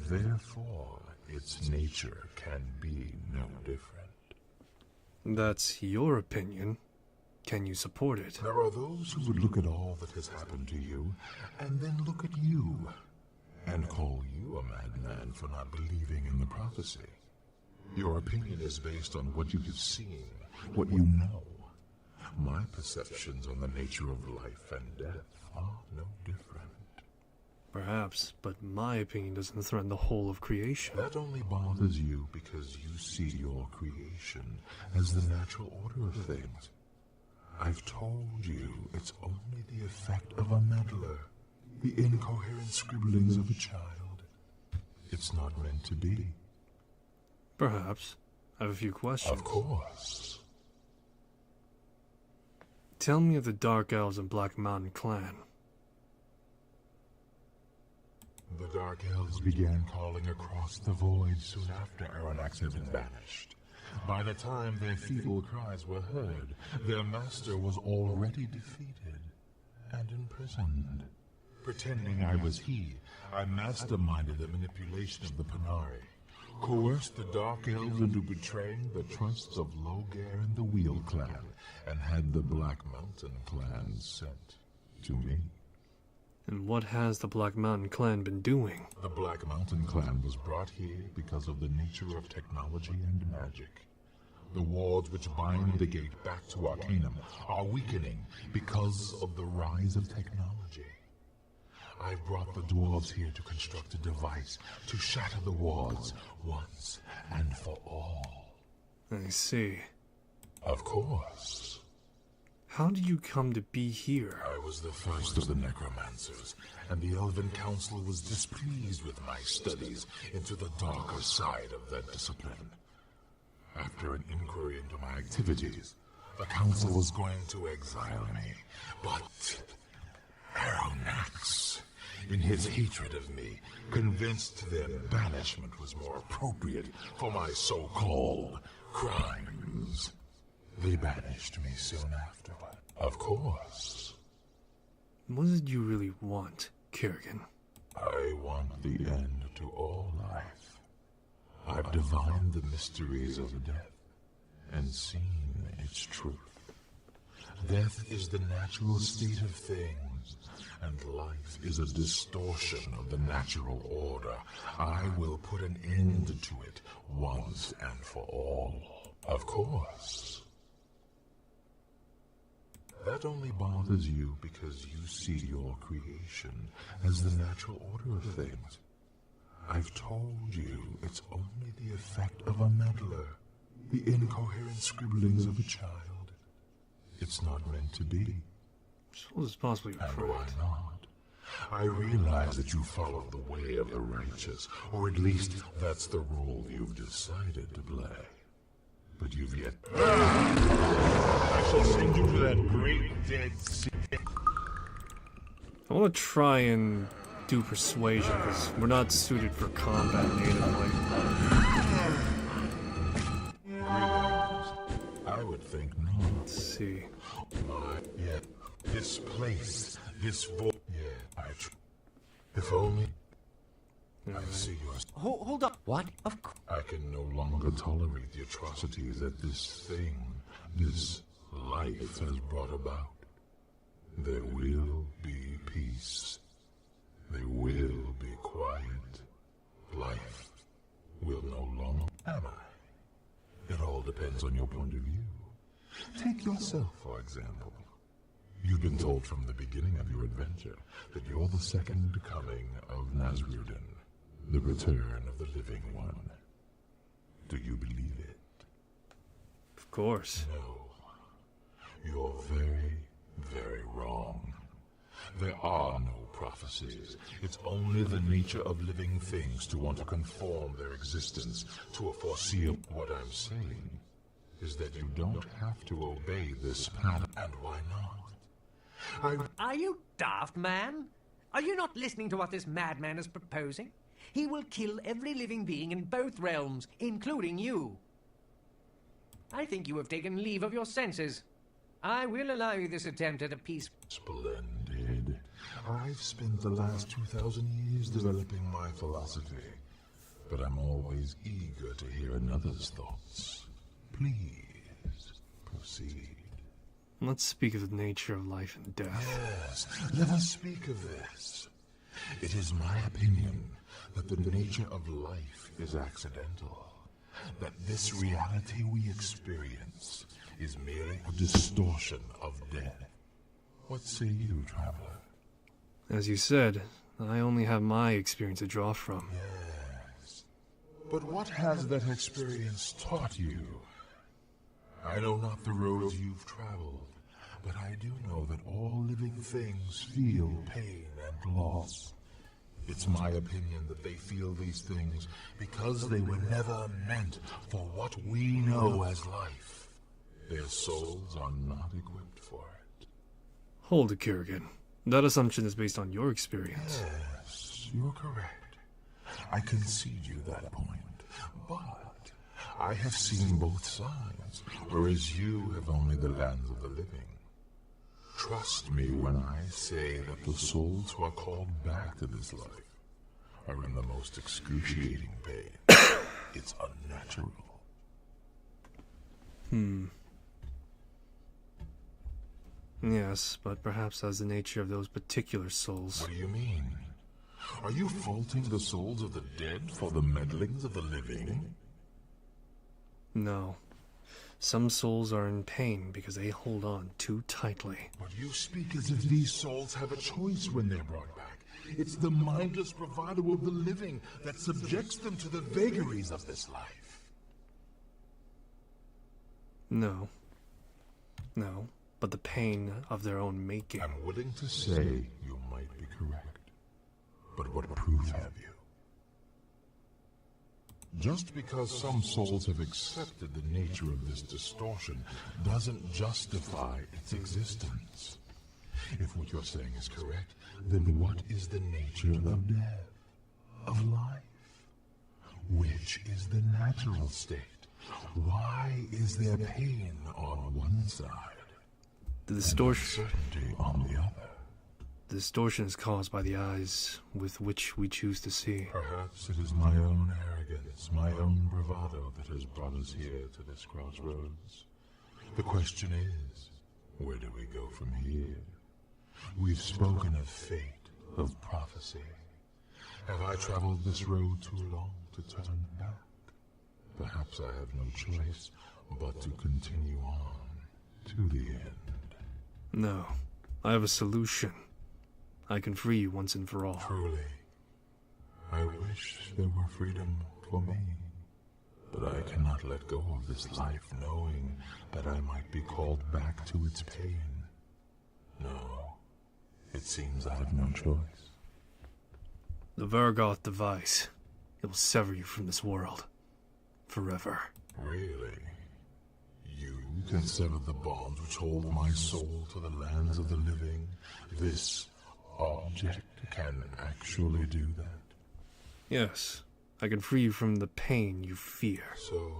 Therefore, its nature can be no different. That's your opinion. Can you support it? There are those who would look at all that has happened to you, and then look at you, and call you a madman for not believing in the prophecy. Your opinion is based on what you have seen, what you know. My perceptions on the nature of life and death are no different. Perhaps, but my opinion doesn't threaten the whole of creation. That only bothers you because you see your creation as the natural order of things. I've told you it's only the effect of a meddler, the incoherent scribblings of a child. It's not meant to be. Perhaps. I have a few questions. Of course. Tell me of the Dark Elves and Black Mountain Clan. The Dark Elves began calling across the void soon after Aranax had been banished. By the time their feeble cries were heard, their master was already defeated and imprisoned. Pretending I was he, I masterminded the manipulation of the Panari, coerced the Dark Elves into betraying the trusts of Loghaire and the Wheel Clan, and had the Black Mountain Clan sent to me. And what has the Black Mountain Clan been doing? The Black Mountain Clan was brought here because of the nature of technology and magic. The wards which bind the gate back to Arcanum are weakening because of the rise of technology. I've brought the dwarves here to construct a device to shatter the wards once and for all. I see. Of course. How did you come to be here? I was the first of the necromancers, and the Elven Council was displeased with my studies into the darker side of that discipline. After an inquiry into my activities, the Council was going to exile me, but Aranax, in his hatred of me, convinced them banishment was more appropriate for my so-called crimes. They banished me soon after, but of course. What did you really want, Kerrigan? I want the end to all life. I've divined the mysteries of death and seen its truth. Death is the natural state of things, and life is a distortion of the natural order. I will put an end to it once and for all. Of course. That only bothers you because you see your creation as the natural order of things. I've told you it's only the effect of a meddler, the incoherent scribblings of a child. It's not meant to be. So is possibly and why not? I realize that you follow the way of the righteous, or at least that's the role you've decided to play. But you've yet... I shall send you to that great dead sea. I want to try and do persuasion, because we're not suited for combat natively. I would think not. Let's see. Yeah, this place, this void... Yeah, if only... I see yours. Hold up. What? Of course. I can no longer tolerate the atrocities that this thing, this life has brought about. There will be peace. There will be quiet. Life will no longer... Am I? It all depends on your point of view. Take yourself, for example. You've been told from the beginning of your adventure that you're the second coming of Nazurdin, the return of the living one. Do you believe it? Of course. No. You're very, very wrong. There are no prophecies. It's only the nature of living things to want to conform their existence to a foreseeable... What I'm saying is that you don't have to obey this pattern. And why not? Are you daft, man? Are you not listening to what this madman is proposing? He will kill every living being in both realms, including you. I think you have taken leave of your senses. I will allow you this attempt at a peace. Splendid. I've spent the last 2,000 years developing my philosophy, but I'm always eager to hear another's thoughts. Please, proceed. Let's speak of the nature of life and death. Yes, let us speak of this. It is my opinion that the nature of life is accidental, that this reality we experience is merely a distortion of death. What say you, traveler? As you said, I only have my experience to draw from. Yes. But what has that experience taught you? I know not the roads you've traveled, but I do know that all living things feel pain and loss. It's my opinion that they feel these things because they were never meant for what we know as life. Their souls are not equipped for it. Hold it, Kurgan. That assumption is based on your experience. Yes, you're correct. I concede you that point. But I have seen both sides, whereas you have only the lands of the living. Trust me when I say that the souls who are called back to this life are in the most excruciating pain. It's unnatural. Yes, but perhaps that's the nature of those particular souls. What do you mean? Are you faulting the souls of the dead for the meddlings of the living? No. Some souls are in pain because they hold on too tightly. But you speak as if these souls have a choice when they're brought back. It's the mindless bravado of the living that subjects them to the vagaries of this life. No. No, but the pain of their own making. I'm willing to say you might be correct. But what proof have you? Just because some souls have accepted the nature of this distortion doesn't justify its existence. If what you're saying is correct, then what is the nature of death, of life? Which is the natural state? Why is there pain on one side The distortion. and uncertainty on the other? The distortion is caused by the eyes with which we choose to see. Perhaps it is my own arrogance, my own bravado that has brought us here to this crossroads. The question is, where do we go from here? We've spoken of fate, of prophecy. Have I traveled this road too long to turn back? Perhaps I have no choice but to continue on to the end. No, I have a solution. I can free you once and for all. Truly, I wish there were freedom for me, but I cannot let go of this life knowing that I might be called back to its pain. No, it seems I have no choice. The Vargoth device. It will sever you from this world. Forever. Really? You can sever the bonds which hold my soul to the lands of the living? This object can actually do that? Yes, I can free you from the pain you fear. So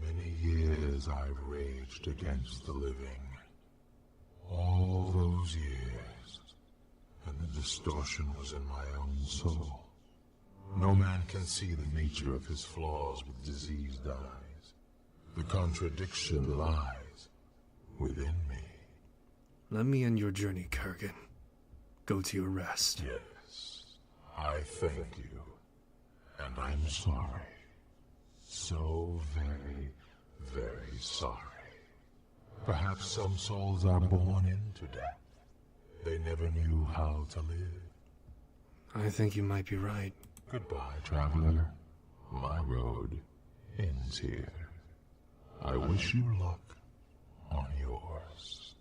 many years I've raged against the living. All those years, and the distortion was in my own soul. No man can see the nature of his flaws with diseased eyes. The contradiction lies within me. Let me end your journey, Kurgan. Go to your rest. Yes, I thank you. And I'm sorry. So very, very sorry. Perhaps some souls are born into death. They never knew how to live. I think you might be right. Goodbye, traveler. My road ends here. I wish you luck on yours.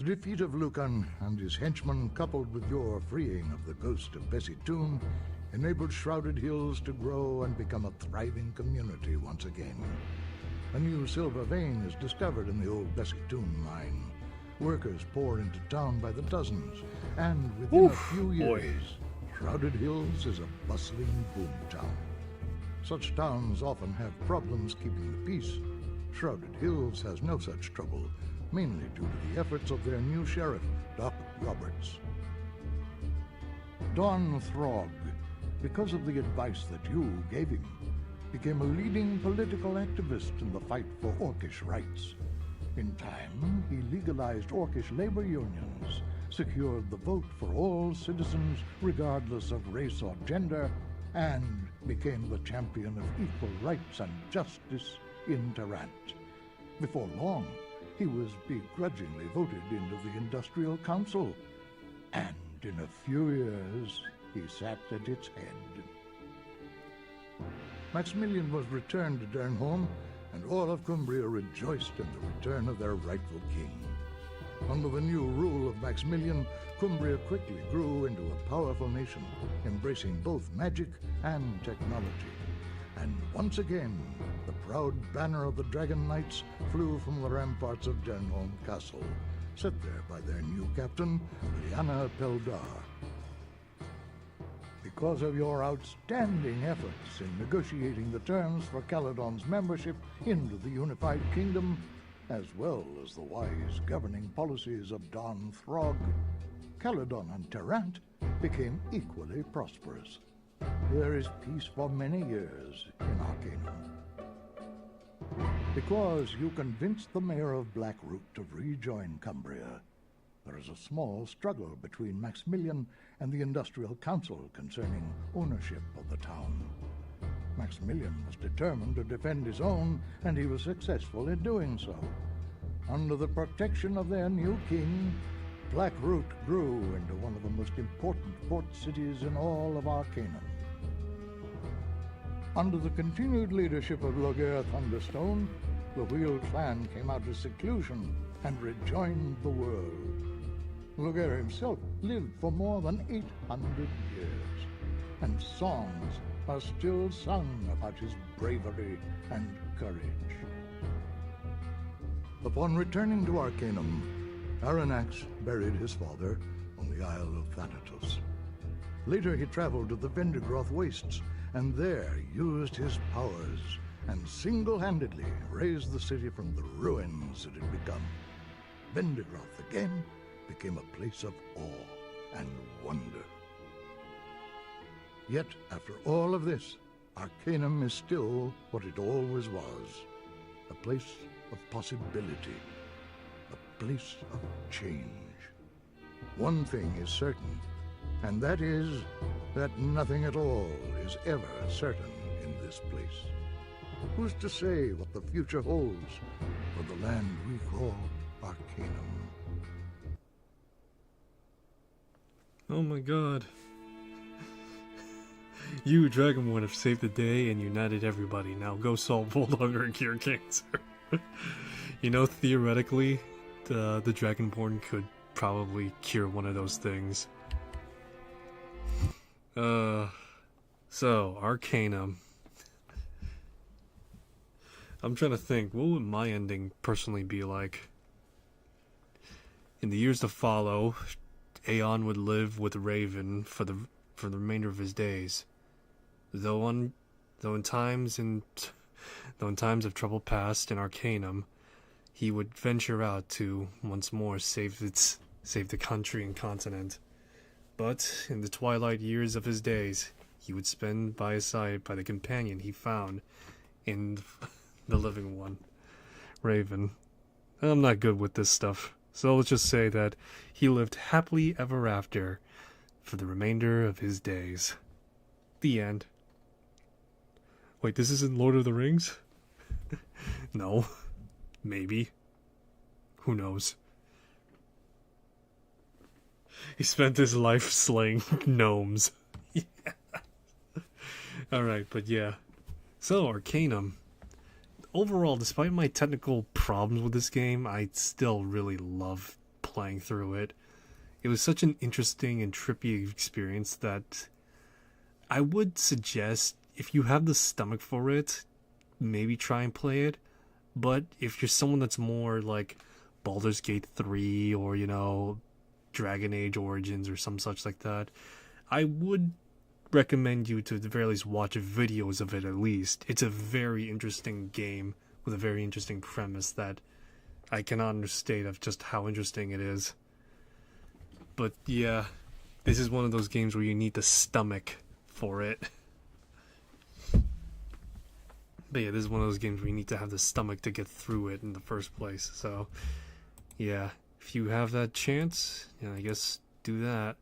defeat of Lucan and his henchmen, coupled with your freeing of the ghost of Bessie Toon, enabled Shrouded Hills to grow and become a thriving community once again. A new silver vein is discovered in the old Bessie Toon mine. Workers pour into town by the dozens, and within a few years, Shrouded Hills is a bustling boomtown. Such towns often have problems keeping the peace. Shrouded Hills has no such trouble, mainly due to the efforts of their new sheriff, Doc Roberts. Don Throg, because of the advice that you gave him, became a leading political activist in the fight for Orcish rights. In time, he legalized Orcish labor unions, secured the vote for all citizens regardless of race or gender, and became the champion of equal rights and justice in Tarant. Before long, he was begrudgingly voted into the Industrial Council, and in a few years, he sat at its head. Maximilian was returned to Dernholm, and all of Cumbria rejoiced in the return of their rightful king. Under the new rule of Maximilian, Cumbria quickly grew into a powerful nation, embracing both magic and technology. And once again, the proud banner of the Dragon Knights flew from the ramparts of Dernholm Castle, set there by their new captain, Liana Peldar. Because of your outstanding efforts in negotiating the terms for Caledon's membership into the Unified Kingdom, as well as the wise governing policies of Don Throg, Caledon and Tarant became equally prosperous. There is peace for many years in Arcanum. Because you convinced the mayor of Blackroot to rejoin Cumbria, there is a small struggle between Maximilian and the Industrial Council concerning ownership of the town. Maximilian was determined to defend his own, and he was successful in doing so. Under the protection of their new king, Blackroot grew into one of the most important port cities in all of Arcanum. Under the continued leadership of Loghaire Thunderstone, the Wheel clan came out of seclusion and rejoined the world. Loghaire himself lived for more than 800 years, and songs are still sung about his bravery and courage. Upon returning to Arcanum, Aranax buried his father on the Isle of Thanatos. Later he traveled to the Vendigroth Wastes, and there used his powers and single-handedly raised the city from the ruins it had become. Vendigroth again became a place of awe and wonder. Yet, after all of this, Arcanum is still what it always was, a place of possibility, a place of change. One thing is certain, and that is that nothing at all is ever certain in this place. Who's to say what the future holds for the land we call Arcanum? Oh my god. You, Dragonborn, have saved the day and united everybody. Now go solve world hunger and cure cancer. You know, theoretically, the Dragonborn could probably cure one of those things. So, Arcanum. I'm trying to think, what would my ending personally be like? In the years to follow, Aeon would live with Raven for the remainder of his days. Though in times of trouble past in Arcanum, he would venture out to once more save the country and continent. But in the twilight years of his days, he would spend by his side by the companion he found in the living one, Raven. I'm not good with this stuff, so let's just say that he lived happily ever after for the remainder of his days. The end. Wait, this isn't Lord of the Rings? No. Maybe. Who knows? He spent his life slaying gnomes. Yeah. Alright, but yeah. So, Arcanum. Overall, despite my technical problems with this game, I still really love playing through it. It was such an interesting and trippy experience that I would suggest, if you have the stomach for it, maybe try and play it. But if you're someone that's more like Baldur's Gate 3 or, you know, Dragon Age Origins or some such like that, I would recommend you to at the very least watch videos of it at least. It's a very interesting game with a very interesting premise that I cannot understate of just how interesting it is. But yeah, this is one of those games where you need the stomach for it. But yeah, this is one of those games where you need to have the stomach to get through it in the first place. So yeah, if you have that chance, yeah, I guess do that.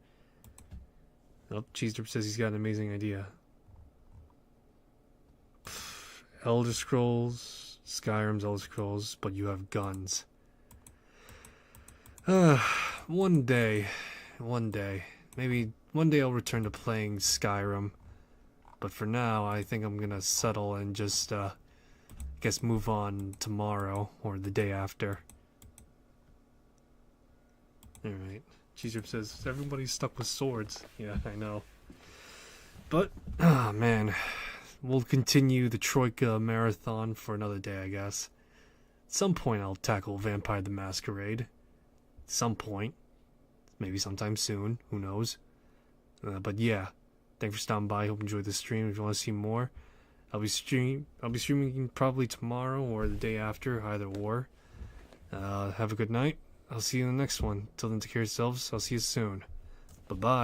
Oh, Cheese Drip says he's got an amazing idea. Elder Scrolls, Skyrim's Elder Scrolls, but you have guns. One day, maybe one day I'll return to playing Skyrim. But for now, I think I'm gonna settle and just, guess move on tomorrow or the day after. Alright. Cheese Drip says, everybody's stuck with swords. Yeah, I know. But, oh man, we'll continue the Troika marathon for another day, I guess. At some point I'll tackle Vampire the Masquerade. At some point. Maybe sometime soon, who knows. But yeah, thanks for stopping by. Hope you enjoyed the stream. If you want to see more, I'll be streaming probably tomorrow or the day after, either or. Have a good night. I'll see you in the next one. Till then, take care of yourselves. I'll see you soon. Bye-bye.